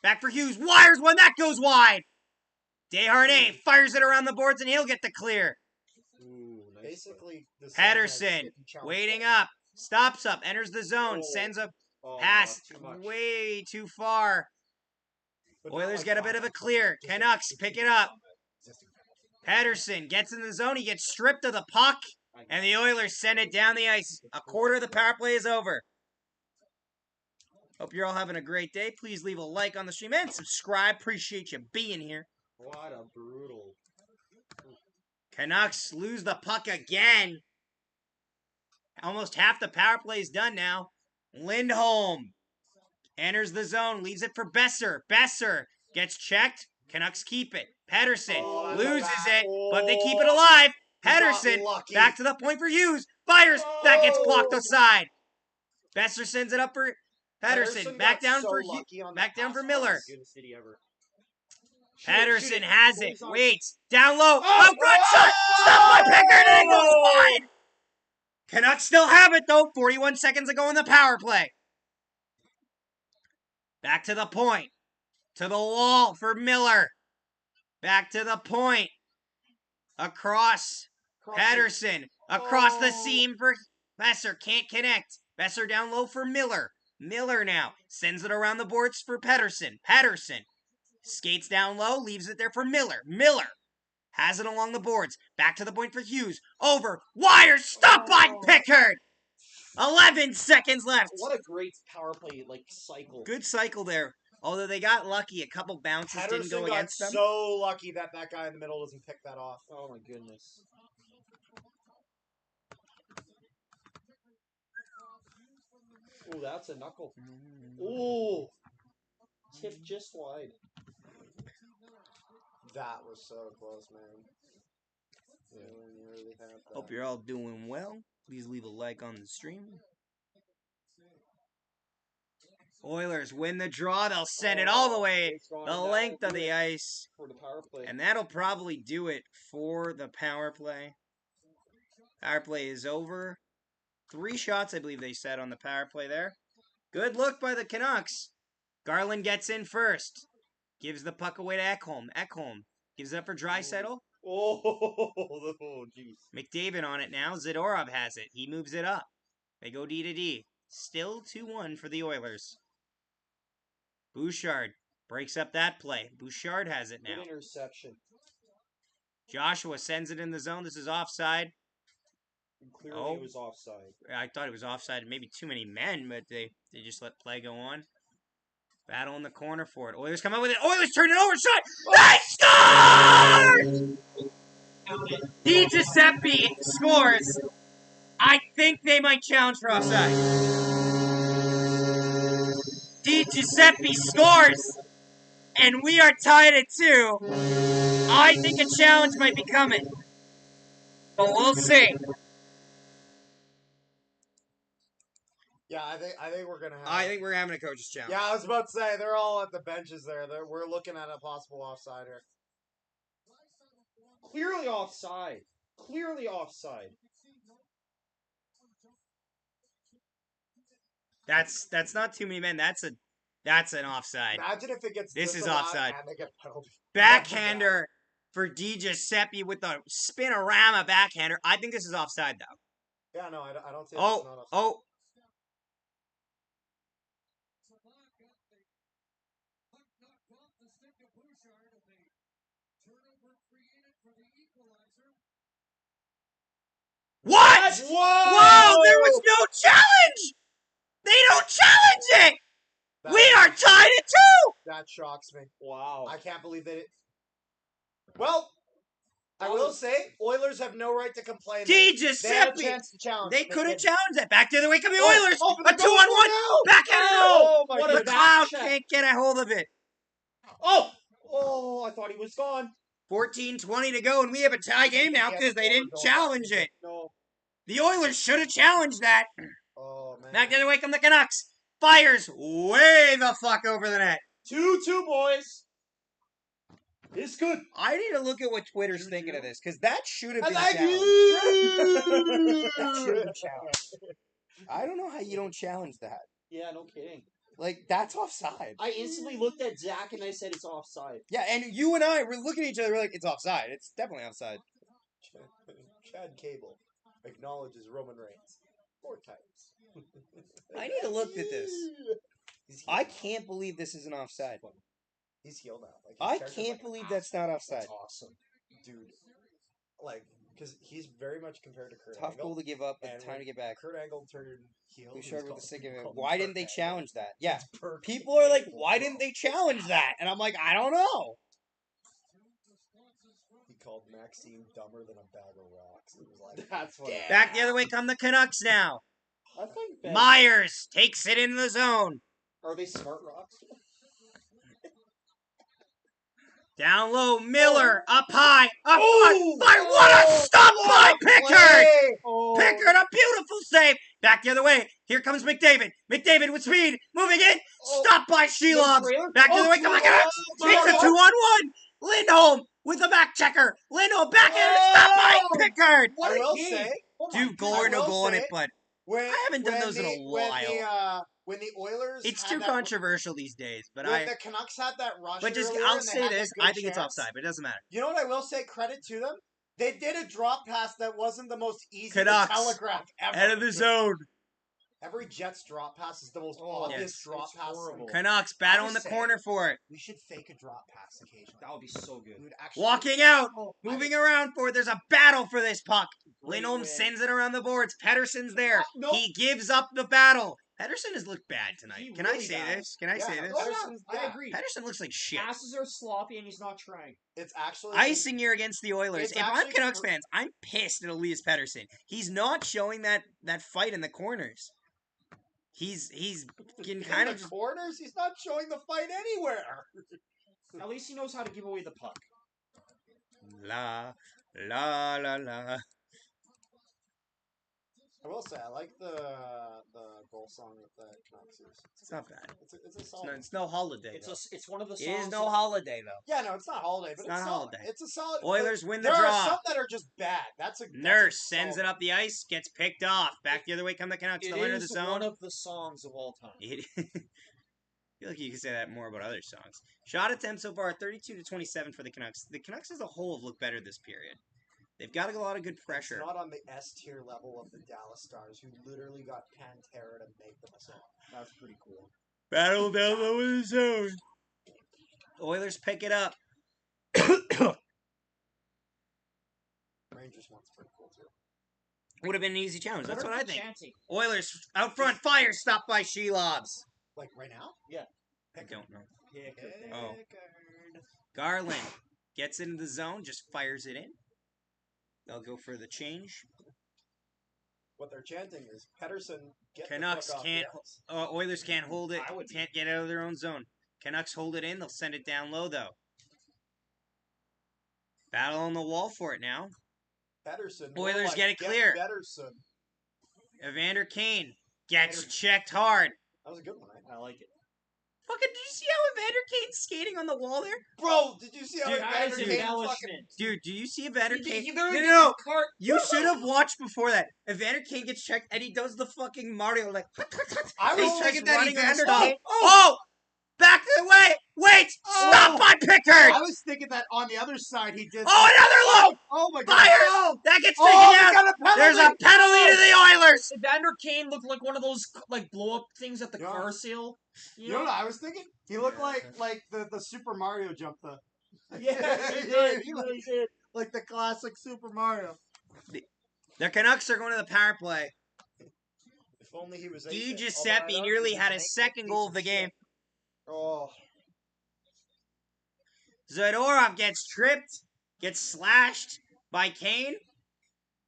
Back for Hughes. Wires one. That goes wide. Desharnais fires it around the boards, and he'll get the clear. Ooh, nice. Basically, the same as Patterson, if you challenge waiting both. up. Stops up. Enters the zone. Oh. Sends a Oh, pass too much. way too far. But not Oilers like get a bit five. of a clear. Just Canucks a- pick it up. Existing penalty. Patterson gets in the zone. He gets stripped of the puck. And the Oilers send it down the ice. A quarter of the power play is over. Hope you're all having a great day. Please leave a like on the stream and subscribe. Appreciate you being here. What a brutal. Canucks lose the puck again. Almost half the power play is done now. Lindholm enters the zone. Leaves it for Besser. Besser gets checked. Canucks keep it. Pedersen Oh, loses that's it, a but they keep it bad- alive. He got Pedersen lucky. back to the point for Hughes. Fires. That gets blocked Oh. aside. Besser sends it up for Pedersen. Pedersen Back got down so for lucky on back that down for pass. Miller. Good city ever. Shoot Pedersen it. has it. Goalie's on. Waits. Down low. Oh, Oh, good shot. Stopped by Pickard and it goes wide. Canucks still have it, though. 41 seconds ago in the power play. Back to the point. To the wall for Miller. Back to the point. Across Patterson. Across the seam for Besser. Can't connect. Besser down low for Miller. Miller now sends it around the boards for Patterson. Patterson skates down low, leaves it there for Miller. Miller has it along the boards. Back to the point for Hughes. Over. Wire. Stop by Pickard. 11 seconds left. What a great power play cycle. Good cycle there. Although they got lucky, a couple bounces didn't go got against them. so lucky that guy in the middle doesn't pick that off. Oh my goodness. Oh, that's a knuckle. Oh, tip just wide. That was so close, man. Yeah, you really had that. Hope you're all doing well. Please leave a like on the stream. Oilers win the draw. They'll send it all the way the length of the ice. For the power play. And that'll probably do it for the power play. Power play is over. 3 shots, I believe they said, on the power play there. Good look by the Canucks. Garland gets in first. Gives the puck away to Ekholm. Ekholm gives it up for Draisaitl. Oh, jeez. McDavid on it now. Zadorov has it. He moves it up. They go D to D. Still 2-1 for the Oilers. Bouchard breaks up that play. Bouchard has it now. Good interception. Joshua sends it in the zone. This is offside. Clearly it was offside. I thought it was offside. Maybe too many men, but they just let play go on. Battle in the corner for it. Oilers come out with it. Oilers turn it over. Shot. They score! Di Giuseppe scores. I think they might challenge for offside. Di Giuseppe scores. And we are tied at 2. I think a challenge might be coming. But we'll see. Yeah, I think we're gonna have. I think we're having a coach's challenge. Yeah, I was about to say they're all at the benches there. We're looking at a possible offside here. Clearly offside. Clearly offside. That's not too many men. That's an offside. Imagine if it gets This is disallowed offside. and they get penalty. Backhander for Di Giuseppe with the spinorama backhander. I think this is offside though. Yeah, no, I don't see. It's not offside. Oh. What? Whoa! There was no challenge! They don't challenge it! We are tied at 2! That shocks me. Wow. I can't believe they did. Well, I will say, Oilers have no right to complain. Di They had a Giuseppe! chance to challenge. They could have didn't. challenged that. Back the other way come the Oilers! but A they're going for 2-on-1! it now! Backhander! Oh, my What a The goodness. cloud check. can't get a hold of it. Oh, I thought he was gone. 14:20 to go, and we have a tie game now because they didn't challenge it. No. The Oilers should have challenged that. Oh, man. Back the other way come the Canucks. Fires way the fuck over the net. 2-2, boys. It's good. I need to look at what Twitter's thinking of this, because that should have been like challenged. I don't know how you don't challenge that. Yeah, no kidding. Like, that's offside. I instantly looked at Zach and I said it's offside. Yeah, and you and I were looking at each other, we're like, it's offside. It's definitely offside. Chad Cable acknowledges Roman Reigns 4 times. I need to look at this. I can't believe this isn't offside. He's healed now. Like, his I character's can't like, believe that's not offside. That's awesome, dude. Like, because he's very much compared to Kurt Tough Angle. goal to give up, but And time when to get back. Kurt Angle turned heel. Bouchard with the stick of it. called Why him didn't they Kurt challenge that? Yeah. Angle. It's perfect. People are like, why didn't they challenge that? And I'm like, I don't know. He called Maxime dumber than a bag of rocks. It was like, That's what. damn. Back the other way come the Canucks now. I think. Ben, Myers takes it in the zone. Are they smart rocks? Down low, Miller, up high, up Ooh! high. Fire, what a stop by Pickard! Oh. Pickard, a beautiful save. Back the other way. Here comes McDavid. McDavid with speed, moving in. Stop by Shelovs. Back the other way, come on, Canucks. Takes a 2-on-1. Lindholm with a back checker. Lindholm back in, stop by Pickard. I will say, Dude, goal or no goal on it, but when, I haven't done those in a while. when the Oilers It's had too that, controversial these days, but when the Canucks had that rush But just earlier I'll and they say had this: that good I think it's chance, offside, but it doesn't matter. You know what I will say? Credit to them. They did a drop pass that wasn't the most easy Canucks, to telegraph ever. Out of the zone. Every Jets drop pass is the most Oh, obvious yes. drop It's pass. horrible. Canucks battle I in was the saying- corner for it. We should fake a drop pass occasionally. That would be so good. Dude, actually, Walking out, Oh, moving around for it. There's a battle for this puck. Great Lindholm win. sends it around the boards. Pedersen's there. No. He gives up the battle. Pedersen has looked bad tonight. He Can I really say does. this? Can I say this? Pedersen's- I yeah. agree. Pedersen looks like shit. Passes are sloppy and he's not trying. It's actually Icing year against the Oilers. It's If I'm actually Canucks cr- fans, I'm pissed at Elias Pedersen. He's not showing that fight in the corners. He's getting in kind the of just, corners. He's not showing the fight anywhere. At least he knows how to give away the puck. la la la la. I will say I like the goal song with the Canucks. It's not bad. It's a It's solid. it's no holiday. It's though. it's one of the It songs. is no holiday though. Yeah, no, it's not holiday, but It's not solid. holiday. It's a solid. Oilers win the there draw. are some that are just bad. That's a Nurse sends it up the ice, gets picked off. Back the other way come the Canucks. It Still under the is zone. one of the songs of all time. I feel like you could say that more about other songs. Shot attempt so far, 32-27 for the Canucks. The Canucks as a whole have looked better this period. They've got a lot of good pressure. It's not on the S tier level of the Dallas Stars, who literally got Pantera to make them a song. That's pretty cool. Battle down low in the zone. Oilers pick it up. Rangers one's pretty cool too. Would have been an easy challenge. That's what I think. Chanting. Oilers out front, fire stopped by Shelobs. Like right now? I don't know. Pickard. Oh. Garland gets into the zone, just fires it in. They'll go for the change. What they're chanting is Pedersen get Canucks the fuck off can't- the ice. Oilers can't hold it. I would be. Can't get out of their own zone. Canucks hold it in. They'll send it down low, though. Battle on the wall for it now. Pedersen. Oilers like, get it clear. Pedersen. Evander Kane gets checked hard. That was a good one, right? I like it. Fucking, did you see how Evander Kane's skating on the wall there? Bro, did you see how Dude, Evander that is Kane fucking... embellishment. Dude, do you see Evander Kane? He No, literally no, gets no. a cart. You should have watched before that. Evander Kane gets checked, and he does the fucking Mario, like, I he's was thinking thinking that that he he Evander stop. Kane. Oh! Back to the way! Wait! Stop by Pickard! I was thinking that on the other side he did... Oh, another low! Oh my god! Fire! That gets taken Oh, down! we got a penalty! There's a penalty to the Oilers! Evander Kane looked like one of those like blow up things at the Yeah. car sale. You know what I was thinking? He looked like the Super Mario jump, though. Yeah, he did. He like, really did. like the classic Super Mario. The Canucks are going to the power play. If only he was... Di Although I Giuseppe don't nearly think had he's his an second goal of the piece game. shit. Oh. Zadorov gets tripped, gets slashed by Kane,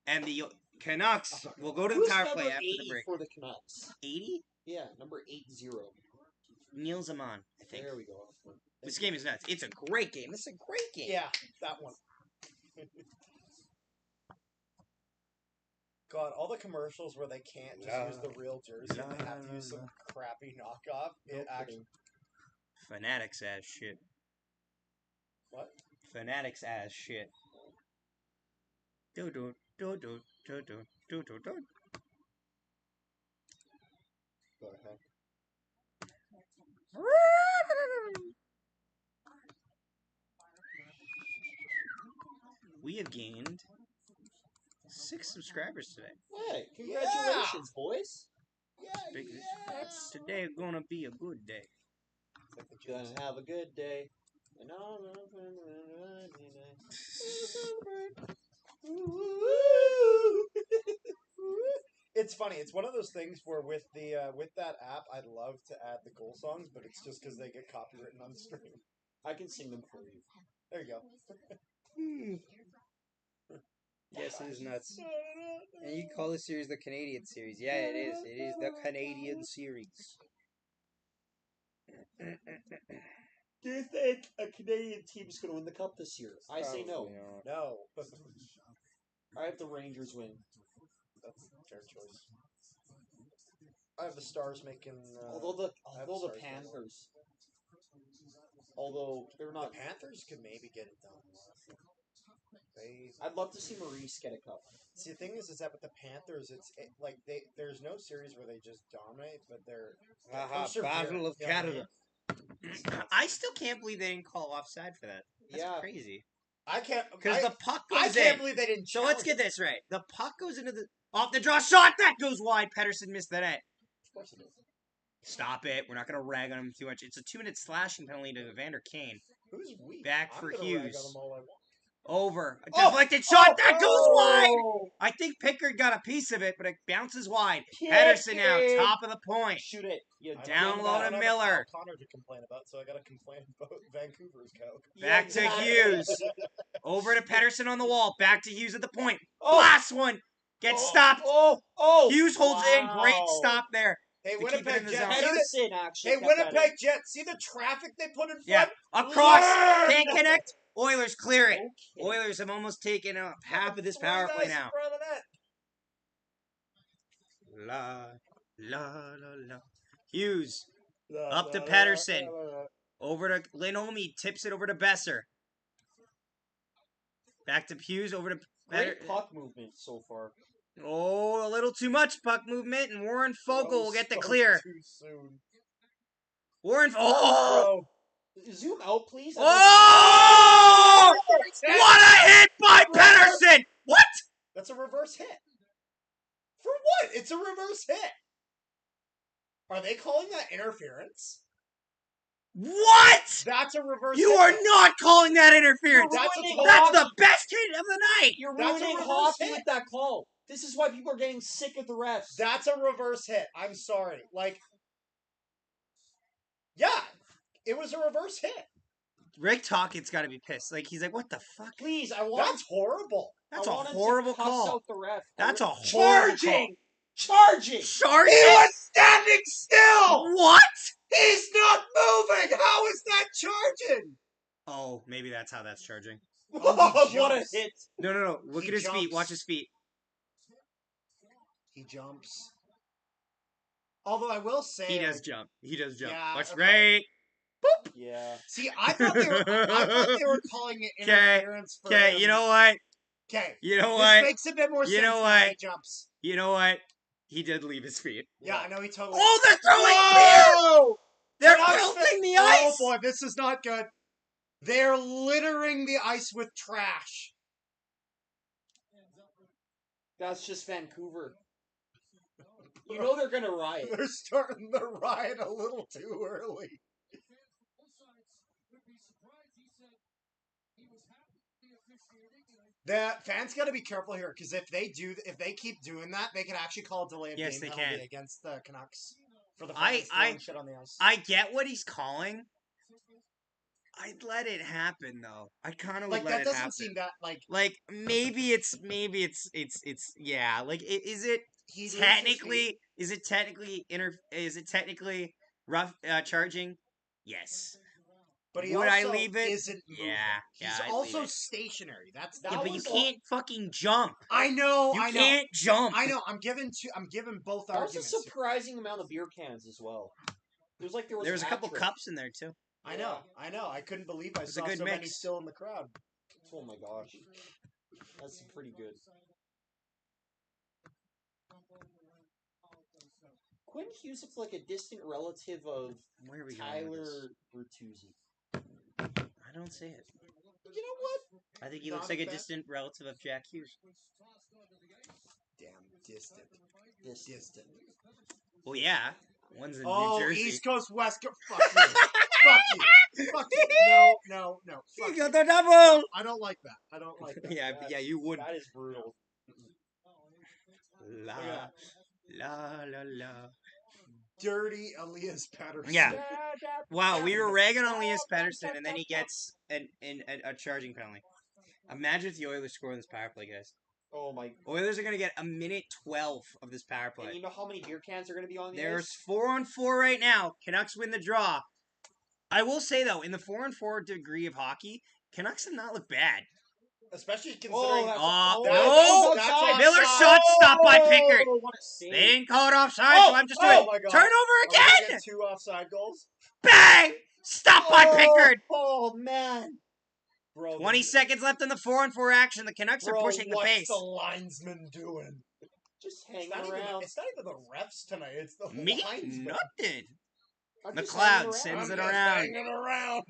and the Canucks will go to the Who's power number play after 80 the break. for the Canucks? 80? Yeah, number 80. Neil Zaman, I think. There we go. This game is nuts. It's a great game. This is a great game. Yeah, that one. God, all the commercials where they can't just use the real jersey and they have to use some crappy knockoff. It actually... Fanatics ass shit. What? Fanatics ass shit. Do do do do do do do do do. Go ahead. We have gained 6 subscribers today. Hey, congratulations, boys. Big- Today gonna be a good day. Gonna have a good day. And all It's funny. It's one of those things where with the with that app, I'd love to add the goal songs, but it's just because they get copywritten on the stream. I can sing them for you. There you go. Yes, it is nuts. And you call this series the Canadian series. Yeah, it is. It is the Canadian series. Do you think a Canadian team's going to win the cup this year? I say no. No, I have the Rangers win. that's a fair choice. I have the Stars making. Although I have the Stars winning. Panthers, although they're The not. Panthers could maybe get it done. I'd love to see Maurice get a cup. See, the thing is that with the Panthers, there's no series where they just dominate, but they're Battle of you know what I Canada. I still can't believe they didn't call offside for that. That's Yeah. crazy. I can't Because the puck goes I in. can't believe they didn't. So let's get this right. The puck goes into the off the draw shot that goes wide. Pedersen missed the net. Of course it is. Stop it. We're not going to rag on him too much. It's a 2-minute slashing penalty to Vander Kane. Who's weak? Back I'm for gonna rag on Hughes. them all I want. Over. A deflected shot that goes wide. Oh! I think Pickard got a piece of it, but it bounces wide. Pickard! Pedersen now, top of the point. Shoot it. You Down ding low that. to I Miller. Connor to complain about, so I gotta complain about Vancouver's Coke. Back to exactly. Hughes. Over to Pedersen on the wall. Back to Hughes at the point. Oh. Last one. Gets stopped. Oh! Hughes holds in. Great Wow. stop there. Hey, To keep it in Winnipeg the Jets. zone. See the, Pedersen actually. hey, kept that Winnipeg in. Jets. See the traffic they put in front? Yeah. Across. Learn! Can't connect. Oilers clear it. Okay. Oilers have almost taken up half of this Three power guys play in now. front of the net. La. Hughes. Up to Pedersen. Over to Linomi. Tips it over to Besser. Back to Hughes. Over to Great puck movement so far. Oh, a little too much puck movement, and Warren Fogle will get the clear. Too soon. Warren. Oh! Zoom out, please. Oh! What a hit by Pedersen! What? That's a reverse hit. For what? It's a reverse hit. Are they calling that interference? What? That's a reverse You hit. are not calling that interference. You're That's ruining a- That's hockey. the best hit of the night. You're That's a ruining reverse hockey hit. with that call. This is why people are getting sick of the refs. That's a reverse hit. I'm sorry. Yeah, it was a reverse hit. Rick Tocchet's got to be pissed. Like he's like, what the fuck? Please, I want. That's horrible. That's I a want him to horrible cuss call. Out the ref. That's a horrible Charging. call. He Charging. was standing still. What? He's not moving. How is that charging? Oh, maybe that's how that's charging. Oh, he what a jumps. hit! No. Look He at his feet. jumps. Watch his feet. He jumps. Although I will say, He does jump. He does jump. Yeah, Watch okay. right. Yeah. See, I thought they were calling it 'Kay, interference. For Okay, him. you know what? Okay, You know this what? makes a bit more You sense. know now what? He jumps. You know what? He did leave his feet. Yeah, I know he totally. Oh, they're throwing beer! Whoa! They're Canucks pelting the Oh ice! boy, this is not good. They're littering the ice with trash. That's just Vancouver. You know they're gonna riot. They're starting the riot a little too early. The fans got to be careful here because if they keep doing that, they can actually call a delay of Yes, game they penalty can. against the Canucks for the I- fans throwing shit on the ice. I get what he's calling. I'd let it happen though. I kind of would Like let that it doesn't happen. seem that like Like maybe it's yeah. Like is it he loses his feet. is it technically rough charging? Yes. But he Would also I leave it? isn't moving. Yeah. He's I'd leave also it. stationary. That Yeah, but you was can't fucking jump. I know. You I know. can't jump. I know. I'm giving both That was a arguments. here. surprising amount of beer cans as well. There was a couple hat trick. cups in there too. I know. I know. I couldn't believe I was a saw good so many mix. still in the crowd. Oh my gosh, that's pretty good. Quinn Hughes looks like a distant relative of Where are we going with this? Tyler Bertuzzi. I don't see it. You know what? I think he Not looks a like a fan? distant relative of Jack Hughes. Damn distant. Distant. Well, yeah. One's in Oh, New Jersey. East Coast, West Coast. Fuck you. Fuck you. Fuck you. No. Fuck You got you. the double. I don't like that. I don't like that. Yeah, you would. That is brutal. La, Yeah. la. Dirty Elias Patterson. Yeah. Wow, we were ragging on Elias Pettersson, and then he gets a charging penalty. Imagine if the Oilers score on this power play, guys. Oh my! Oilers are going to get a minute 12 of this power And play. you know how many beer cans are going to be on the There's ice? 4-on-4 right now. Canucks win the draw. I will say, though, in the 4-on-4 degree of hockey, Canucks have not looked bad. Especially considering. Oh, that's, that's offside. Miller shot stopped by Pickard. Oh, what a save. They didn't call it offside, so I'm just doing my God. turnover Are we gonna again. get 2 offside goals? Bang! Stopped by Pickard. Oh man! Bro, 20 seconds left in the 4-on-4 action. The Canucks are pushing the what's pace. the linesman doing? Just It's hanging not, around. it's not even the refs tonight. It's the Me? linesman. Nothing. I'm just McLeod hanging around. sends I'm it just around. hanging around.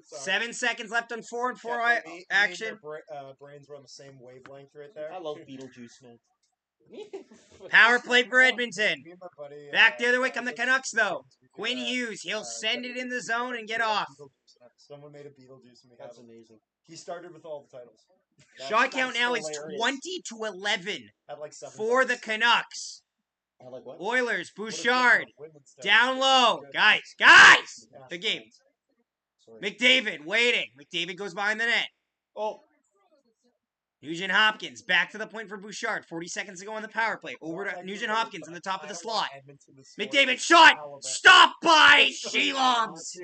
Sorry. 7 seconds left on 4-on-4 Yeah, me and action. your brains were on the same wavelength right there. I love Beetlejuice, man. Power play for Edmonton. Me and my buddy, Back the other way come the Isaac, Canucks, though. we could, Quinn Hughes, he'll send get it in the a- zone and get get a off. Beetlejuice. Someone made a Beetlejuice and we That's have him. amazing. He started with all the titles. Shot count That's now is hilarious. 20-11 Had like 7 for the votes. Canucks. I like what? Oilers, What a Bouchard, women's team. down low. Good. Guys! Yeah, The game. Sorry. McDavid waiting. McDavid goes behind the net. Oh, Nugent Hopkins back to the point for Bouchard. 40 seconds to go on the power play. Over to Nugent Hopkins in the top of the slot. McDavid shot! Stop by Shelovs!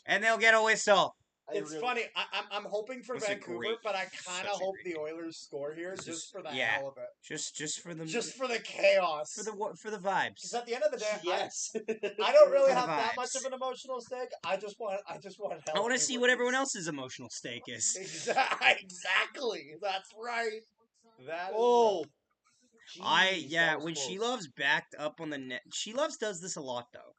And they'll get a whistle. It's funny. I'm hoping for It's a Vancouver, great- but I kind such of a hope great the Oilers score here This just is- for the yeah. hell of it. Just for the Just for the chaos. for the vibes. Because at the end of the day, yes. I don't really For the have that vibes. much of an emotional stake. I just want help. I want to see what everyone else's emotional stake is. Exactly. That's right. That is Oh. right. Jeez, that was When close. Shelov's backed up on the net, Shelovs does this a lot though,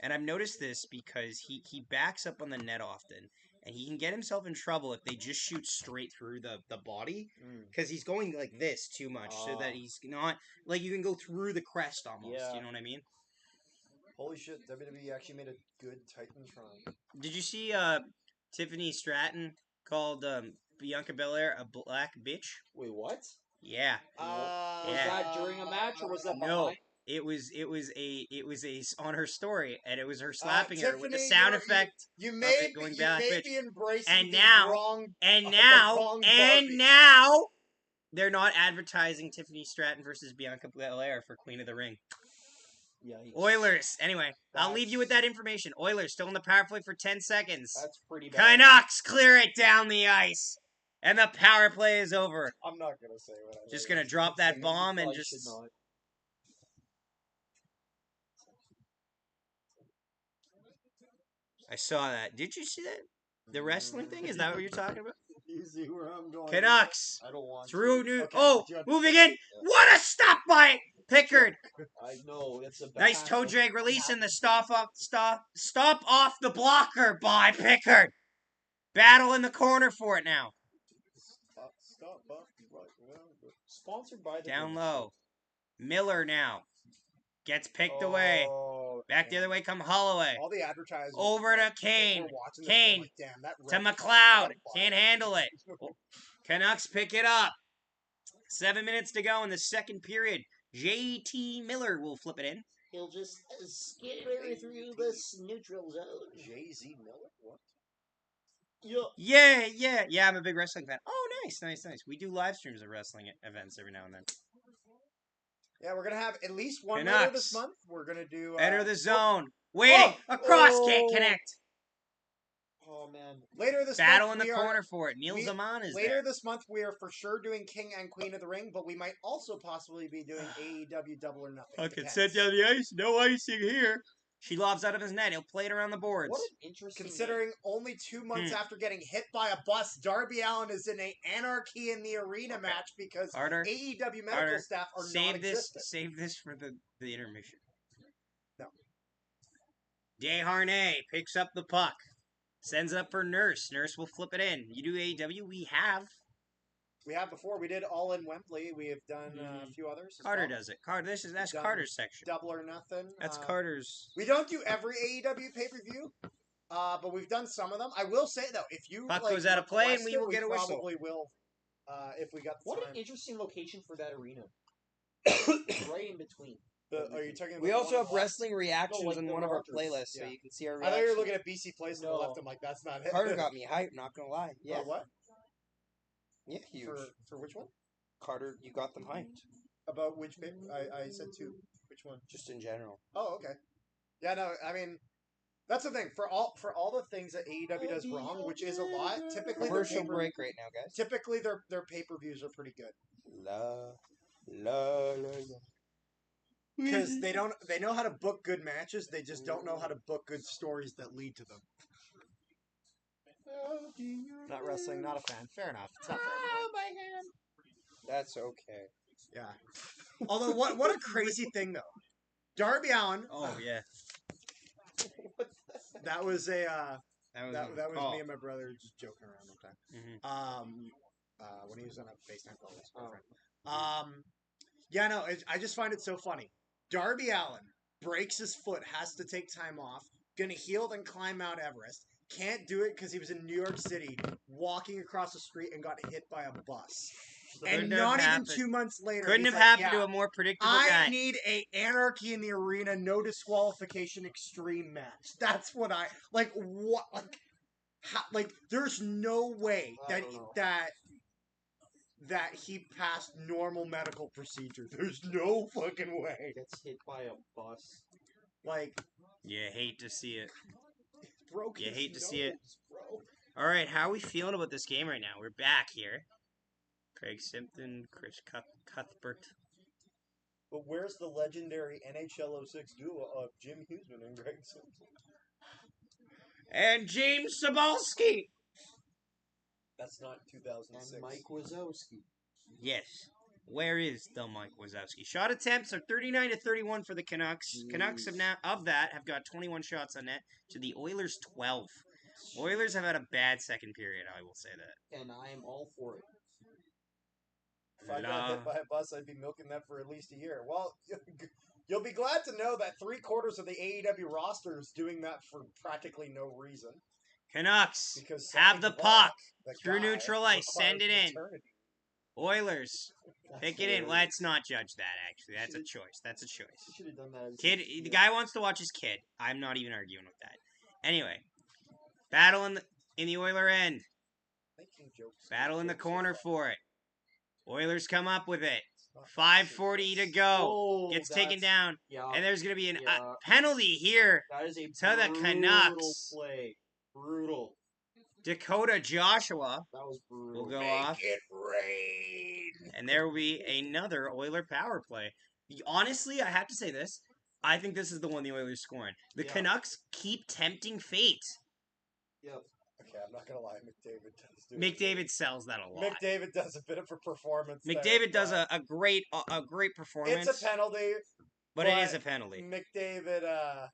and I've noticed this because he backs up on the net often, and he can get himself in trouble if they just shoot straight through the body, because he's going like this too much, so that he's not like you can go through the crest almost. Yeah. You know what I mean? Holy shit! WWE actually made a good Titantron. Did you see Tiffany Stratton called Bianca Belair a black bitch? Wait, what? Yeah. Was Yeah. that during a match or was that No, behind? it was on her story, and it was her slapping her with the Tiffany, sound you're- effect. You it may going you back, may bitch. be embracing And the now- wrong. And the now, wrong Barbie. they're not advertising Tiffany Stratton versus Bianca Belair for Queen of the Ring. Yikes. Oilers. Anyway, I'll leave you with that information. Oilers still in the power play for 10 seconds. That's pretty bad. Canucks clear it down the ice, and the power play is over. I'm not gonna say what I Just think. gonna drop that bomb and Probably just. should not. I saw that. Did you see that? The wrestling thing? Is that what you're talking about? You see where I'm going. Canucks. I don't want Through to. new. Okay, Oh, do you have- moving in. What a stop by Pickard. I know it's a Nice bad- toe drag release and the stop off the blocker by Pickard. Battle in the corner for it now. Stop. Sponsored by the Down Goalie. low. Miller now. Gets picked away. Oh, Back the other way come Holloway. All the advertisers. Over to we're Kane. watching this, Kane. like, damn, that To ref- McLeod. gotta buy Can't it. handle it. Canucks pick it up. 7 minutes to go in the second period. J.T. Miller will flip it in. He'll just skitter through this neutral zone. Jay-Z Miller? What? Yeah, I'm a big wrestling fan. Oh, nice. We do live streams of wrestling events every now and then. Yeah, we're gonna have at least one Canucks. later this month. We're gonna do Enter the zone. Waiting. Across can't Oh. connect. Oh man. later this Battle month. in the we are- corner for it. Neil we- Zaman is Later there. this month, we are for sure doing King and Queen of the Ring, but we might also possibly be doing AEW Double or Nothing. Depends. the ice. No icing here. She lobs out of his net. He'll play it around the boards. What an interesting. Considering only 2 months after getting hit by a bus, Darby Allin is in a Anarchy in the Arena Okay. match because Carter, AEW medical Carter, staff are save this. non-existent. Save this for the intermission. No. Desharnais picks up the puck. Sends it up for Nurse. Nurse will flip it in. You do AEW. We have. We have before. We did All in Wembley. We have done a few others. as Carter well. does it. Carter. That's Done. Carter's section. Double or Nothing. That's Carter's. We don't do every AEW pay-per-view, but we've done some of them. I will say, though, if you Puck like, goes out of play and request we it, will get a whistle. probably will, if we got the What time. an interesting location for that arena. Right in between. Are you talking about We the also one have on- wrestling reactions like on the one of our Rogers, playlists, so yeah. you can see our I thought reactions. you were looking at BC Place on the No. left. I'm like, that's not it. Carter got me hyped, not gonna lie. Yeah. Oh, what? Yeah, huge. For which one? Carter, you got them hyped. About which bit? I said two. Which one? Just in general. Oh, okay. Yeah, no, I mean, that's the thing. For all the things that AEW does wrong, which is a lot, typically their Commercial break right now, guys. typically their pay-per-views are pretty good. La. Because they know how to book good matches, they just don't know how to book good stories that lead to them. Not wrestling, not a fan. Fair enough. It's not fair. That's okay. Yeah. Although, what a crazy thing, though. Darby Allin, Oh yeah, that was a, that was that was me and my brother just joking around one time. Mhm. When he was on a FaceTime call with his girlfriend. Yeah, no, I just find it so funny. Darby Allin breaks his foot, has to take time off, gonna heal, then climb Mount Everest. Can't do it because he was in New York City, walking across the street and got hit by a bus. And Couldn't have not even happened. 2 months later, Couldn't he's have like, happened yeah, to a more predictable I guy. need a anarchy in the arena, no disqualification, extreme match. That's what I like. What like? There's no way I don't know. that he passed normal medical procedure. There's no fucking way. Gets hit by a bus. Like, You hate to see it. broke. You his hate to see it. nose, bro. All right, how are we feeling about this game right now? We're back here. Craig Simpson, Chris Cuthbert. But where's the legendary NHL 06 duo of Jim Huseman and Greg Simpson? And James Sabalski. That's not 2006. And Mike Wazowski. Yes. Where is the Mike Wazowski? Shot attempts are 39 to 31 for the Canucks. Jeez. Canucks have got 21 shots on net to the Oilers 12. Oilers have had a bad second period, I will say that. And I am all for it. If I got hit by a bus, I'd be milking that for at least a year. Well, you'll be glad to know that 3/4 of the AEW roster is doing that for practically no reason. Canucks Because have the puck through guy neutral ice. requires Send it in. maternity. Oilers, pick it in. hilarious. Let's not judge that, actually. That's a choice. That's a You choice. should have done that. As Kid, the guy wants to watch his kid. I'm not even arguing with that. Anyway, battle in the Oiler end. Making jokes. Battle in the Jokes corner are fun. for it. Oilers come up with it. It's not 5:40 to go. Oh, Gets taken that's- down. Yeah, And there's going to be a Yeah. penalty here. that is a to the brutal Canucks. play. Brutal. Dakota Joshua That was brutal. will go off. It rain. And there will be another Oiler power play. Honestly, I have to say this. I think this is the one the Oilers scoring. The Yeah. Canucks keep tempting fate. Yep. Okay, I'm not gonna lie. McDavid does do McDavid sells that a lot. McDavid does a bit of a performance. there, McDavid does but a great performance. It's a penalty. but it is but a penalty. McDavid,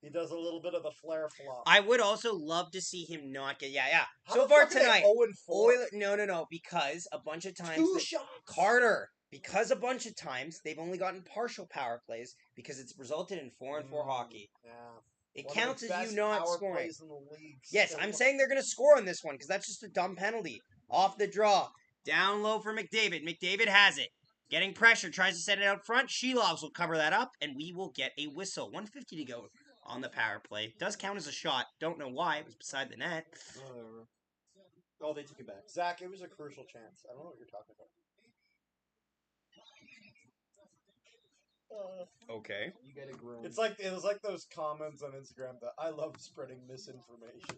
he does a little bit of the flare flop. I would also love to see him not get How So the far fuck are they tonight, 0-4? Oiler no because a bunch of times Two the- shots. Carter, because a bunch of times they've only gotten partial power plays because it's resulted in 4-4 hockey. Yeah. It One of the counts as best you not power scoring. plays in the league. Yes, I'm saying they're going to score on this one because that's just a dumb penalty. Off the draw. Down low for McDavid. McDavid has it. Getting pressure. Tries to set it out front. Sheloves will cover that up, and we will get a whistle. 150 to go on the power play. Does count as a shot. Don't know why. It was beside the net. Whatever. Oh, they took it back. Zach, it was a crucial chance. I don't know what you're talking about. Okay. You get a groan. It was like those comments on Instagram that I love spreading misinformation.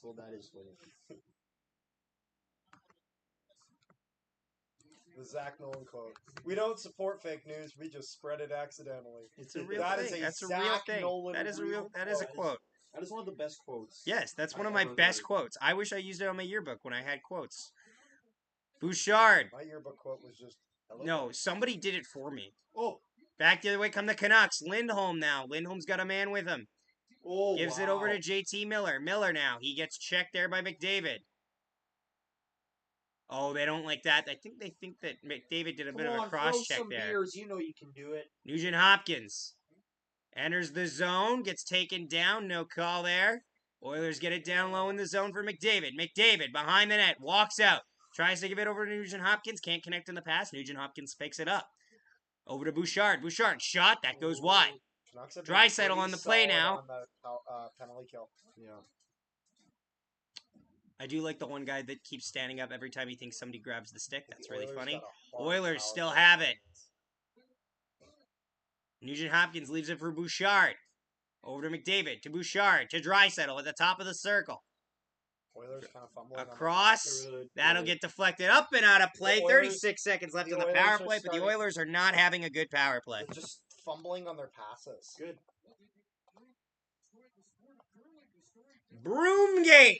Well, that is funny. The Zach Nolan quote. We don't support fake news. We just spread it accidentally. It's a real That thing. is a That's a Zach real thing. Nolan That is a real quote. That is one of the best quotes. Yes, that's one I of my ever best heard. quotes. I wish I used it on my yearbook when I had quotes. Bouchard. My yearbook quote was just. Hello? No, somebody did it for me. Oh. Back the other way come the Canucks. Lindholm now. Lindholm's got a man with him. Oh, Gives it over to JT Miller. Miller now. He gets checked there by McDavid. Oh, they don't like that. I think they think that McDavid did a bit of a cross check some there. beers. You know you can do it. Nugent Hopkins enters the zone. Gets taken down. No call there. Oilers get it down low in the zone for McDavid. McDavid behind the net. Walks out. Tries to give it over to Nugent Hopkins. Can't connect in the pass. Nugent Hopkins picks it up. Over to Bouchard. Bouchard shot. That goes wide. Canucks have been Draisaitl pretty on the play solid now. On the, penalty kill. Yeah. I do like the one guy that keeps standing up every time he thinks somebody grabs the stick. That's The really Oilers funny. got a hard Oilers power still play. have it. Nugent Hopkins leaves it for Bouchard. Over to McDavid. To Bouchard. To Draisaitl at the top of the circle. Oilers kind of fumbling. on Across. They're really That'll good. get deflected up and out of play. The Oilers- 36 seconds left the on the Oilers power are play, but the starting- Oilers are not having a good power play. They're just fumbling on their passes. Good. Broomgate!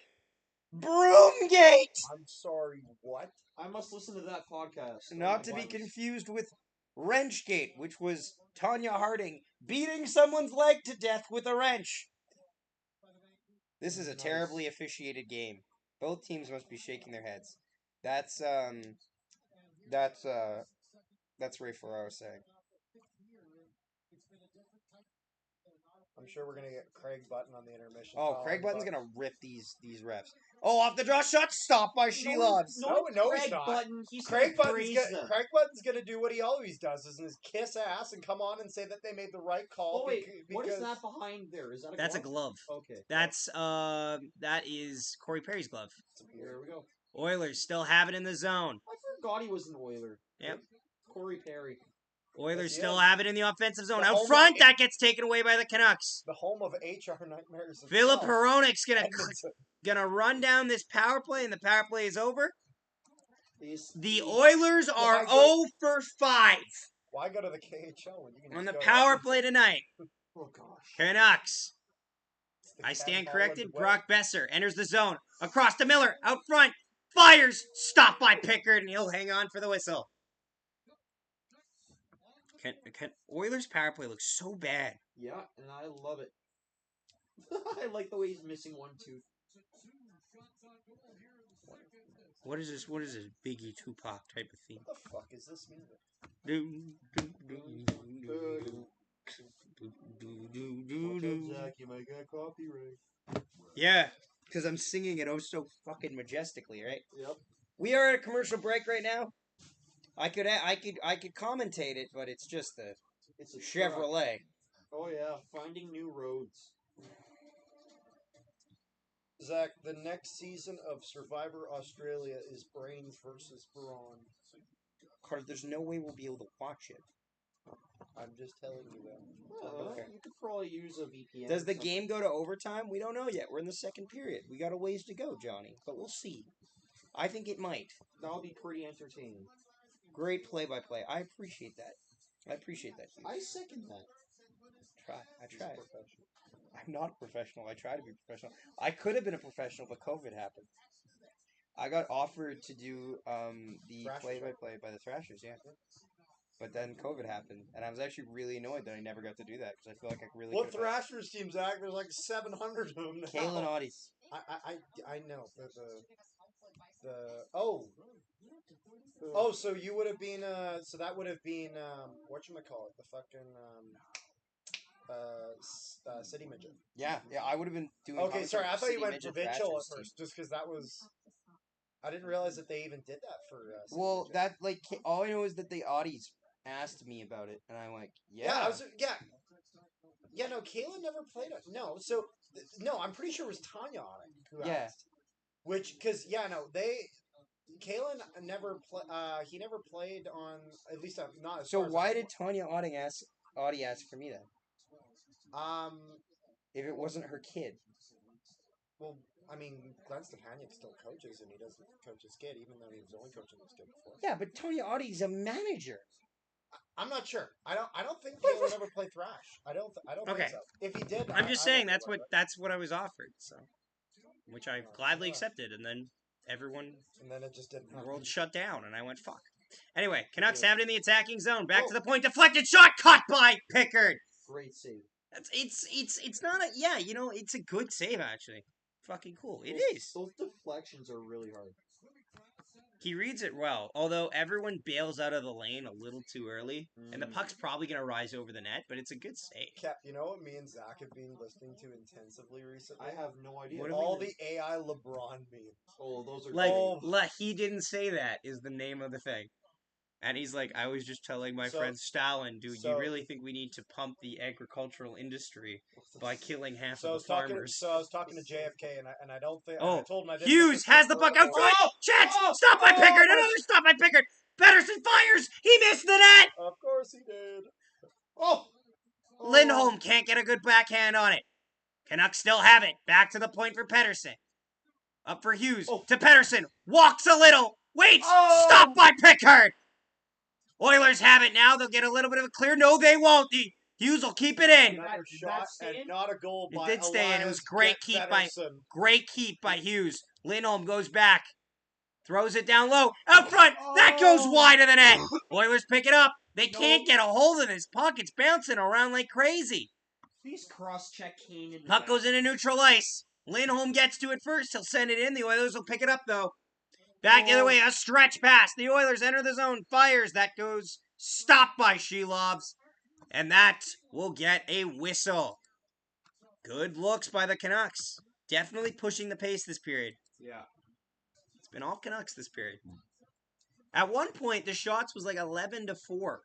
Broomgate! I'm sorry, what? I must listen to that podcast. Oh Not my to be God. confused with Wrenchgate, which was Tanya Harding beating someone's leg to death with a wrench. This is a Nice. terribly officiated game. Both teams must be shaking their heads. That's Ray Ferraro saying. I'm sure we're gonna get Craig Button on the intermission. Oh, call, Craig Button's but- gonna rip these refs. Oh, off the draw shot, stopped by Shelovs. No, he's Craig not. Button, he's Craig gonna Button's praise gonna, them. Craig Button's gonna do what he always does, is kiss ass and come on and say that they made the right call. Oh wait, because what is that behind there? Is that a That's a glove? glove. Okay. That is Corey Perry's glove. There we go. Oilers still have it in the zone. I forgot he was an Oiler. Yep. Corey Perry. Oilers Yes, he still is. have it in the offensive zone. The home Out of front, eight- that gets taken away by the Canucks. The home of HR nightmares. Philip himself, Hronik's Edmonton. gonna run down this power play, and the power play is over. He's, The Oilers are Why go- 0 for 5 Why go to the KHL when you can on just the go to power Edmonton? play tonight. Oh gosh. Canucks. It's the I Ken stand Holland corrected. way. Brock Besser enters the zone. Across to Miller. Out front. Fires. Stopped by Pickard, and he'll hang on for the whistle. Oilers power play looks so bad. Yeah, and I love it. I like the way he's missing one tooth. What is this? What is this Biggie Tupac type of theme? What the fuck is this music? Zach, you might get copyright. Yeah, because I'm singing it oh so fucking majestically, right? Yep. We are at a commercial break right now. I could commentate it, but it's just the It's a truck. Chevrolet. Oh yeah, finding new roads. Zach, the next season of Survivor Australia is Brains versus Brawn. Carter, there's no way we'll be able to watch it. I'm just telling you that. Well, Okay. You could probably use a VPN. Does or the something. game go to overtime? We don't know yet. We're in the second period. We got a ways to go, Johnny, but we'll see. I think it might. That'll be pretty entertaining. Great play-by-play. I appreciate that. I appreciate that. Hughes. I second that. I He's try. professional. I'm not a professional. I try to be professional. I could have been a professional, but COVID happened. I got offered to do the Thrashers, play-by-play by the Thrashers, yeah. But then COVID happened, and I was actually really annoyed that I never got to do that because I feel like I really. What could've had- Thrashers team, Zach? There's like 700 of them now. Kalen Audis. I know. Oh, so you would have been so that would have been whatchamacallit, the fucking city midget. Yeah, I would have been doing. Okay, sorry, I thought you City went Midget provincial at Thrashers team. first, just because that was. I didn't realize that they even did that for. City Well, Midget. that like all I know is that the Audis asked me about it, and I'm like, yeah. No, Kayla never played it. No, so no, I'm pretty sure it was Tanya on it who Yeah. asked. Which, Kalen never he never played on, at least not as So far as why I did Tanya Audi ask for me then? know. If it wasn't her kid. Well, I mean, Glenn Stefaniak still coaches, and he doesn't coach his kid, even though he was only coaching his kid before. Yeah, but Tanya Audi's a manager. I'm not sure. I don't think Kalen ever played thrash. I don't Okay. think so. If he did, I'm just I saying don't know that's what I was offered, so which I gladly Yeah. accepted, and then everyone And then it just didn't the happen. world shut down, and I went fuck. Anyway, Canucks have it in the attacking zone. Back Oh. to the point, deflected shot, caught by Pickard. Great save. It's not a it's a good save actually. Fucking cool. It is. Those deflections are really hard. He reads it well, although everyone bails out of the lane a little too early, and the puck's probably gonna rise over the net, but it's a good save. Cap, you know what me and Zach have been listening to intensively recently? I have no idea. What All the AI LeBron memes. Oh, those are Like, great. he didn't say that is the name of the thing. And he's like, I was just telling my So- friend Stalin, dude, you so- really think we need to pump the agricultural industry by killing half So I of was the talking. farmers? So I was talking to JFK, and I don't think. Oh, I told him I didn't Hughes think this has was the puck out correct. front! Chance! Stop by Pickard! Another stop by Pickard! Pedersen fires! He missed the net! Of course he did. Oh! Lindholm can't get a good backhand on it. Canucks still have it. Back to the point for Pedersen. Up for Hughes. Oh. To Pedersen. Walks a little. Waits. Oh. Stop by Pickard. Oilers have it now. They'll get a little bit of a clear. No, they won't. The Hughes will keep it in. Another Did shot that stay and in? not a goal It by did stay in. It was Elias great keep by Pettersson. great keep by Hughes. Lindholm goes back. Throws it down low. Out front. That goes wide of the net. Oilers pick it up. They can't get a hold of this puck. It's bouncing around like crazy. Please cross-check Kane in the Puck back. goes into neutral ice. Lindholm gets to it first. He'll send it in. The Oilers will pick it up, though. Back the other way. A stretch pass. The Oilers enter the zone. Fires. That goes stopped by Shelovs. And that will get a whistle. Good looks by the Canucks. Definitely pushing the pace this period. Yeah. It's been all Canucks this period. At one point, the shots was like 11-4. For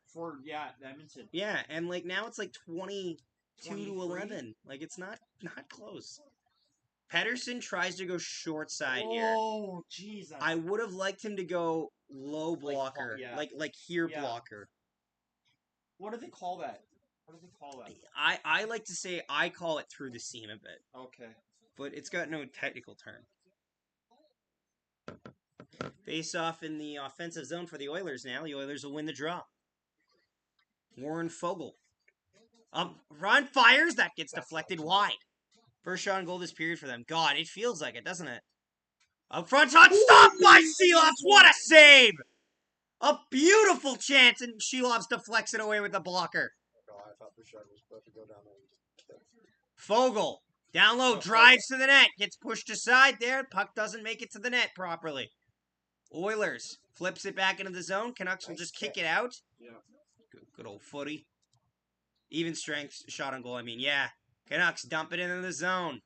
Edmonton. Yeah, and like now it's like 22 to 23? 11. Like it's not close. Pettersson tries to go short side here. Oh, jeez. I would have liked him to go low blocker, yeah. like here Yeah. blocker. What do they call that? What do they call that? I like to say I call it through the seam a bit, Okay. but it's got no technical term. Face off in the offensive zone for the Oilers now. The Oilers will win the draw. Warren Fogle. Run fires. That gets deflected wide. First shot on goal this period for them. God, it feels like it, doesn't it? Up front shot stopped by Shelovs. What a save! A beautiful chance, and Shelovs deflects it away with the blocker. Oh, I thought Bouchard was about to go down there and just kill. Fogle. Down low, drives to the net. Gets pushed aside there. Puck doesn't make it to the net properly. Oilers flips it back into the zone. Canucks will just kick it out. Yeah. Good old footy. Even strength shot on goal, I mean. Yeah. Canucks dump it into the zone.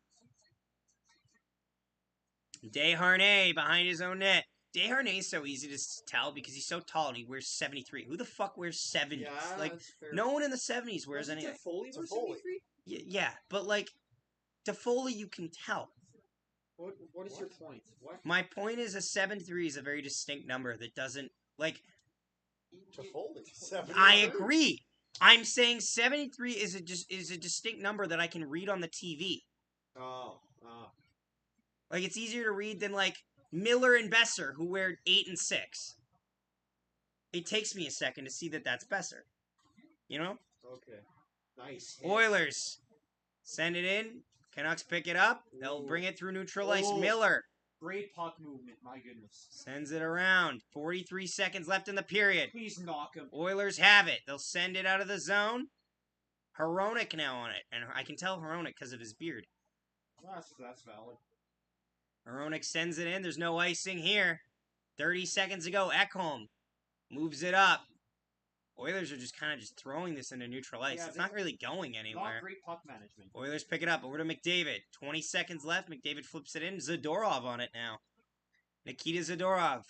Desharnais behind his own net. Desharnais is so easy to tell because he's so tall and he wears 73. Who the fuck wears 70s? Like, that's fair. no one in the 70s wears anything. Foley It's a Foley. Yeah, but like, Toffoli you can tell. What is your point? What? My point is a 73 is a very distinct number that doesn't, like, Toffoli. I agree. I'm saying 73 is a distinct number that I can read on the TV. Oh. Like, it's easier to read than, like, Miller and Besser, who wear 8 and 6. It takes me a second to see that that's Besser. You know? Okay. Nice. Oilers send it in. Canucks pick it up. They'll bring it through neutral ice. Oh. Miller Great puck movement. My goodness. sends it around. 43 seconds left in the period. Please knock him. Oilers have it. They'll send it out of the zone. Hronek now on it. And I can tell Hronek because of his beard. That's valid. Hronek sends it in. There's no icing here. 30 seconds to go. Ekholm moves it up. Oilers are just kind of just throwing this into neutral ice. Yeah, It's not really going anywhere. Not great puck management. Oilers pick it up. Over to McDavid. 20 seconds left. McDavid flips it in. Zadorov on it now. Nikita Zadorov.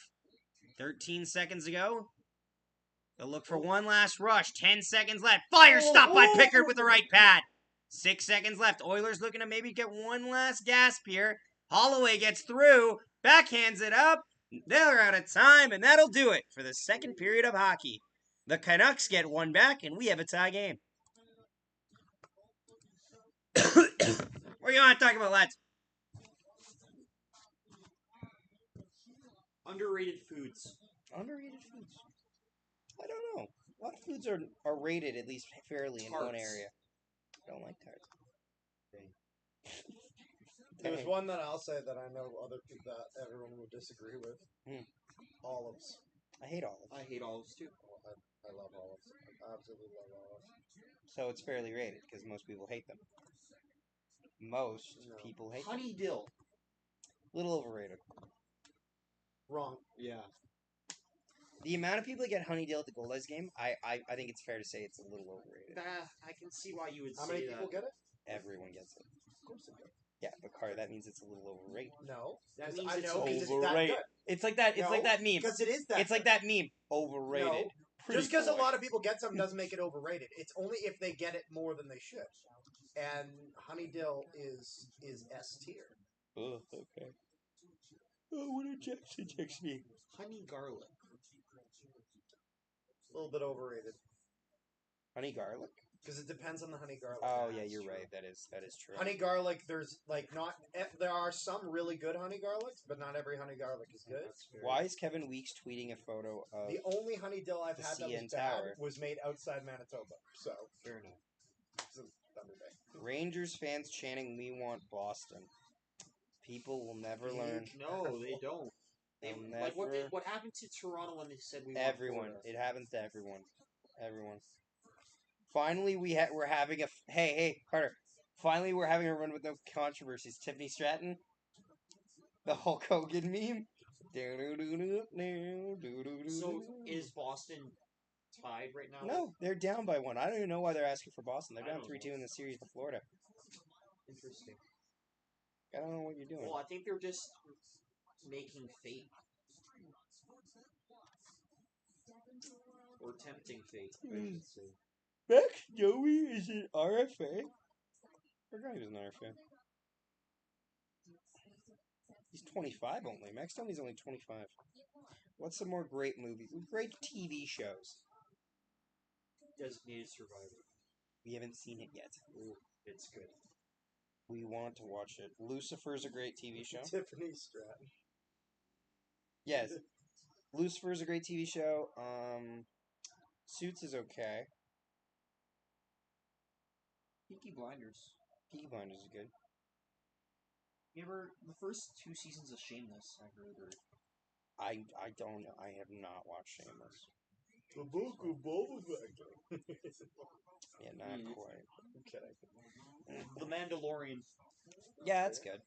13 seconds to go. They'll look for one last rush. 10 seconds left. Fire stopped by Pickard with the right pad. 6 seconds left. Oilers looking to maybe get one last gasp here. Holloway gets through. Backhands it up. They're out of time, and that'll do it for the second period of hockey. The Canucks get one back, and we have a tie game. What do you want to talk about, lads? Underrated foods. Underrated foods. I don't know. A lot of foods are rated at least fairly in one Tarts. area. I don't like tarts. There's one that I'll say that I know other people that everyone would disagree with. Olives. I hate olives. I hate olives too. I love olives. I absolutely love olives. So it's fairly rated because most people hate them. Most people hate them. Honey dill. Little overrated. Wrong. Yeah. The amount of people that get honeydew at the Gold Eyes game, I think it's fair to say it's a little overrated. I can see why you would How say many that. people get it? Everyone gets it. Of course they do. Yeah, but Carter, that means it's a little overrated. No. That 'Cause means I it's know because it's that overrated. good. It's like that. It's like that meme. Because it is that It's like good. that meme. Overrated. No. Pretty Just because a boy. lot of people get some doesn't make it overrated. It's only if they get it more than they should. And honeydill is S tier. Oh, okay. Oh, what injects me. Honey garlic. A little bit overrated. Honey garlic? Because it depends on the honey garlic. Oh yeah, you're right. That is true. Honey garlic, there's like not. There are some really good honey garlics, but not every honey garlic is good. Why is Kevin Weeks tweeting a photo of The only honey dill I've The had that CN was bad Tower. was made outside Manitoba. So Fair enough. Thunder Bay. Rangers fans chanting, "We want Boston." People will never learn. No, they don't. They, They'll like never. what happened to Toronto when they said we want Everyone. Florida? It happens to everyone. Everyone. Finally, we're having a. Hey, Carter. Finally, we're having a run with no controversies. Tiffany Stratton, the Hulk Hogan meme. So is Boston tied right now? No, they're down by one. I don't even know why they're asking for Boston. They're I down don't 3-2 in the series to Florida. Interesting. I don't know what you're doing. Well, I think they're just making fate. Or tempting fate, I should say. Max Joey is an RFA. I forgot he was an RFA. He's 25 only. Max Domi's only 25. What's some more great movies? Great TV shows. Designated Survivor. We haven't seen it yet. Ooh, it's good. We want to watch it. Lucifer's a great TV show. Tiffany Stratton. Yes. Lucifer's a great TV show. Suits is okay. Peaky Blinders. Peaky Blinders is good. You ever the first 2 seasons of Shameless? I heard. Or... I don't know. I have not watched Shameless. The book of Boba Fett. Yeah, not quite. Okay. The Mandalorian. Yeah, that's good.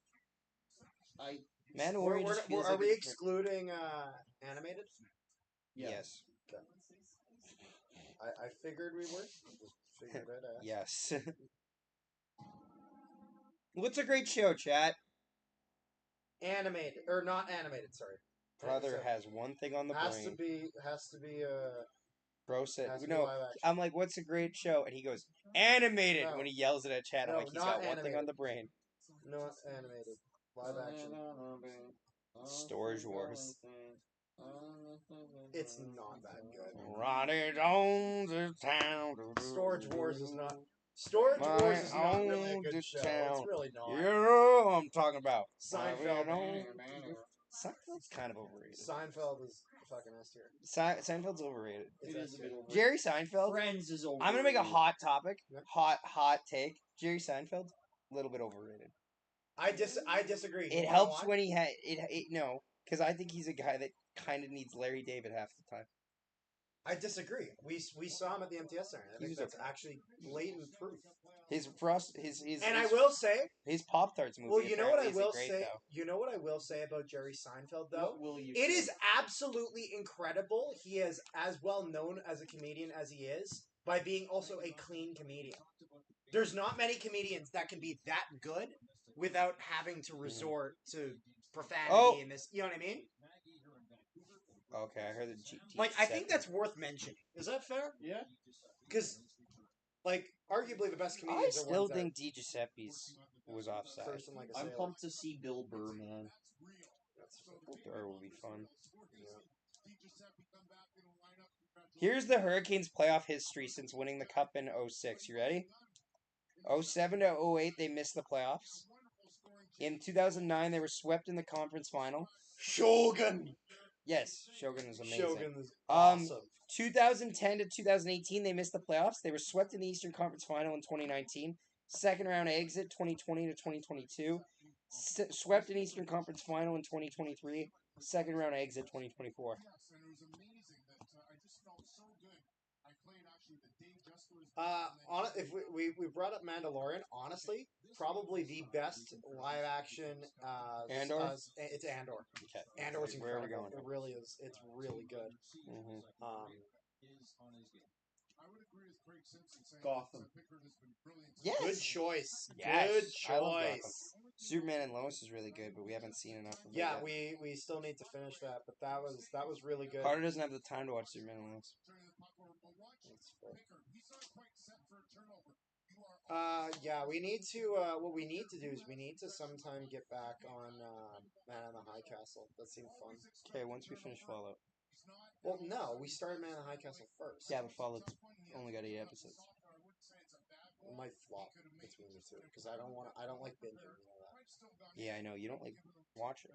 Mandalorian just feels Are like we a different- excluding animated? Yes. Okay. I figured we were. Just figured it out. Yes. What's a great show, chat? Animated or not animated? Sorry. Brother So, has one thing on the has brain. to be Bro said, has to be no, live action. I'm like, what's a great show? And he goes, animated, No. when he yells at a chat. I'm No, like, he's not got one thing on animated. the brain. Not animated. Live action. Storage Wars. It's not that good. Ronnie Jones is town. Storage Wars is not. Storage My Wars is not really a own good show. town. It's really not. You know what I'm talking about. Seinfeld. Seinfeld's kind of overrated. Seinfeld is fucking S tier. Seinfeld's overrated. It's It S is a tier. bit over. Jerry Seinfeld. Friends is over. I'm gonna make a hot topic. Yep. Hot take. Jerry Seinfeld, a little bit overrated. I disagree. You It wanna helps why? when he had it. No, because I think he's a guy that kind of needs Larry David half the time. I disagree. We saw him at the MTS Center. I He think was that's okay. actually blatant proof. His frost, And I will say, his Pop Tarts movie. well, you know what I apparently will isn't great, say. though. You know what I will say about Jerry Seinfeld, though. What will you It say? is absolutely incredible. He is as well known as a comedian as he is by being also a clean comedian. There's not many comedians that can be that good without having to resort to profanity Oh. and this. You know what I mean? Okay, I heard the G. Like, I think that's worth mentioning. Is that fair? Yeah. Because, like, arguably the best I comedians are still ones think Di Giuseppe's was that offside. first and like a I'm sailor. pumped to see Bill Burr, man. Or will be fun. Here's the Hurricanes' playoff history since winning the Cup in 06. You ready? 07 to 08, they missed the playoffs. In 2009, they were swept in the conference final. Shogun! Yes, Shogun is amazing. Shogun is Um, awesome. 2010 to 2018, they missed the playoffs. They were swept in the Eastern Conference Final in 2019. Second round exit 2020 to 2022. Swept in Eastern Conference Final in 2023. Second round exit 2024. If we brought up Mandalorian, honestly, probably the best live action. Andor? It's Andor. Okay. Andor's Where are we incredible. going? It really is. It's really good. Mhm. Gotham. Yes. Good choice. Yes. Good I love Gotham. choice. Superman and Lois is really good, but we haven't seen enough of it Yeah, yet. we still need to finish that, but that was really good. Carter doesn't have the time to watch Superman and Lois. That's fair. Yeah, we need to. What we need to do is we need to sometime get back on Man in the High Castle. That seemed fun. Okay, once we finish Fallout. Well, no, we started Man in the High Castle first. Yeah, but Fallout's only got 8 episodes. It might flop between the two because I don't like binging. You know that. Yeah, I know. You don't like watch it.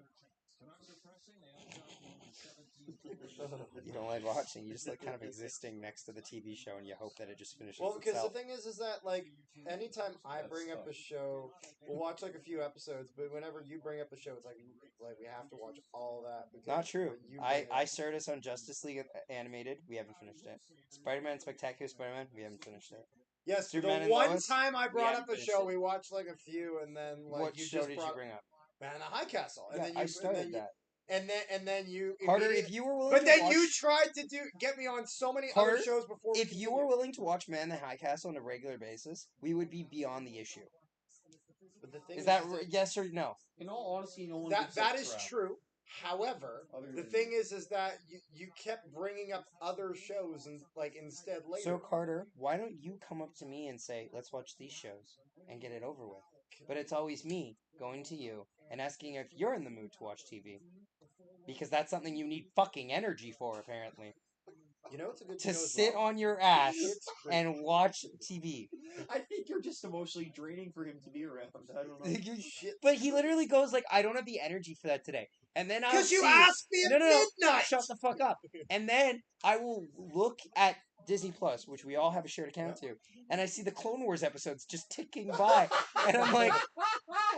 You don't like watching. You just like kind of existing next to the TV show, and you hope that it just finishes Well, because the itself. thing is that like anytime I bring up a show, we'll watch like a few episodes. But whenever you bring up a show, it's like we have to watch all that. Because Not true. when you I bring it started us on Justice League animated. We haven't finished it. Spider-Man, Spectacular Spider-Man. We haven't finished it. yes, Superman the and one Lois, time I we brought haven't up a finished show, it. we watched like a few, and then like What you show just did brought you bring up? Man in the High Castle, and Yeah, then you I started that. and then you Carter, immediately- if you were willing But to then watch, you tried to get me on so many Carter, other shows before. if you were willing to watch Man in the High Castle on a regular basis, we would be beyond the issue. But the thing Is that yes or no? In all honesty, no one that gives that a is crap. true. However, Other the than- thing is that you kept bringing up other shows and like instead later. So Carter, why don't you come up to me and say, "Let's watch these shows and get it over with"? But it's always me going to you and asking if you're in the mood to watch TV, because that's something you need fucking energy for, apparently. You know, it's a good To show as sit well. on your ass Shit's Creek. and watch TV. I think you're just emotionally draining for him to be around. I don't know. Shit's But he literally goes like, "I don't have the energy for that today," and then I'll Because you see- asked me at No, midnight. shut the fuck up. And then I will look at Disney Plus, which we all have a shared account to, and I see the Clone Wars episodes just ticking by, and I'm like,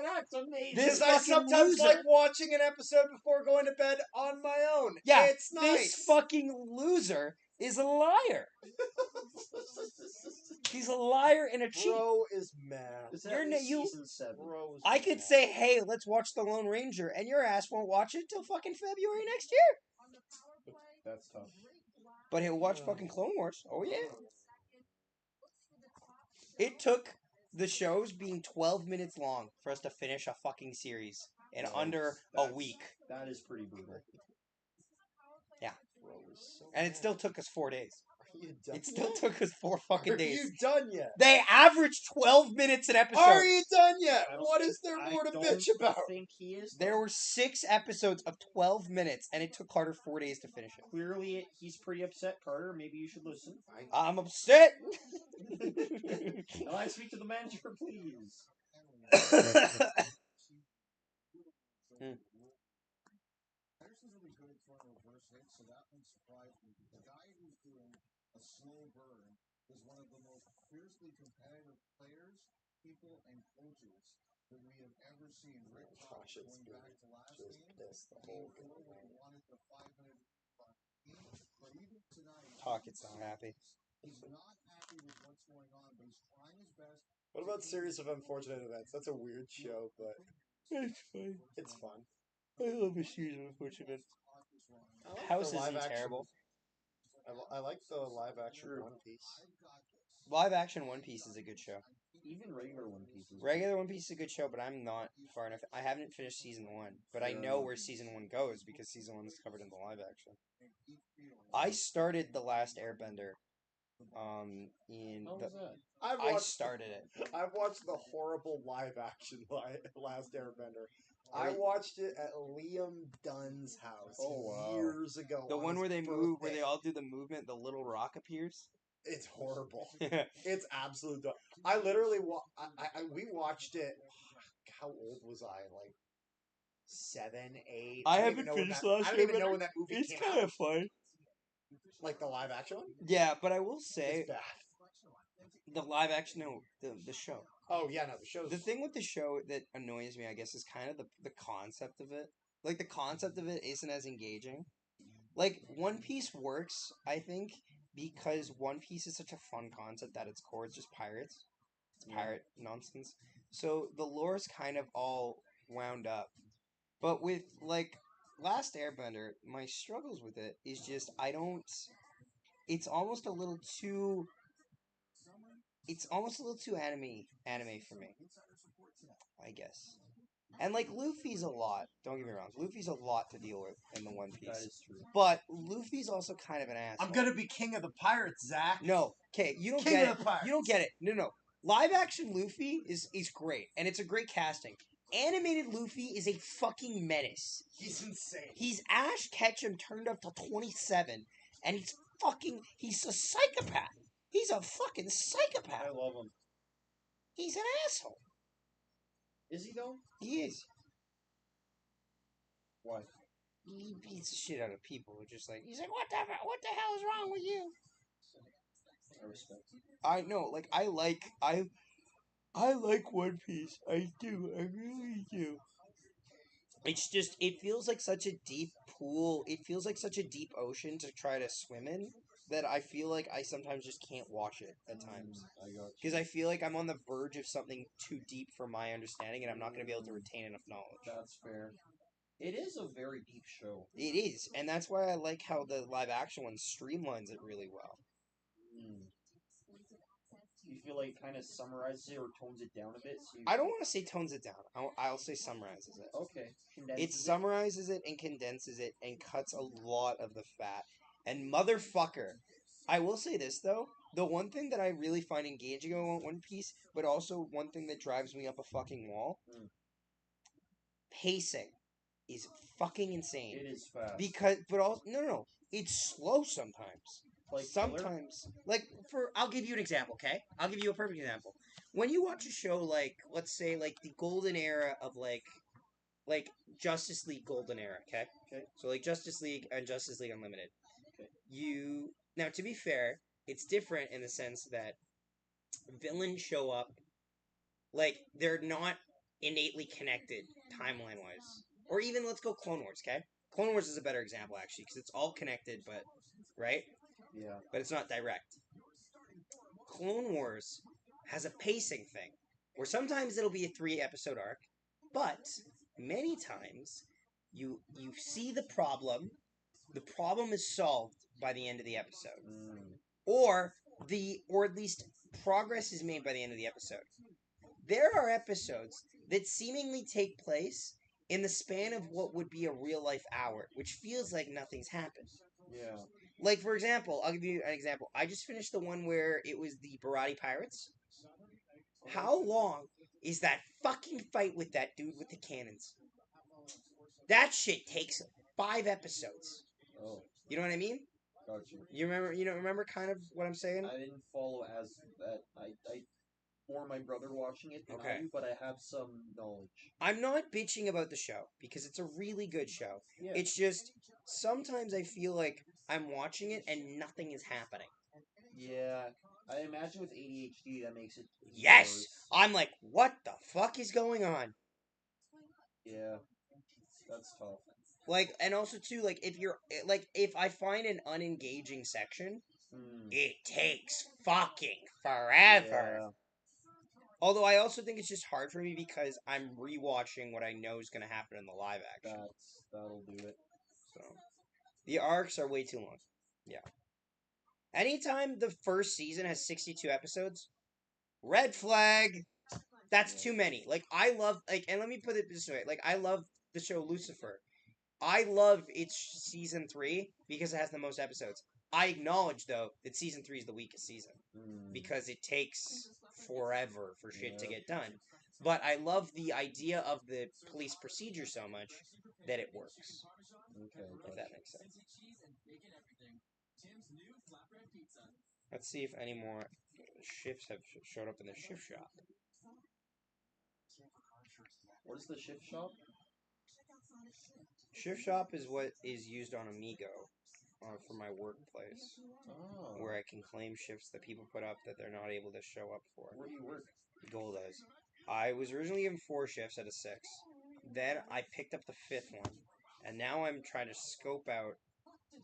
That's amazing. This Because I fucking sometimes loser. like watching an episode before going to bed on my own. yeah, It's nice. this fucking loser is a liar. He's a liar and a cheat. Bro is mad. It's You're at n- least you- season 7. Bro is I could mad. say, "Hey, let's watch The Lone Ranger," and your ass won't watch it till fucking February next year. That's tough. But he'll watch fucking Clone Wars. Oh yeah. It took the shows being 12 minutes long for us to finish a fucking series in under a That's- week. That is pretty brutal. Bro is so And it mad. still took us 4 days. Are you done It still yet? took us 4 fucking Are days. you done yet? They averaged 12 minutes an episode. Are you done yet? I don't What think- is there I more to don't bitch about? I think he is. There were 6 episodes of 12 minutes, and it took Carter 4 days to finish it. Clearly, he's pretty upset, Carter. Maybe you should listen. I'm upset. Can I speak to the manager, please? Harrison's really good at throwing reverse hits, so that one surprised me. The guy who's doing a slow burn is one of the most fiercely competitive players, people, and coaches that we have ever seen. Rick Tosh going back to last game. Game 4, we wanted the 5-minute but even tonight, Talkett's not happy. he's not happy with what's going on, but he's trying his best. What about Series of Unfortunate Events? That's a weird show, but It's fine. it's fun. I love a season of Unfortunate. I like House the isn't live action- terrible. I like the live action One Piece. Live action One Piece is a good show. Even regular One Piece is Regular One Piece is a good show, but I'm not far enough. I haven't finished season 1, but I know where season 1 goes because season 1 is covered in the live action. I started The Last Airbender. In How the, was that? I started it. I've watched the horrible live action Last Airbender. I Really? watched it at Liam Dunn's house Oh, wow. years ago. The on one his where they move, where birthday. they all do the movement, the little rock appears. It's horrible. I It's absolute. I literally we watched it. How old was I? Like 7, 8. I don't haven't even know when finished that- Last I don't even know Airbender. when that movie It's came kind out. of fun. Like the live action one. Yeah, but I will say It's bad. the live action, no, the show. Oh yeah, no, the show's The thing with the show that annoys me, I guess, is kind of the concept of it. Like, the concept of it isn't as engaging. Like, One Piece works, I think, because One Piece is such a fun concept at its core. It's just pirates. It's pirate nonsense. So, the lore's kind of all wound up. But with, like, Last Airbender, my struggles with it is just, I don't... It's almost a little too... It's almost a little too anime for me, I guess. And, like, Luffy's a lot. Don't get me wrong. Luffy's a lot to deal with in the One Piece. That is true. But Luffy's also kind of an asshole. I'm gonna be king of the pirates, Zach. No, okay, you don't King get of it. the Pirates. You don't get it. No. Live action Luffy is great, and it's a great casting. Animated Luffy is a fucking menace. he's insane. He's Ash Ketchum turned up to 27, and he's a psychopath. He's a fucking I psychopath. love him. He's an asshole. Is he though? He is. Why? He beats the shit out of people. Just like he's like, what the hell is wrong with you? I respect. I know, like I like One Piece. I do. I really do. It's just it feels like such a deep pool. It feels like such a deep ocean to try to swim in that I feel like I sometimes just can't watch it at times. I got you. Because I feel like I'm on the verge of something too deep for my understanding and I'm not going to be able to retain enough knowledge. That's fair. It is a very deep show. It is, and that's why I like how the live action one streamlines it really well. You feel like it kind of summarizes it or tones it down a bit? So I don't want to say tones it down. I'll say summarizes it. Okay. It summarizes it and condenses it and cuts a lot of the fat. And motherfucker, I will say this though, the one thing that I really find engaging about One Piece, but also one thing that drives me up a fucking wall, pacing is fucking insane. It is fast. But also no, it's slow sometimes. Like Sometimes, I'll give you an example, okay? I'll give you a perfect example. When you watch a show like, let's say, like the golden era of like Justice League golden era, okay? Okay. So like Justice League and Justice League Unlimited. Okay. Now to be fair, it's different in the sense that villains show up, like they're not innately connected timeline wise, or even let's go Clone Wars, okay? Clone Wars is a better example actually because it's all connected, but right. Yeah. But it's not direct. Clone Wars has a pacing thing, where sometimes it'll be a 3-episode arc, but many times you see the problem is solved by the end of the episode. Or at least progress is made by the end of the episode. There are episodes that seemingly take place in the span of what would be a real life hour, which feels like nothing's happened. Yeah. Like, for example, I'll give you an example. I just finished the one where it was the Barati Pirates. How long is that fucking fight with that dude with the cannons? That shit takes 5 episodes. Oh. You know what I mean? Got you. You remember kind of what I'm saying? I didn't follow as that. I more my brother watching it than I do, but I have some knowledge. I'm not bitching about the show because it's a really good show. Yeah. It's just sometimes I feel like I'm watching it and nothing is happening. Yeah. I imagine with ADHD that makes it Yes! worse. I'm like, what the fuck is going on? Yeah. That's tough. Like, and also too, like, if I find an unengaging section, it takes fucking forever. Yeah. Although I also think it's just hard for me because I'm rewatching what I know is going to happen in the live action. That'll do it. So, the arcs are way too long. Yeah. Anytime the first season has 62 episodes, red flag. That's too many. Like, I love, like, and let me put it this way. Like, I love the show Lucifer. I love its season 3 because it has the most episodes. I acknowledge, though, that season 3 is the weakest season because it takes forever for shit to get done. But I love the idea of the police procedure so much that it works. Okay. If that makes sense. Let's see if any more shifts have showed up in the shift shop. What is the shift shop? Shift shop is what is used on Amigo for my workplace, where I can claim shifts that people put up that they're not able to show up for. Where do you work? Goal does. I was originally given 4 shifts out of 6. Then I picked up the 5th one, and now I'm trying to scope out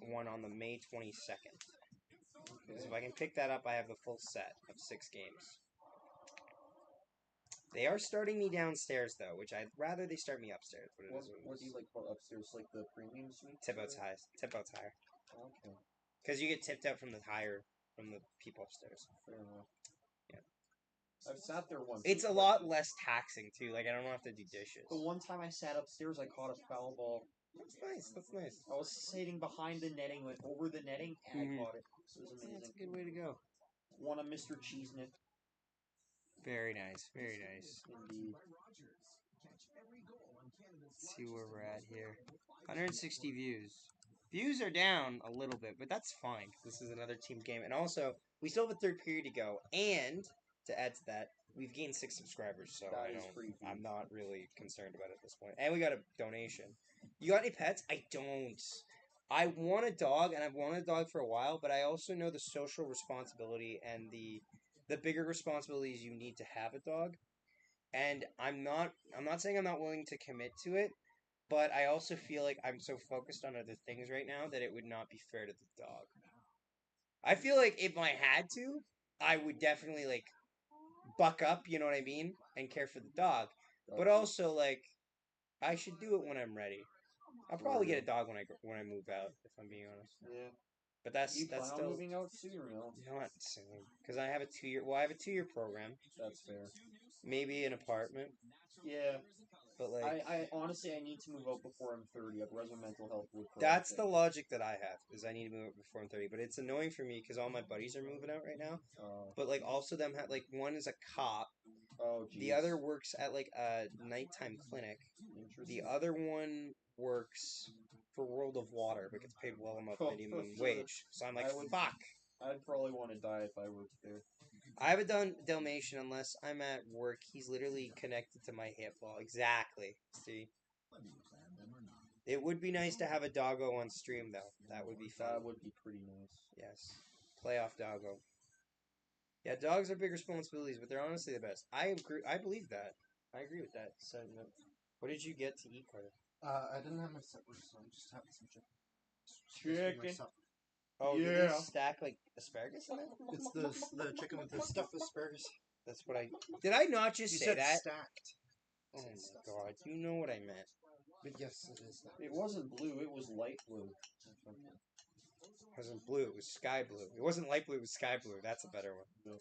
one on the May 22nd. Because if I can pick that up, I have the full set of 6 games. They are starting me downstairs, though, which I'd rather they start me upstairs. But what do you like about upstairs? Like the premium suite? Tip out's higher. Okay. Because you get tipped out from the people upstairs. Fair enough. Yeah. I've sat there once. It's a lot less taxing, too. Like, I don't have to do dishes. The one time I sat upstairs, I caught a foul ball. That's nice. I was sitting behind the netting, went over the netting, and I caught it. It was amazing. That's a good way to go. Won a Mr. Cheesenip. Very nice. Indeed. Let's see where we're at here. 160 views. Views are down a little bit, but that's fine. This is another team game. And also, we still have a third period to go. And, to add to that, We've gained 6 subscribers, so That is pretty huge. I'm not really concerned about it at this point. And we got a donation. You got any pets? I don't. I want a dog, and I've wanted a dog for a while, but I also know the social responsibility and the bigger responsibilities you need to have a dog. And I'm not saying I'm not willing to commit to it, but I also feel like I'm so focused on other things right now that it would not be fair to the dog. I feel like if I had to, I would definitely like buck up, you know what I mean, and care for the dog. But also like I should do it when I'm ready. I'll probably get a dog when I move out, if I'm being honest. Yeah. But that's You plan on still moving out soon or no? not soon because I have a 2-year. Well, I have a 2-year program. That's fair. Maybe an apartment, Yeah. but like I honestly I need to move out before I'm 30. Otherwise, my mental health would. that's the logic that I have is I need to move out before I'm 30. But it's annoying for me because all my buddies are moving out right now. But like also them have like one is a cop. Oh, geez. The other works at like a nighttime clinic. The other one works for World of Water but gets paid well above minimum wage. So I'm like, fuck. I'd probably want to die if I worked there. I haven't done Dalmatian unless I'm at work. He's literally connected to my hip wall. Exactly. See? It would be nice to have a doggo on stream, though. That would be fun. That would be pretty nice. Yes. Playoff doggo. Yeah, dogs are big responsibilities, but they're honestly the best. I agree. I believe that. I agree with that sentiment. What did you get to eat, Carter? I didn't have my supper, so I'm just having some chicken. Chicken. Oh, Yeah. did they stack like asparagus in it? It's the chicken with the stuffed asparagus. That's what I. Did I not just You say said that? stacked. Oh my god, you know what I meant. But yes, it is stacked. It wasn't blue. It was light blue. It wasn't blue, it was sky blue. It wasn't light blue, it was sky blue. That's a better one.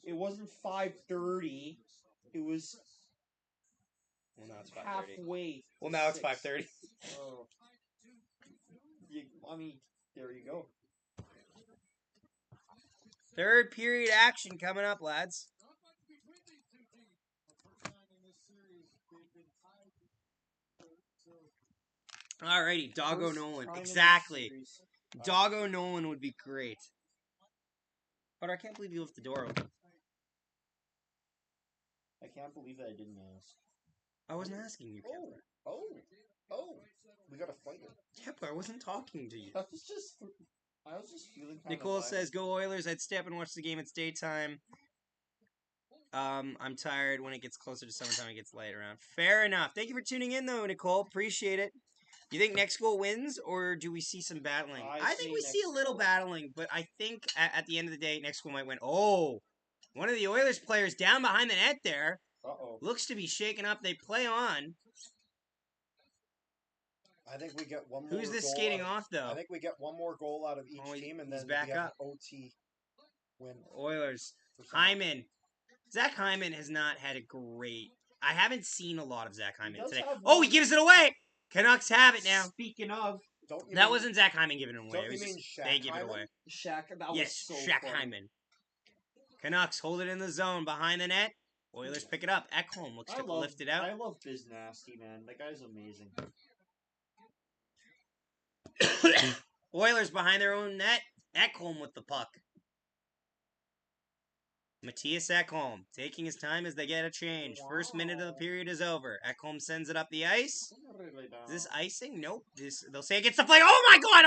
It wasn't 5:30. It was Well, now it's 5:30. halfway. Well, now it's 6. 5:30. Oh. I mean, there you go. Third period action coming up, lads. Alrighty, Doggo First Nolan. time in this Exactly. series. Doggo Nolan would be great. But I can't believe you left the door open. I can't believe that I didn't ask. I wasn't asking you, Kepler. Oh. We got a fight. Kepler, I wasn't talking to you. I was just feeling kind Nicole of says, "Go Oilers! I'd stay up and watch the game. It's daytime. I'm tired. When it gets closer to summertime, it gets light around." Fair enough. Thank you for tuning in, though, Nicole. Appreciate it. Do you think next goal wins, or do we see some battling? I think we see a little battling, but I think at the end of the day, next goal might win. Oh, one of the Oilers players down behind the net there. Uh-oh. Looks to be shaken up. They play on. I think we get one more. Who's this goal skating out off, though? I think we get one more goal out of each team, and he's then back we have up. an OT win. Oilers. Hyman. Zach Hyman has not had a great... I haven't seen a lot of Zach Hyman does today. have Oh, one- he gives it away! Canucks have it now. Speaking of, Don't you That mean, wasn't Zach Hyman giving it away. Don't It you was mean just, Shaq they give it Hyman? away. Shaq, that Yes, was so Shaq funny. Hyman. Canucks hold it in the zone behind the net. Oilers pick it up. Ekholm looks to lift it out. I love Biz Nasty, man. That guy's amazing. Oilers behind their own net. Ekholm with the puck. Matthias Ekholm taking his time as they get a change. First minute of the period is over. Ekholm sends it up the ice. Is this icing? Nope. They'll say it gets the play. Oh my god!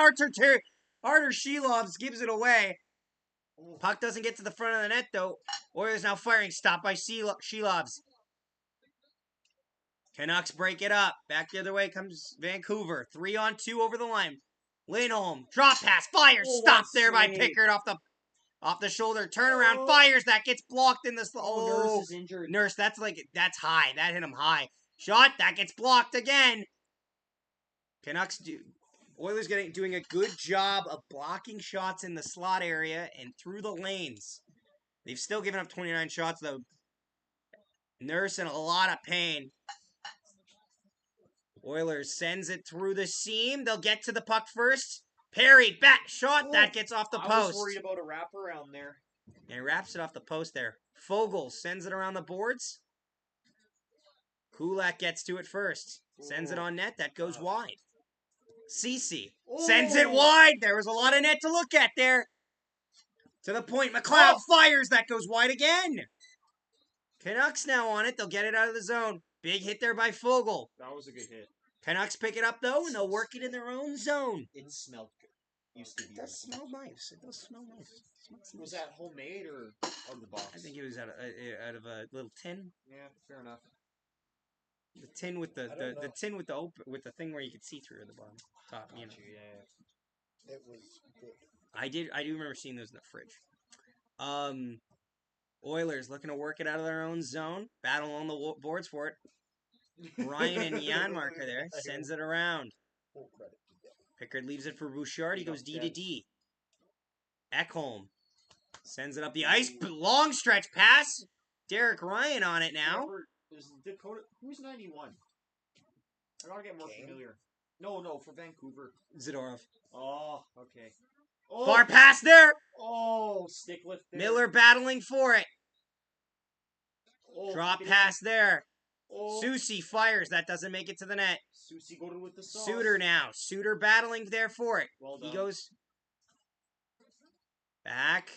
Artur Shelovs gives it away. Puck doesn't get to the front of the net though. Oilers now firing. Stopped by Shelovs. Canucks break it up. Back the other way comes Vancouver. 3-on-2 over the line. Lindholm. Drop pass. Fires. Oh, Stopped what there by save. Pickard off the shoulder. Turnaround. Fires. That gets blocked in the... Nurse is injured. Nurse. That's high. That hit him high. Shot. That gets blocked again. Oilers doing a good job of blocking shots in the slot area and through the lanes. They've still given up 29 shots, though. Nurse in a lot of pain. Oilers sends it through the seam. They'll get to the puck first. Perry, bat shot. That gets off the post. I was worried about a wraparound there. And he wraps it off the post there. Fogel sends it around the boards. Kulak gets to it first. Sends it on net. That goes wide. Cece sends it wide. There was a lot of net to look at there. To the point. McLeod fires. That goes wide again. Canucks now on it. They'll get it out of the zone. Big hit there by Fogle. That was a good hit. Canucks pick it up, though, and they'll work it in their own zone. It smelled good. Used to It be. does smell nice. It does smell nice. Was that homemade or out of the box? I think it was out of a little tin. Yeah, fair enough. The tin with I don't the know. tin with the thing where you could see through the bottom top. You know. Gotcha, yeah. It was good. I do remember seeing those in the fridge. Oilers looking to work it out of their own zone. Battle on the boards for it. Ryan and Janmark are there. Sends it around. Full credit to them. Pickard leaves it for Bouchard. He goes D to D. Ekholm sends it up the ice. Long stretch pass. Derek Ryan on it now. Is Dakota? Who's 91? I gotta get more Kane? familiar. No, for Vancouver. Zadorov. Oh, okay. Oh, Far pass there. Oh, stick lift there. Miller battling for it. Oh, Drop get it. pass there. Oh, Susie fires. That doesn't make it to the net. Susie go to with the sauce. Suter now. Suter battling there for it. Well done. He goes back.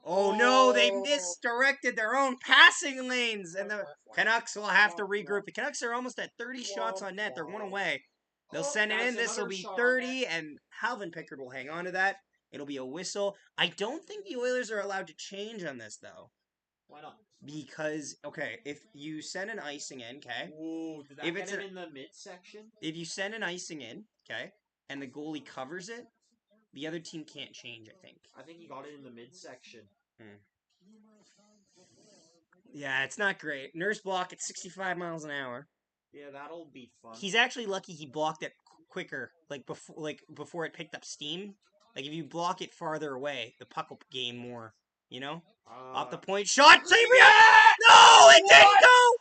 Oh no, they misdirected their own passing lanes, and the Canucks will have to regroup. The Canucks are almost at 30 shots on net. They're one away. They'll send it in. That's This will another be shot on 30, net. and Halvin Pickard will hang on to that. It'll be a whistle. I don't think the Oilers are allowed to change on this, though. Why not? Because, okay, if you send an icing in, okay? Whoa, did that If get it's him an- in the midsection? If you send an icing in, okay, and the goalie covers it, the other team can't change, I think. I think he got it in the midsection. Yeah, it's not great. Nurse block at 65 miles an hour. Yeah, that'll be fun. He's actually lucky he blocked it quicker, before it picked up steam. Like if you block it farther away, the puck will gain more. You know, off the point shot. Save No, it didn't go.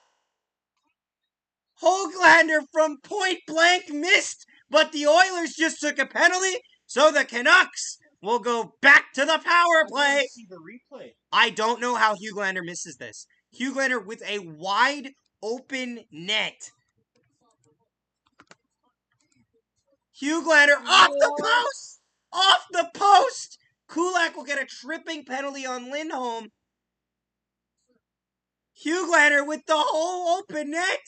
Höglander from point blank missed, but the Oilers just took a penalty, so the Canucks will go back to the power play. See the replay. I don't know how Höglander misses this. Höglander with a wide open net. Höglander off the post! Off the post! Kulak will get a tripping penalty on Lindholm. Höglander with the whole open net.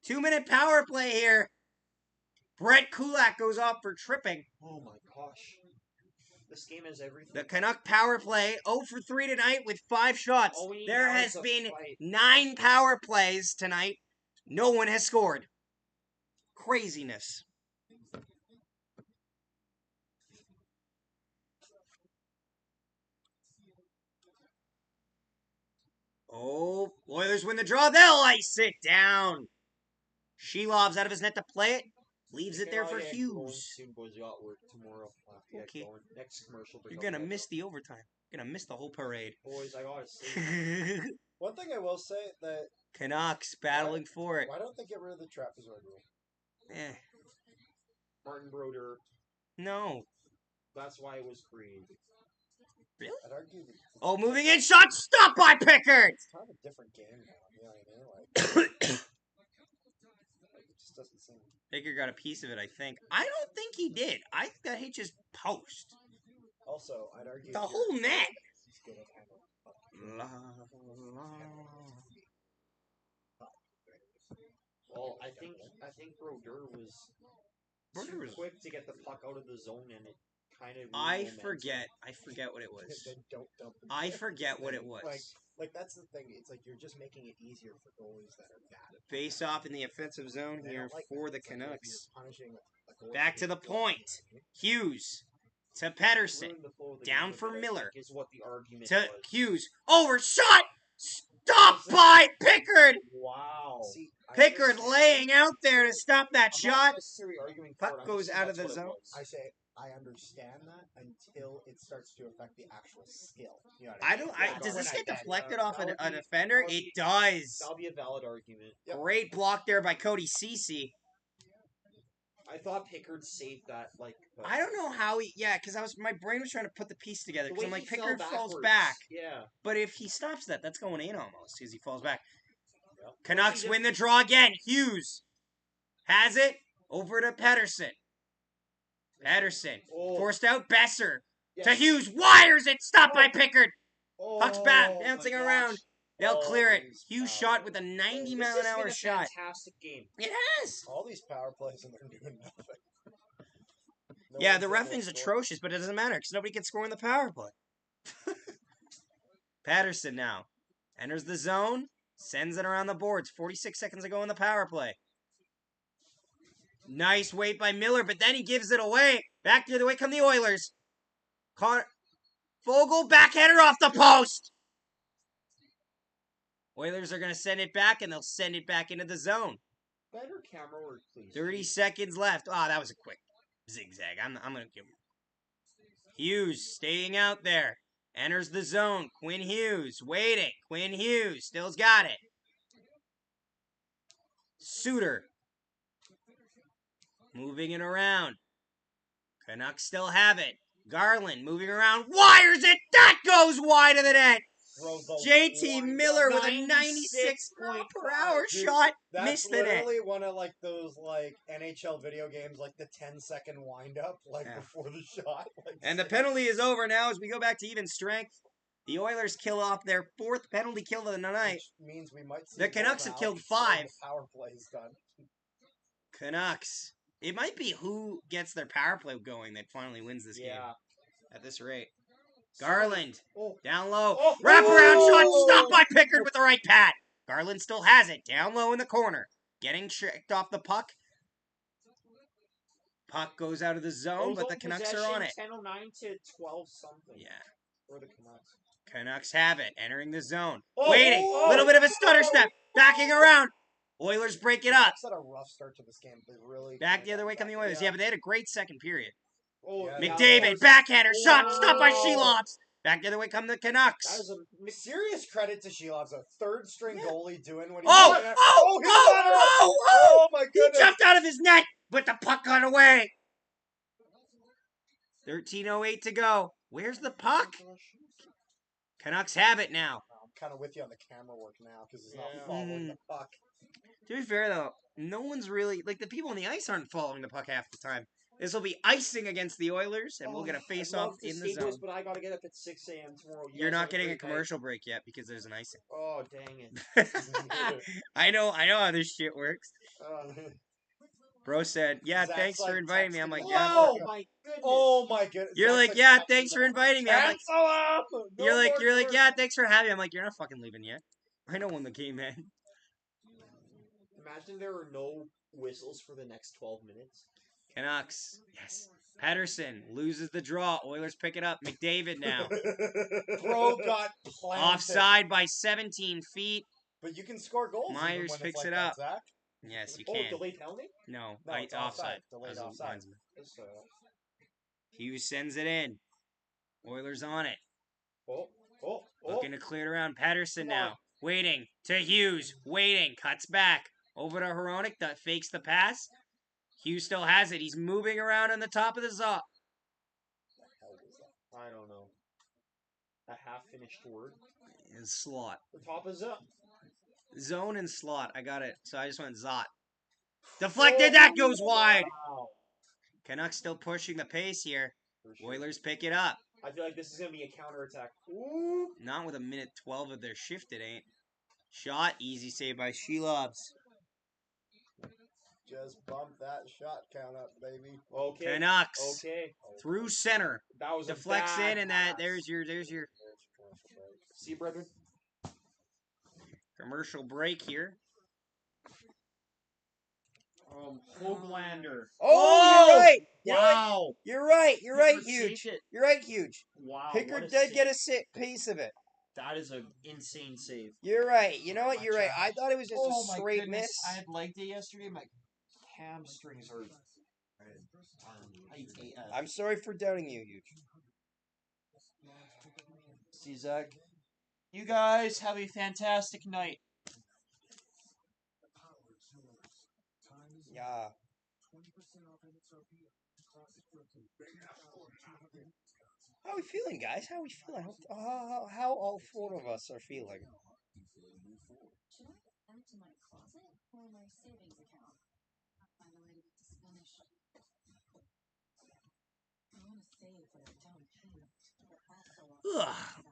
2-minute power play here. Brett Kulak goes off for tripping. Oh my gosh. This game has everything. The Canuck power play 0 for 3 tonight with 5 shots. All we need There now has is a been fight. 9 power plays tonight. No one has scored. Craziness. Oh, Oilers win the draw. They'll ice it down. Shelov's out of his net to play it. Leaves it there for Hughes. Soon, boys. You got work tomorrow. Okay. Going. Next commercial. You're going to miss the overtime. You're going to miss the whole parade. Boys, I gotta say. One thing I will say that Canucks battling for it. why don't they get rid of the trapezoid rule? Eh, Martin Broder. no. That's why it was created. I'd argue that Oh, moving in shot. Stop by Pickard. it's kind of a different game now. You know what I mean? Like it just doesn't seem. Pickard got a piece of it, I think. I don't think he did. I think that hit just post. Also, I'd argue The if whole you're- net. he's good at handling. La, la. Well, I think Broder was too quick to get the puck out of the zone, and it kind of. I forget what it was. Then don't dump it. I forget what it was. Like that's the thing. It's like you're just making it easier for goalies that are bad. Face off in the offensive zone They here don't like for that. the It's like you're Canucks. punishing a goalie Back to the who's point. good. Hughes to Pedersen. Down for Miller. Is what the argument To was. Hughes. Overshot. Stop by Pickard. Wow. See, I Pickard understand- laying out there to stop that I'm not shot. necessarily arguing Puck for it, I'm goes just out of saying the that's what zone. it was. I say I understand that until it starts to affect the actual skill. You know what I mean? don't. Yeah, does when this I get get- deflected off that would a be- defender? that would It be- does. That'll be a valid argument. Yep. Great block there by Cody Cece. I thought Pickard saved that, like. but I don't know how he. Yeah, because my brain was trying to put the piece together. the Because way I'm like, he fell Pickard falls backwards. back, Yeah. but if he stops that, that's going in almost because he falls back. Yep. Canucks He win the draw again. Hughes has it over to Pedersen. Pedersen Oh, forced out Besser yes. to Hughes. Wires it. Stopped by Pickard. Oh, Puck's back, my bouncing gosh. around. They'll clear it. these Huge power shot with a plays. 90 This mile has an been hour a shot. fantastic game. It has. All these power plays and they're doing nothing. No Yeah, one's the able to roughing's score. atrocious, but it doesn't matter because nobody can score in the power play. Patterson now enters the zone, sends it around the boards. 46 seconds to go in the power play. Nice wait by Miller, but then he gives it away. Back the other way come the Oilers. Fogle backhander off the post. Oilers are going to send it back, and they'll send it back into the zone. Better camera work, please. 30 seconds left. Oh, that was a quick zigzag. I'm going to give him. Hughes staying out there. Enters the zone. Quinn Hughes waiting. Quinn Hughes still's got it. Suter moving it around. Canucks still have it. Garland moving around. Wires it. That goes wide of the net. JT Miller with a 96 per hour Dude, shot. That's Missed the net. literally one of like those like NHL video games, like the 10-second wind up, like Yeah. before the shot. Like, And the penalty is over now as we go back to even strength. The Oilers kill off their 4th penalty kill of the night. which means we might see The Canucks more have now killed before 5. The power play is done. Canucks. It might be who gets their power play going that finally wins this game at this rate. Garland Oh. down low. Oh. Wraparound shot Oh. stopped by Pickard with the right pad. Garland still has it down low in the corner. Getting checked off the puck. Puck goes out of the zone, but the Canucks are on it. 10:09 to 12 something. Yeah. For the Canucks. Canucks have it. Entering the zone. Oh. Waiting. Oh. Little bit of a stutter step. Backing around. Oilers break it up. Canucks had a rough start to this game. They really Back the other way come the Oilers. Yeah, but they had a great second period. Oh, Yeah, McDavid, backhander, shot, stopped by Shelovs. Back the other way come the That Canucks. is a serious credit to Shelov's a third string goalie doing what he Oh, did. oh, he got it! Oh my He goodness! jumped out of his net, but the puck got away. 13:08 to go. Where's the puck? Canucks have it now. I'm kind of with you on the camera work now because it's not Yeah. following the puck. To be fair, though, no one's really... Like, the people on the ice aren't following the puck half the time. This will be icing against the Oilers, and we'll get a face-off in the zone. But I gotta get up at 6 a.m. tomorrow. You You're guys not have getting a great night. commercial break yet because there's an icing. Oh, dang it. I know how this shit works. Uh, Bro said, yeah, Zach's, thanks for like, inviting me. I'm texting like, me. yeah. Oh, my goodness. oh my goodness! You're Zach's, like, yeah, texting thanks me for now. inviting me. I'm like, Cancel up! No you're more like, commercials. yeah, thanks for having me. I'm like, you're not fucking leaving yet. I know when the game ends. Imagine there were no whistles for the next 12 minutes. Canucks, yes. Patterson loses the draw. Oilers pick it up. McDavid now. Bro got planted. Offside by 17 feet. But you can score goals. even Myers when it's picks like it that, up. Zach. Yes, you Oh, can. delayed penalty? No, No, it's offside. Delayed As a offside. linesman. It's, Hughes sends it in. Oilers on it. oh. Looking to clear it around. Patterson Come on. now. Waiting to Hughes. Waiting. Cuts back. Over to Hronik. That fakes the pass. Hughes still has it. He's moving around on the top of the zone. I don't know. A half-finished word. Slot. The top is up. Zone and slot. I got it. So I just went Zot. Deflected. That goes wide. Wow. Canucks still pushing the pace here. For sure. Oilers pick it up. I feel like this is going to be a counterattack. Ooh. Not with a minute 12 of their shift, it ain't. Shot. Easy save by Shelovs. Just bump that shot count up, baby. Okay. Canucks. Okay. Through center. That was Deflects a bad in, and pass. there's your See, brethren? commercial break here. Hoglander. Oh, you're right. You're right. Wow. You're right. You're right, Pickard huge. saved it. You're right, huge. Wow. Pickard what a did save. get a piece of it. That is an insane save. You're right. You know what? You're right. I thought it was just Oh a my straight goodness. miss. I had leg day yesterday. My hamstrings are. I'm sorry for doubting you, huge. See, Zach. You guys have a fantastic night. Yeah. How are we feeling, guys? How are we feeling? How all 4 of us are feeling? Should I empty my closet or my savings account? I'm ready to Spanish. I want to save for a down payment, but also want Ugh.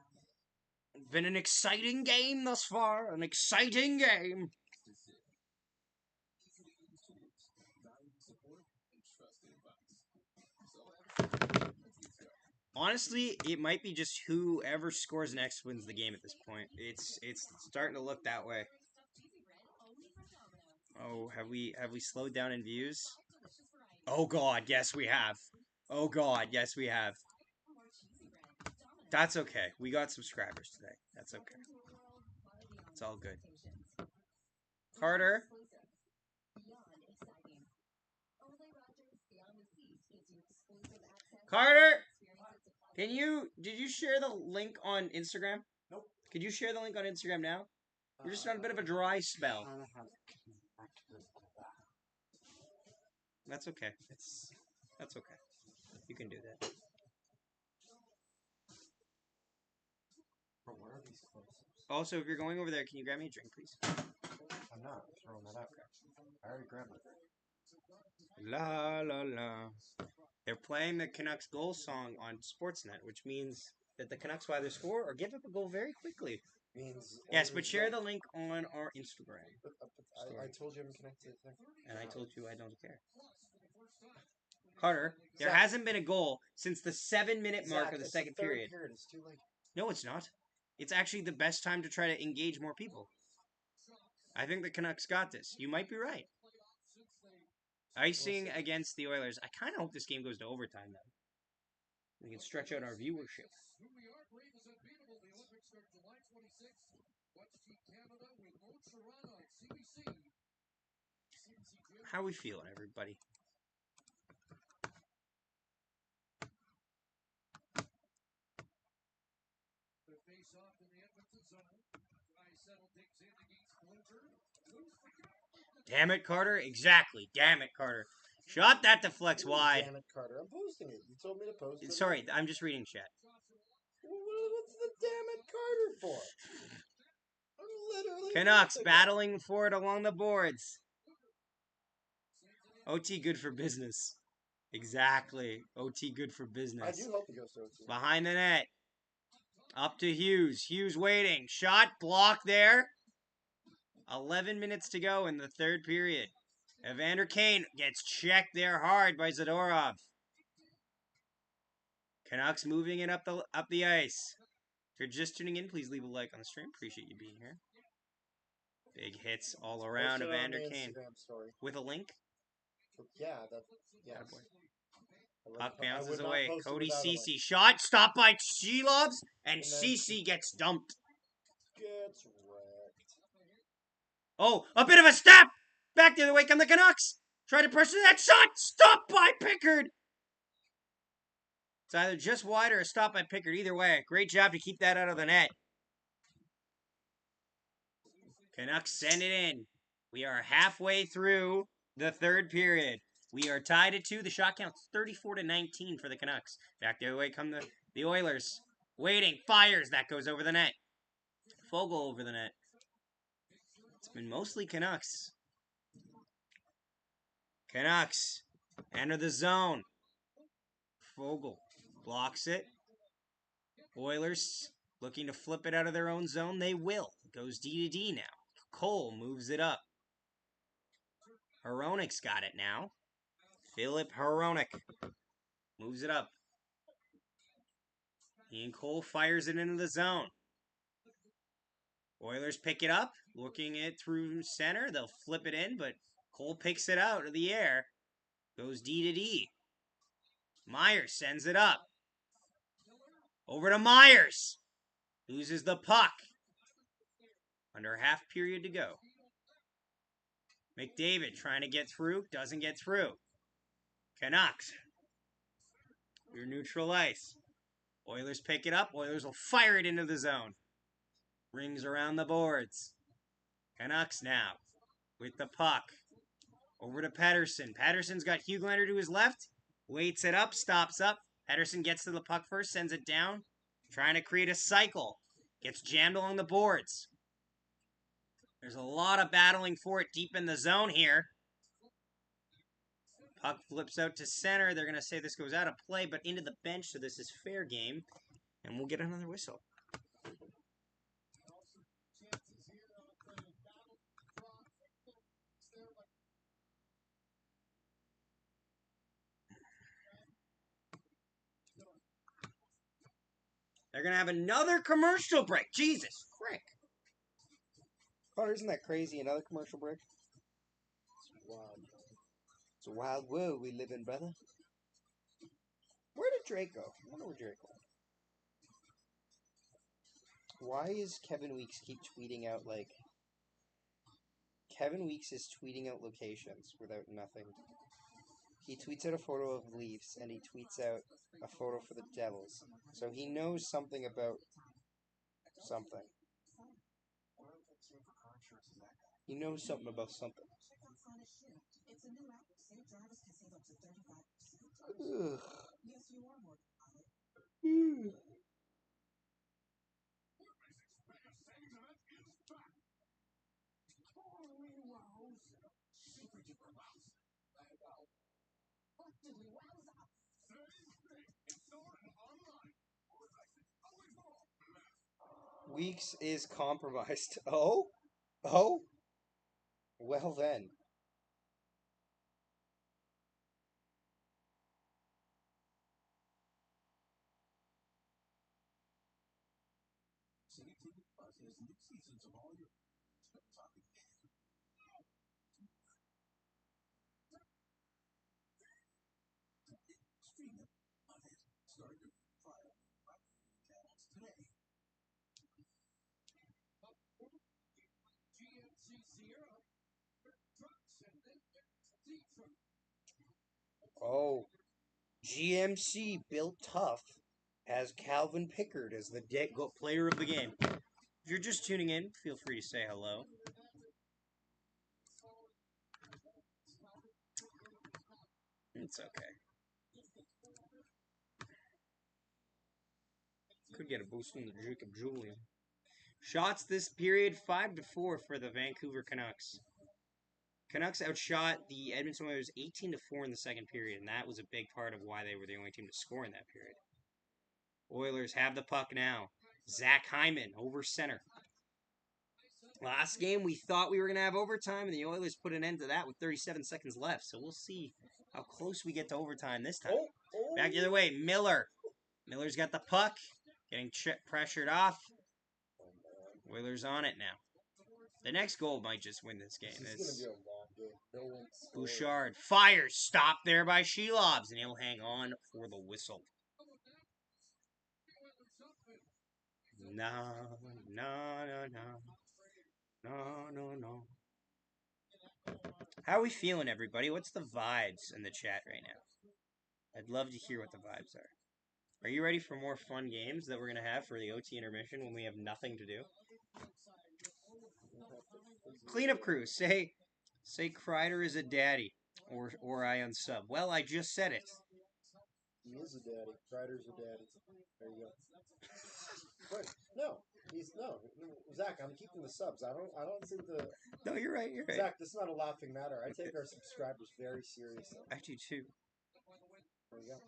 Been an exciting game thus far. An exciting game. Honestly, it might be just whoever scores next wins the game at this point. It's starting to look that way. Oh, have we slowed down in views? Oh god, yes we have. Oh god, yes we have. That's okay. We got subscribers today. That's okay. It's all good. Carter. Carter! Did you share the link on Instagram? Nope. Could you share the link on Instagram now? We're just on a bit of a dry spell. That's okay. That's okay. You can do that. Where are these close-ups? Also, if you're going over there, can you grab me a drink, please? I'm not throwing that out. I already grabbed it. La la la. They're playing the Canucks goal song on Sportsnet, which means that the Canucks will either score or give up a goal very quickly. Yes, but share the link on our Instagram. I told you I'm connected. And I told you I don't care. Carter, there hasn't been a goal since the 7-minute mark of the second period. It's too late. No, it's not. It's actually the best time to try to engage more people. I think the Canucks got this. You might be right. Icing against the Oilers. I kind of hope this game goes to overtime, though. We can stretch out our viewership. How we feeling, everybody? Damn it, Carter. Exactly. Damn it, Carter. Shot that deflects wide. Damn it, Carter. I'm posting it. You told me to post it. Sorry, I'm just reading chat. What's the damn it Carter for? I'm literally Canucks battling for it along the boards. OT good for business. Exactly. OT good for business. I do hope he goes to OT. Behind the net. Up to Hughes. Hughes waiting. Shot blocked there. 11 minutes to go in the third period. Evander Kane gets checked there hard by Zadorov. Canucks moving it up the ice. If you're just tuning in, please leave a like on the stream. Appreciate you being here. Big hits all around Evander Kane. With a link? Yeah, yeah. Puck bounces away. Cody Ceci. Shot. Stopped by Shelovs. And Ceci gets dumped. Gets wrecked. Oh, a bit of a step! Back the other way come the Canucks! Try to pressure that shot! Stopped by Pickard! It's either just wide or a stop by Pickard. Either way, great job to keep that out of the net. Canucks send it in. We are halfway through the third period. We are tied at 2. The shot count's 34-19 for the Canucks. Back the other way come the Oilers. Waiting. Fires. That goes over the net. Fogle over the net. It's been mostly Canucks. Canucks enter the zone. Fogle blocks it. Oilers looking to flip it out of their own zone. They will. It goes D to D now. Cole moves it up. Hronik's got it now. Philip Hronik moves it up. Ian Cole fires it into the zone. Oilers pick it up, looking it through center. They'll flip it in, but Cole picks it out of the air. Goes D to D. Myers sends it up. Over to Myers. Loses the puck. Under half period to go. McDavid trying to get through. Doesn't get through. Canucks. Your neutral ice. Oilers pick it up. Oilers will fire it into the zone. Rings around the boards. Canucks now. With the puck. Over to Pettersson. Pettersson's got Hughlander to his left. Waits it up. Stops up. Pettersson gets to the puck first. Sends it down. Trying to create a cycle. Gets jammed along the boards. There's a lot of battling for it deep in the zone here. Puck flips out to center. They're going to say this goes out of play, but into the bench, so this is fair game. And we'll get another whistle. They're going to have another commercial break. Jesus, frick. Oh, isn't that crazy? Another commercial break? Wow. It's a wild world we live in, brother. Where did Drake go? I wonder where Drake went. Why is Kevin Weeks keep tweeting out, like... Kevin Weeks is tweeting out locations without nothing. He tweets out a photo of Leafs, and he tweets out a photo for the Devils. So he knows something about something. He knows something about something. Ugh. Weeks is compromised. Oh? Oh? Well then. Oh. GMC built tough has Calvin Pickard as the player of the game. If you're just tuning in, feel free to say hello. It's okay. Could get a boost from the Jacob Julian. Shots this period 5-4 for the Vancouver Canucks. Canucks outshot the Edmonton Oilers 18-4 in the second period, and that was a big part of why they were the only team to score in that period. Oilers have the puck now. Zach Hyman over center. Last game, we thought we were going to have overtime, and the Oilers put an end to that with 37 seconds left. So we'll see how close we get to overtime this time. Back the other way, Miller. Miller's got the puck, getting pressured off. Oilers on it now. The next goal might just win this game. This is going to be a long game. No one scored. Bouchard fires, stopped there by Shelobs, and he'll hang on for the whistle. No. How are we feeling, everybody? What's the vibes in the chat right now? I'd love to hear what the vibes are. Are you ready for more fun games that we're going to have for the OT intermission when we have nothing to do? Cleanup crew, say Kreider is a daddy, or I unsub. Well, I just said it. He is a daddy. Kreider's a daddy. There you go. Wait, no. Zach, I'm keeping the subs. I don't think the... No, you're right. Zach, this is not a laughing matter. I take our subscribers very seriously. I do too. There you go.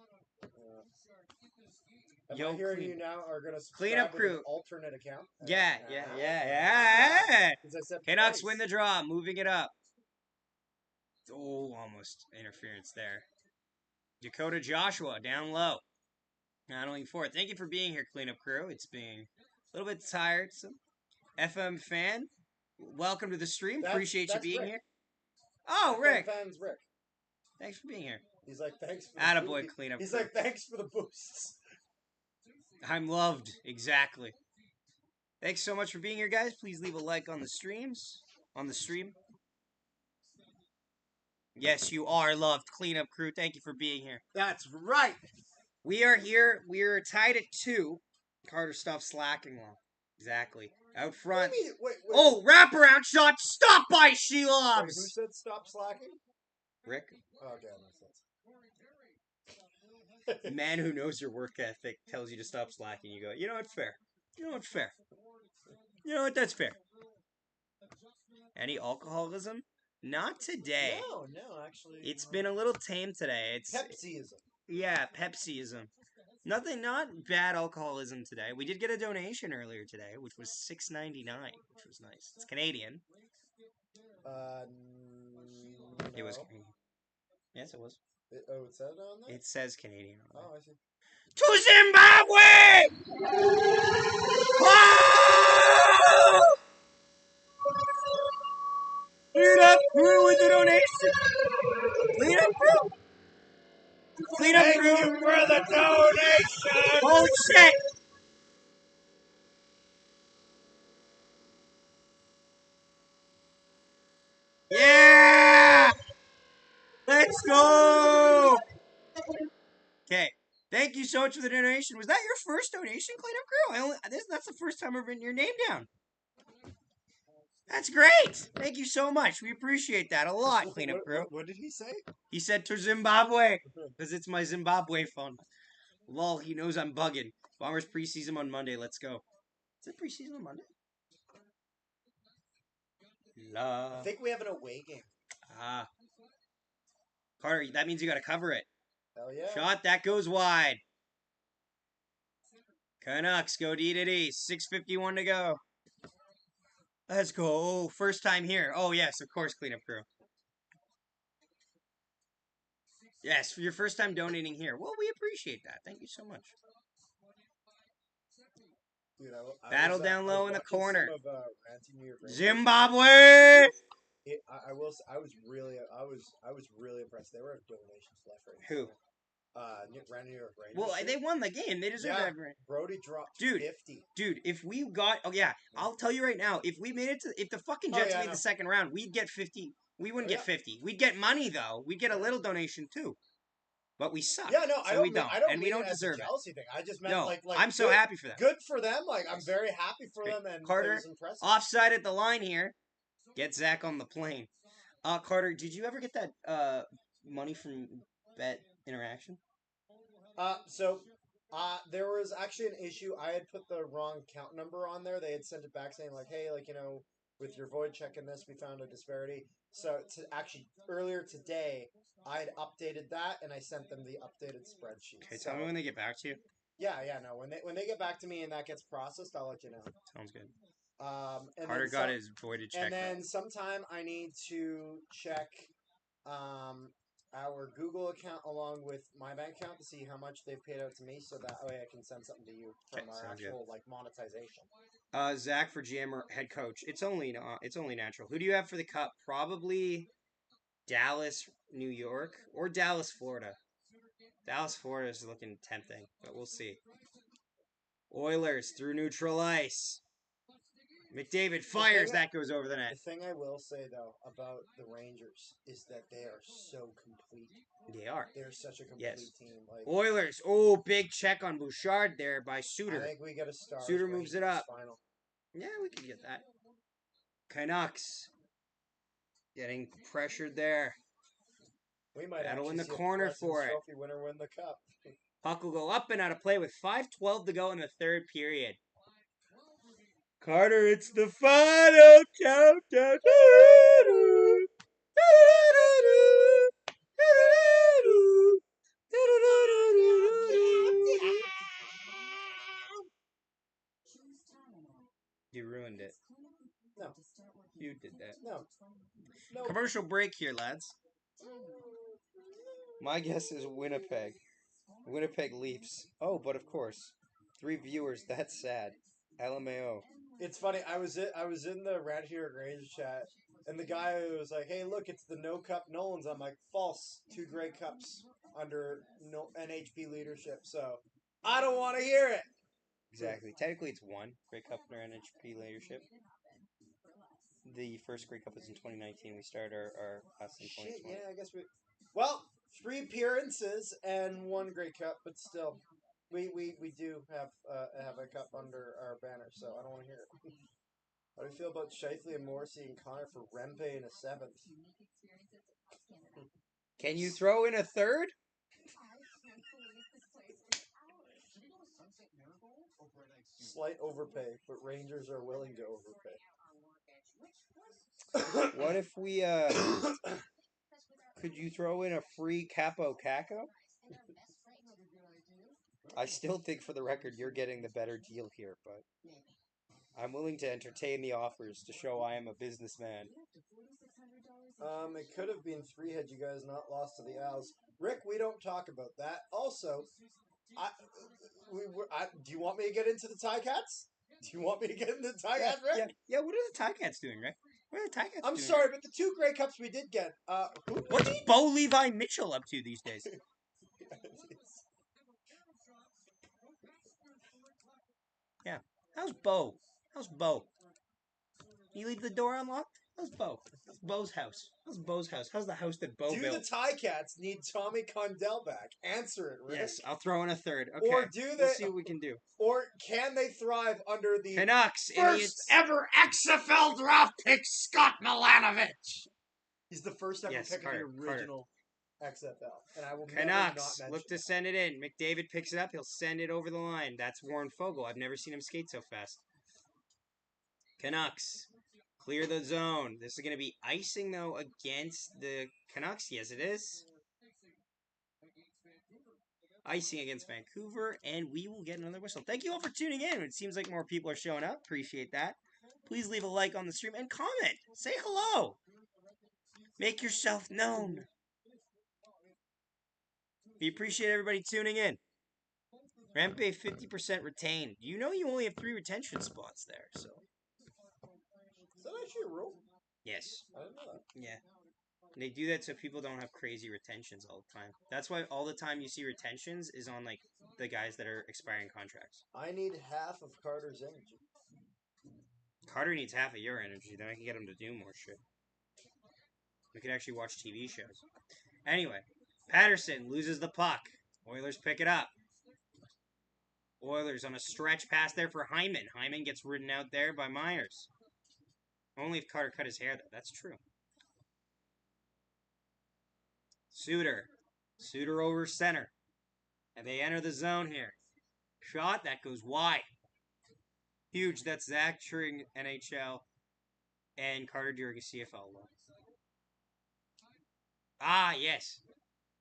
Am I hearing you now are going to subscribe Cleanup with crew. an alternate account? Yeah. Canucks win the draw, moving it up. Oh, almost interference there. Dakota Joshua down low. Handling for it. Thank you for being here, Cleanup crew. It's being a little bit tiresome. FM fan, welcome to the stream. Appreciate you being Rick. here. Oh, Rick. Fan's Rick. Thanks for being here. He's like, thanks for the Attaboy, Cleanup He's crew. like, thanks for the boosts. I'm loved. Exactly. Thanks so much for being here, guys. Please leave a like on the stream. Yes, you are loved, Cleanup crew. Thank you for being here. That's right. We are here. We are tied at 2. Carter, stop slacking long. Exactly. Out front. Wait. Oh, wraparound shot. Stop by Shelobs. Wait, who said stop slacking? Rick. Oh, okay, that makes sense. The man who knows your work ethic tells you to stop slacking. You go, you know what, fair. You know what, fair. You know what, that's fair. Any alcoholism? Not today. No, actually. It's been a little tame today. It's Pepsiism. Yeah, Pepsiism. Nothing, not bad alcoholism today. We did get a donation earlier today, which was $6.99, which was nice. It's Canadian. It was Canadian. Yes, it was. It said it on there? It says Canadian on there. Oh, I see. to Zimbabwe! Oh! Clean up crew with the donation. Clean up crew. Clean up Thank crew. you for the donation. Oh shit! Yeah! Let's go! Okay. Thank you so much for the donation. Was that your first donation, Cleanup Crew? That's the first time I've written your name down. That's great. Thank you so much. We appreciate that a lot, Cleanup Crew. What did he say? He said to Zimbabwe because it's my Zimbabwe phone. Lol, he knows I'm bugging. Bombers preseason on Monday. Let's go. Is it preseason on Monday? I think we have an away game. Ah. Carter, that means you got to cover it. Hell yeah. Shot, that goes wide. Canucks go D-to-D. 6:51 to go. Let's go. Oh, first time here. Oh, yes, of course, Cleanup Crew. Yes, for your first time donating here. Well, we appreciate that. Thank you so much. Dude, Battle down low in the corner. Zimbabwe. Zimbabwe! I was really impressed. They were at donations left, right. Who? New York Rangers. Well, they won the game. They deserve that. Brody dropped Dude, 50. Dude, if we got... Oh, yeah. I'll tell you right now. If we made it to... If the fucking Jets made the second round, we'd get 50. We wouldn't get 50. We'd get money, though. We'd get a little donation, too. But we suck. Yeah, no, so I don't. We don't. And we don't deserve a jealousy thing. I just meant no, like I'm so happy for them. Good for them. Like I'm very happy for them. And Carter, it was impressive. Offside at the line here. Get Zach on the plane. Carter, did you ever get that money from Bet Interaction? There was actually an issue. I had put the wrong count number on there. They had sent it back saying like, hey, like, you know, with your void check in this, we found a disparity. So actually earlier today, I had updated that and I sent them the updated spreadsheet. Okay, tell me when they get back to you. Yeah, no. When they get back to me and that gets processed, I'll let you know. Sounds good. And Carter got his voided check. And then sometime I need to check our Google account along with my bank account to see how much they've paid out to me, so that way I can send something to you from our actual like monetization. Zach for GM or head coach. It's only natural. Who do you have for the cup? Probably Dallas, New York, or Dallas, Florida. Dallas, Florida is looking tempting, but we'll see. Oilers through neutral ice. McDavid fires. That goes over the net. The thing I will say, though, about the Rangers is that they are so complete. They are. They're such a complete team. Like, Oilers. Oh, big check on Bouchard there by Suter. I think we get a star. Suter moves it up. Final. Yeah, we can get that. Canucks. Getting pressured there. We might battle in the see a corner for it. Trophy winner win the cup. Puck will go up and out of play with 5:12 to go in the third period. Carter, it's the final countdown. You ruined it. No. You did that. No. Commercial break here, lads. My guess is Winnipeg. Winnipeg Leafs. Oh, but of course, 3 viewers. That's sad. LMAO. It's funny. I was in the Rant Here at Rangers chat, and the guy was like, "Hey, look, it's the No Cup Nolans." I'm like, "False. 2 Grey Cups under NHP leadership." So I don't want to hear it. Exactly. Technically, it's 1 Grey Cup under NHP leadership. The first Grey Cup was in 2019. We started our class in 2020. Shit, yeah, I guess we. Well, 3 appearances and 1 Grey Cup, but still. We do have a cup under our banner, so I don't want to hear it. How do you feel about Shifley and Morrissey and Connor for Rempe in a 7th? Can you throw in a 3rd? Slight overpay, but Rangers are willing to overpay. What if we could you throw in a free Capo Caco? I still think, for the record, you're getting the better deal here, but I'm willing to entertain the offers to show I am a businessman. It could have been 3 had you guys not lost to the Owls. Rick, we don't talk about that. Also, Do you want me to get into the Ticats? Do you want me to get into the Ticats, Rick? Yeah. What are the Ticats doing, Rick? What are the Ticats I'm doing? sorry, but the 2 Grey Cups we did get. What's Bo Levi Mitchell up to these days? Yeah. How's Bo? How's Bo? You leave the door unlocked? How's Bo? How's Bo's house? How's Bo's house? How's the house that Bo Do built? the Ticats need Tommy Condell back? Answer it, Rick. Yes, I'll throw in a third. Okay. Or do We'll they? see what we can do. Or can they thrive under the Canucks, first idiots. ever XFL draft pick, Scott Milanovic? He's the first ever Yes, pick Carter, of the original XFL, and I will never not Canucks, mention look to it. send it in. McDavid picks it up. He'll send it over the line. That's Warren Fogle. I've never seen him skate so fast. Canucks, clear the zone. This is going to be icing, though, against the Canucks. Yes, it is. Icing against Vancouver, and we will get another whistle. Thank you all for tuning in. It seems like more people are showing up. Appreciate that. Please leave a like on the stream and comment. Say hello. Make yourself known. We appreciate everybody tuning in. Rampe 50% retained. You know you only have 3 retention spots there, so. Is that actually a rule? Yes. I didn't know that. Yeah. They do that so people don't have crazy retentions all the time. That's why all the time you see retentions is on, like, the guys that are expiring contracts. I need half of Carter's energy. Carter needs half of your energy, then I can get him to do more shit. We can actually watch TV shows. Anyway, Patterson loses the puck. Oilers pick it up. Oilers on a stretch pass there for Hyman. Hyman gets ridden out there by Myers. Only if Carter cut his hair, though. That's true. Suter. Suter over center. And they enter the zone here. Shot. That goes wide. Huge. That's Zach during NHL and Carter during a CFL one. Ah, yes.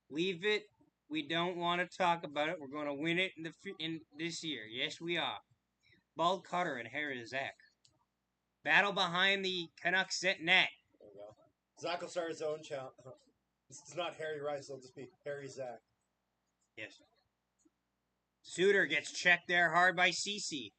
Leave it. We don't want to talk about it. We're going to win it in this year. Yes, we are. Bald Carter and Harry Zach. Battle behind the Canucks net. There we go. Zach will start his own channel. It's not Harry Rice. It'll just be Harry Zach. Yes. Suter gets checked there hard by Cece.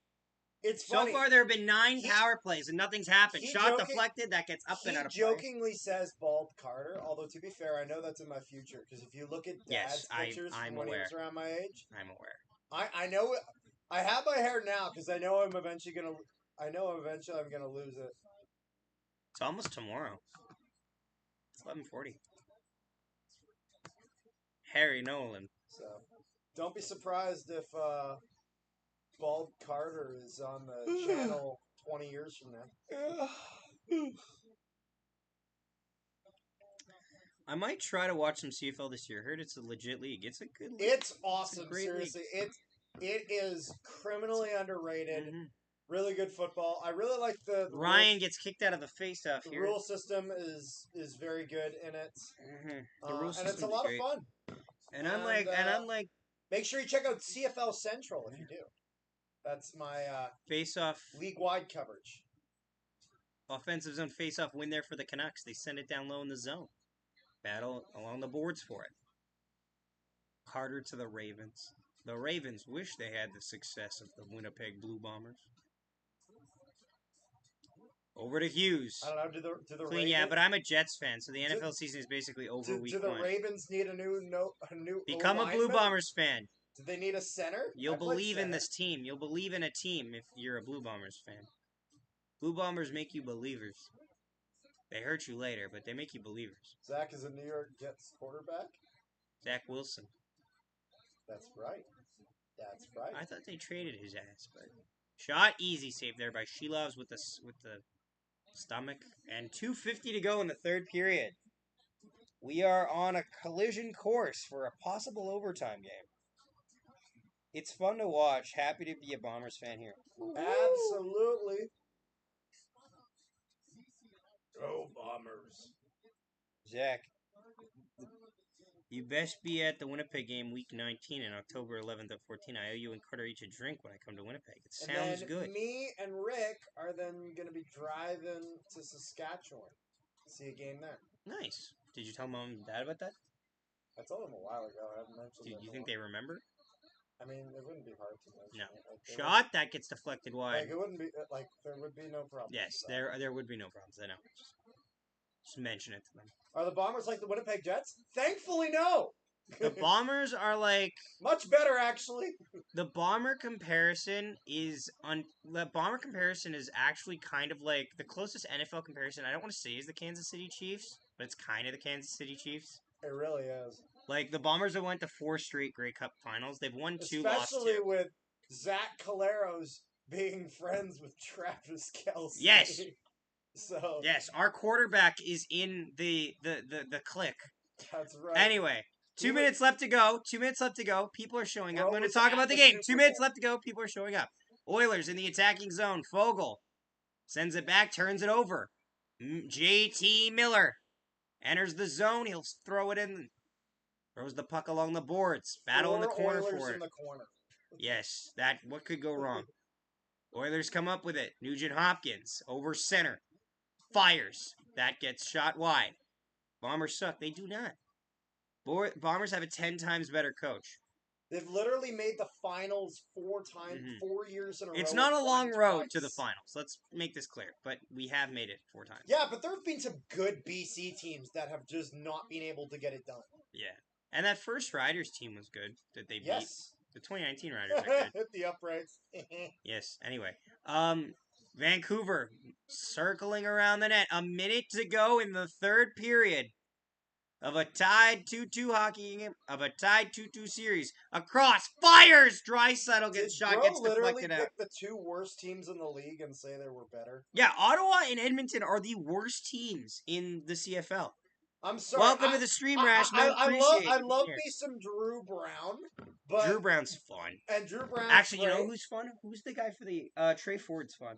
It's So funny. far, there have been 9 power plays and nothing's happened. Shot deflected. That gets up and out of play. He jokingly says Bald Carter, although to be fair, I know that's in my future because if you look at Dad's pictures I'm from when aware. he was around my age, I'm aware. I know it. I have my hair now because I know I'm eventually gonna. I know eventually I'm gonna lose it. It's almost tomorrow. It's 11:40. Harry Nolan. So, don't be surprised if Bald Carter is on the channel 20 years from now. I might try to watch some CFL this year. I heard it's a legit league. It's a good league. It's awesome. It's a great Seriously, it is criminally underrated. Mm-hmm. Really good football. I really like the Ryan gets kicked out of the face-off the here. rule system is very good in it. Mm-hmm. The rule And it's a system's lot great. of fun. And I'm like, Make sure you check out CFL Central if you do. That's my face-off, league-wide coverage. offensive zone face-off win there for the Canucks. They send it down low in the zone. Battle along the boards for it. Carter to the Ravens. The Ravens wish they had the success of the Winnipeg Blue Bombers. Over to Hughes. I don't know. Do the Clean, Ravens, yeah, but I'm a Jets fan, so the NFL season is basically over do week the 1. Ravens need a new Become a Blue alignment? Bombers fan. Do they need a center? You'll I played believe in center. this team. You'll believe in a team if you're a Blue Bombers fan. Blue Bombers make you believers. They hurt you later, but they make you believers. Zach is a New York Jets quarterback. Zach Wilson. That's right. That's right. I thought they traded his ass, but shot easy save there by Shilovs with the stomach, and 2:50 to go in the third period. We are on a collision course for a possible overtime game. It's fun to watch. Happy to be a Bombers fan here. Absolutely. Go Bombers. Zach, you best be at the Winnipeg game week 19 in October 11th to 14. I owe you and Carter each a drink when I come to Winnipeg. It sounds and then good. Me and Rick are then going to be driving to Saskatchewan to see a game there. Nice. Did you tell Mom and Dad about that? I told them a while ago. I haven't mentioned Do it. you think they remember? I mean, it wouldn't be hard to mention. No. it. Like, there Shot, that gets deflected Would, wide. like, it wouldn't be, like, there would be no problem. Yes, with that. there would be no problems. I know. Just mention it to them. Are the Bombers like the Winnipeg Jets? Thankfully, no. The Bombers are like Much better, actually. the Bomber comparison is the Bomber comparison is actually kind of like the closest NFL comparison. I don't want to say is the Kansas City Chiefs, but it's kind of the Kansas City Chiefs. It really is. Like the Bombers have went to 4 straight Grey Cup finals. They've won 2, lost Especially 2. with Zach Caleros being friends with Travis Kelce. Yes. So Yes, our quarterback is in the clique. that's right. Anyway, 2 minutes left to go. 2 minutes left to go. People are showing up. I'm Bro going to was talk at about the the game. Super 2 minutes Bowl. left to go. People are showing up. Oilers in the attacking zone. Fogle sends it back, turns it over. JT Miller enters the zone. He'll throw it in. Throws the puck along the boards. Battle in the corner Oilers for it. in the corner. Yes, what could go wrong? Oilers come up with it. Nugent Hopkins over center. Fires. That gets shot wide. Bombers suck. They do not. Bombers have a 10 times better coach. They've literally made the finals 4 times, Mhm. 4 years in a row. It's not a and long won road to twice. the finals. Let's make this clear. But we have made it 4 times. Yeah, but there have been some good BC teams that have just not been able to get it done. Yeah. And that first Riders team was good that they beat. Yes. The 2019 Riders are good. The uprights. Yes. Anyway, Vancouver circling around the net. A minute to go in the third period of a tied 2-2 hockey game, of a tied 2-2 series. Across, fires! Draisaitl Did gets shot, Bro gets literally deflected out. pick the 2 worst teams in the league and say they were better? Yeah, Ottawa and Edmonton are the worst teams in the CFL. I'm sorry. Welcome to the stream, Rash. Man, I appreciate love you being here. me some Drew Brown, but Drew Brown's fun. and Drew Brown. Actually, you know who's fun? Who's the guy for the Trey Ford's fun?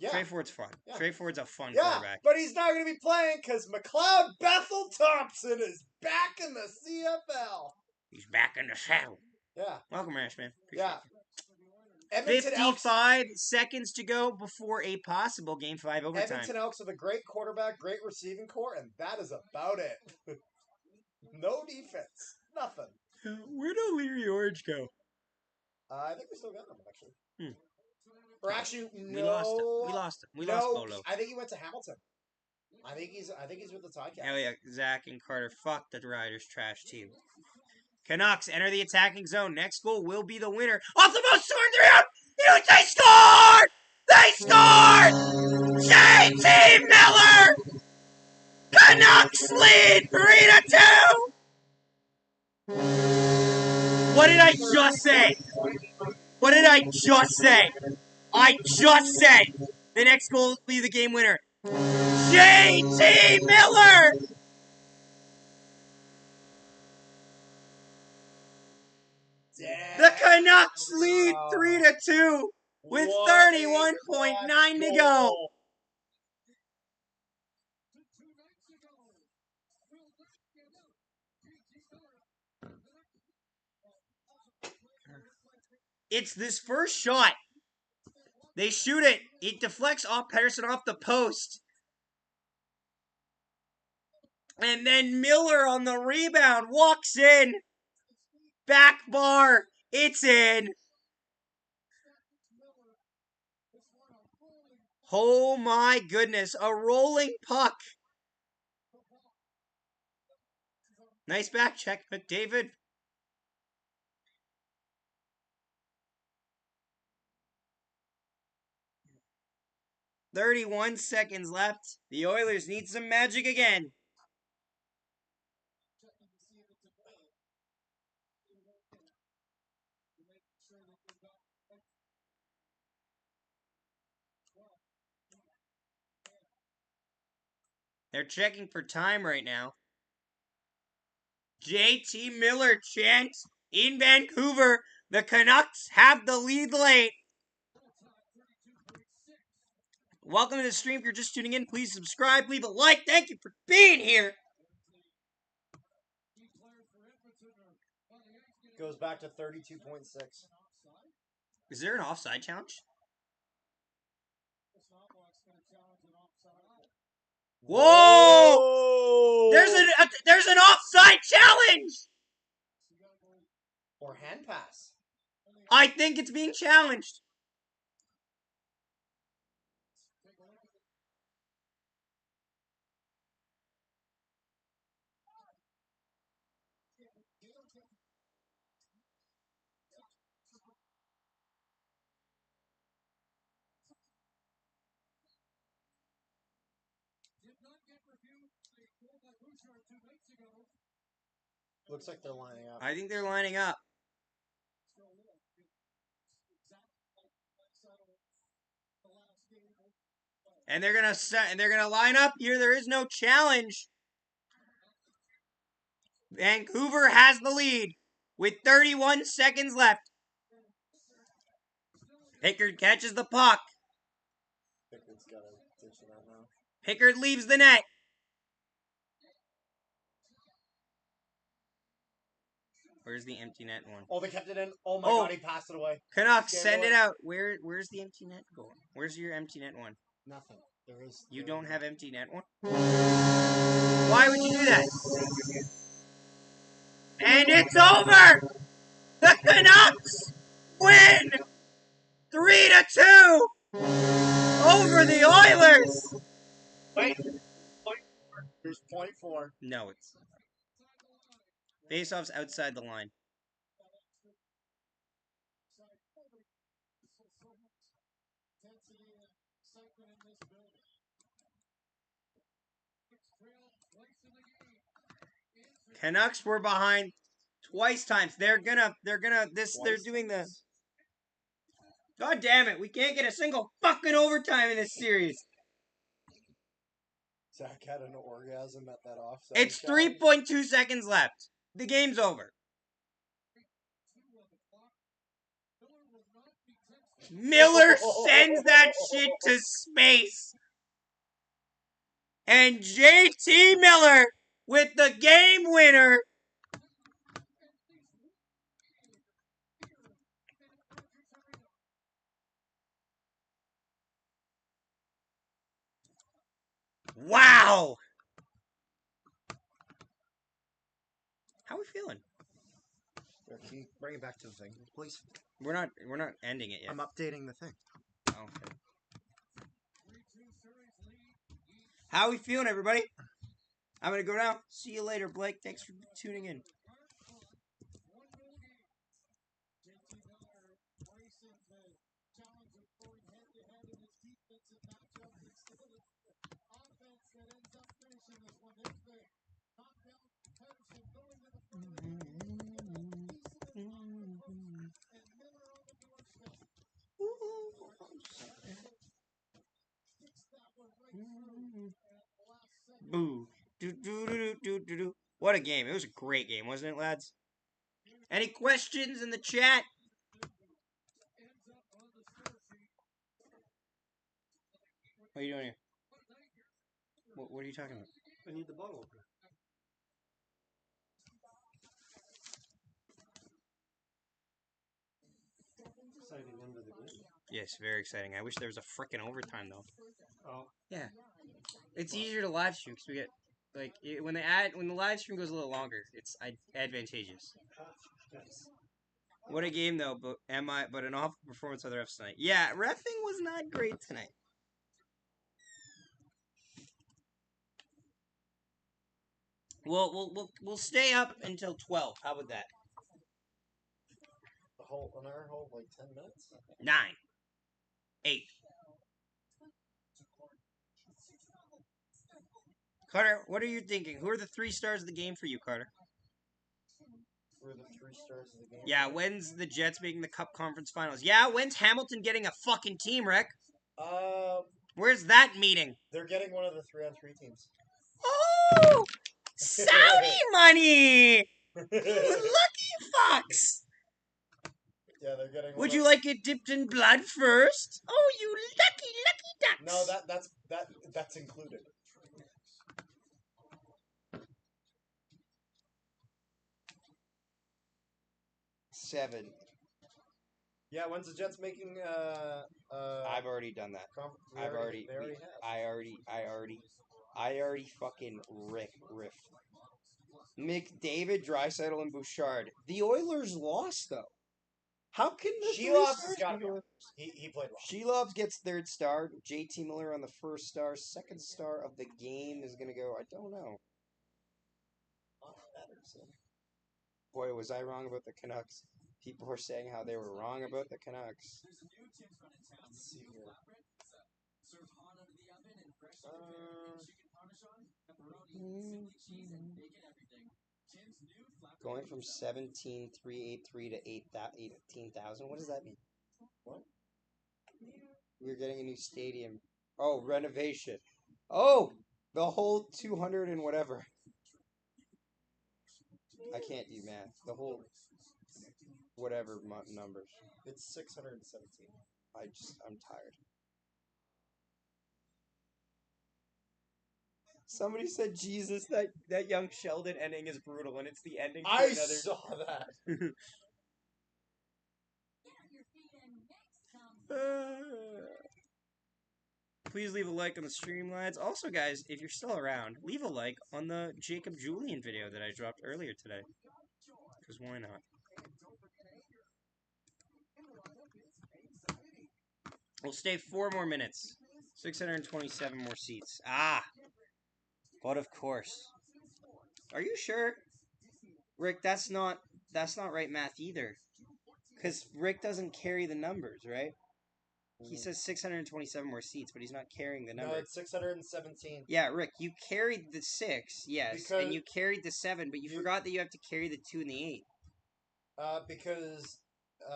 Yeah, Trey Ford's fun. Yeah. Trey Ford's a fun yeah, quarterback. but he's not going to be playing because McLeod Bethel Thompson is back in the CFL. He's back in the saddle. Yeah, Welcome, Rash, man. Appreciate yeah. it. Edmonton Elks. 55 seconds to go before a possible Game 5 overtime. Edmonton Elks have a great quarterback, great receiving core, and that is about it. No defense, nothing. Where'd O'Leary Orange go? I think we still got him actually. Hmm. Or actually, no. We lost him. We lost him. We no, lost Bolo. I think he went to Hamilton. I think he's with the Ticats. Hell yeah, Zach and Carter. Fuck the Riders trash team. Canucks enter the attacking zone. Next goal will be the winner. Off the most scored 3 out. They scored! They scored! JT Miller! Canucks lead 3-2! What did I just say? What did I just say? I just said the next goal will be the game winner. JT Miller! The Canucks lead 3-2 with What a 31.9 to go. goal. It's this first shot. They shoot it. It deflects off Pedersen off the post. And then Miller on the rebound walks in. Back bar. It's in. Oh my goodness. A rolling puck. Nice back check, McDavid. "31 seconds left. The Oilers need some magic again. They're checking for time right now. JT Miller chant in Vancouver. The Canucks have the lead late. Welcome to the stream. If you're just tuning in, please subscribe, leave a like. Thank you for being here. Goes back to 32.6. Is there an offside challenge? Whoa! There's an offside challenge. Or hand pass. I think it's being challenged. Looks like they're lining up. I think they're lining up. And they're gonna line up here. There is no challenge. Vancouver has the lead with 31 seconds left. Pickard catches the puck. Pickard's got to ditch it out now. Pickard leaves the net. Where's the empty net one? Oh, they kept it in. Oh my Oh. god, he passed it away. Canucks, Scan send away. it out. Where's the empty net going? Where's your empty net one? Nothing. There is. You don't have empty net one? Why would you do that? And it's over! The Canucks win 3-2 over the Oilers! Wait. There's .4. No, it's... Face-off's outside the line. Canucks were behind twice times. They're doing the... God damn it, we can't get a single fucking overtime in this series. Zach had an orgasm at that offside. It's shot. 3.2 seconds left. The game's over. Miller sends that shit to space. And JT Miller with the game winner. Wow. How are we feeling? Can you bring it back to the thing, please? We're not ending it yet. I'm updating the thing. Oh, okay. How are we feeling, everybody? I'm gonna go now. See you later, Blake. Thanks for tuning in. Boo. Do. What a game. It was a great game, wasn't it, lads? Any questions in the chat? What are you doing here? What are you talking about? I need the bottle opener. Exciting end of the game. Yes, very exciting. I wish there was a frickin' overtime, though. Oh. Yeah. It's easier to live stream because we get, like, when the live stream goes a little longer, it's advantageous. Nice. What a game, though, but an awful performance by the refs tonight. Yeah, reffing was not great tonight. We'll stay up until 12. How about that? An hour hold, like 10 minutes? 9. 8. Carter, what are you thinking? Who are the 3 stars of the game for you, Carter? Who are the 3 stars of the game? Yeah, when's the Jets making the Cup Conference Finals? Yeah, when's Hamilton getting a fucking team, Rick? Where's that meeting? They're getting one of the 3-on-3 teams. Oh! Saudi money! Lucky fucks! Yeah, they're getting. Would you like it dipped in blood first? Oh, you lucky ducks! No, that's included. Seven. Yeah, when's the Jets making? I've already done that. They already have. I already fucking riffed. McDavid, Draisaitl, and Bouchard. The Oilers lost though. How can the Shelov's three got to stars go. He played well. Shelovs gets third star. JT Miller on the first star. Second star of the game is going to go, I don't know. Boy, was I wrong about the Canucks. People were saying how they were wrong about the Canucks. Let's see here. Going from 17,383 to 18,000. What does that mean? What? We're getting a new stadium. Oh, renovation. Oh, the whole 200 and whatever. I can't do math. The whole whatever numbers. It's 617. I'm tired. Somebody said, Jesus, that young Sheldon ending is brutal, and it's the ending to I another. saw that. Please leave a like on the stream, lads. Also, guys, if you're still around, leave a like on the Jacob Julian video that I dropped earlier today. Because why not? We'll stay 4 more minutes. 627 more seats. Ah! But of course. Are you sure? Rick, that's not right math either. Because Rick doesn't carry the numbers, right? He says 627 more seats, but he's not carrying the number. No, it's 617. Yeah, Rick, you carried the 6, yes, and you carried the 7, but you forgot that you have to carry the 2 and the 8. Because...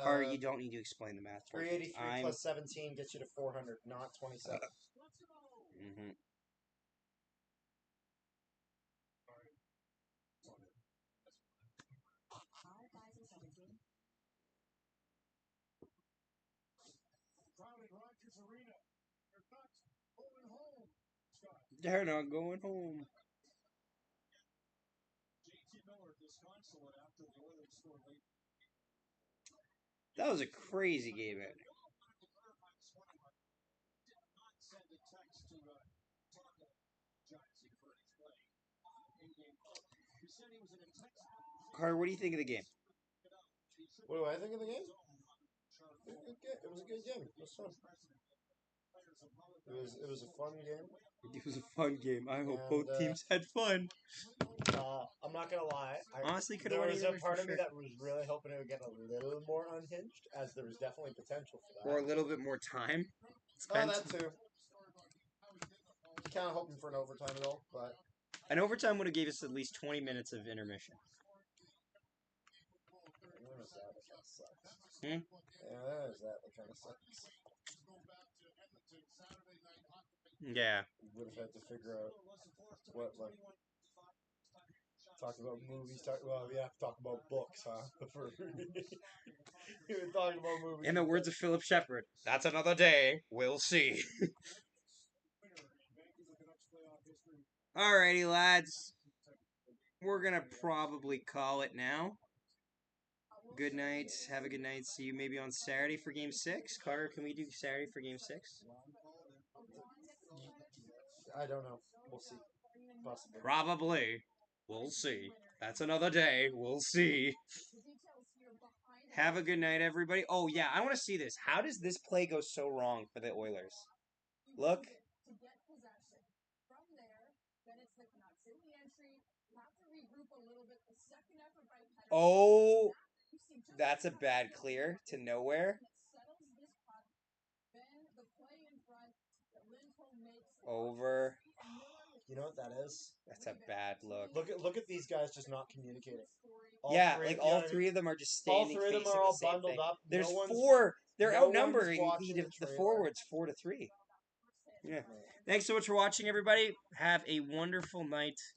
or you don't need to explain the math. 383 plus 17 gets you to 400, not 27. Mm-hmm. They're not going home. That was a crazy game ending. Carter, what do you think of the game? What do I think of the game? It was a good game. It was fun. It was a fun game. It was a fun game. I hope both teams had fun. I'm not gonna lie. Honestly, could there have was a part of me that was really hoping it would get a little more unhinged, as there was definitely potential for that. Or a little bit more time. Oh, that too. Kind of hoping for an overtime at all, but an overtime would have gave us at least 20 minutes of intermission. Yeah, there's that. That kind of sucks. Yeah. We would have had to figure out what, like, talk about movies. Talk about books, huh? We were talking about movies. In the words of Philip Shepard, that's another day. We'll see. Alrighty, lads. We're going to probably call it now. Good night. Have a good night. See you maybe on Saturday for Game 6. Carter, can we do Saturday for Game 6? I don't know. We'll see. Possibly. Probably. We'll see. That's another day. We'll see. Have a good night, everybody. Oh, yeah, I want to see this. How does this play go so wrong for the Oilers? Look. Oh, that's a bad clear to nowhere. Over. You know what that is? That's a bad look. Look at these guys just not communicating. All three of them are just standing. All three of them are all bundled up. There's 4. They're outnumbering the forwards 4-3. Yeah. Thanks so much for watching, everybody. Have a wonderful night.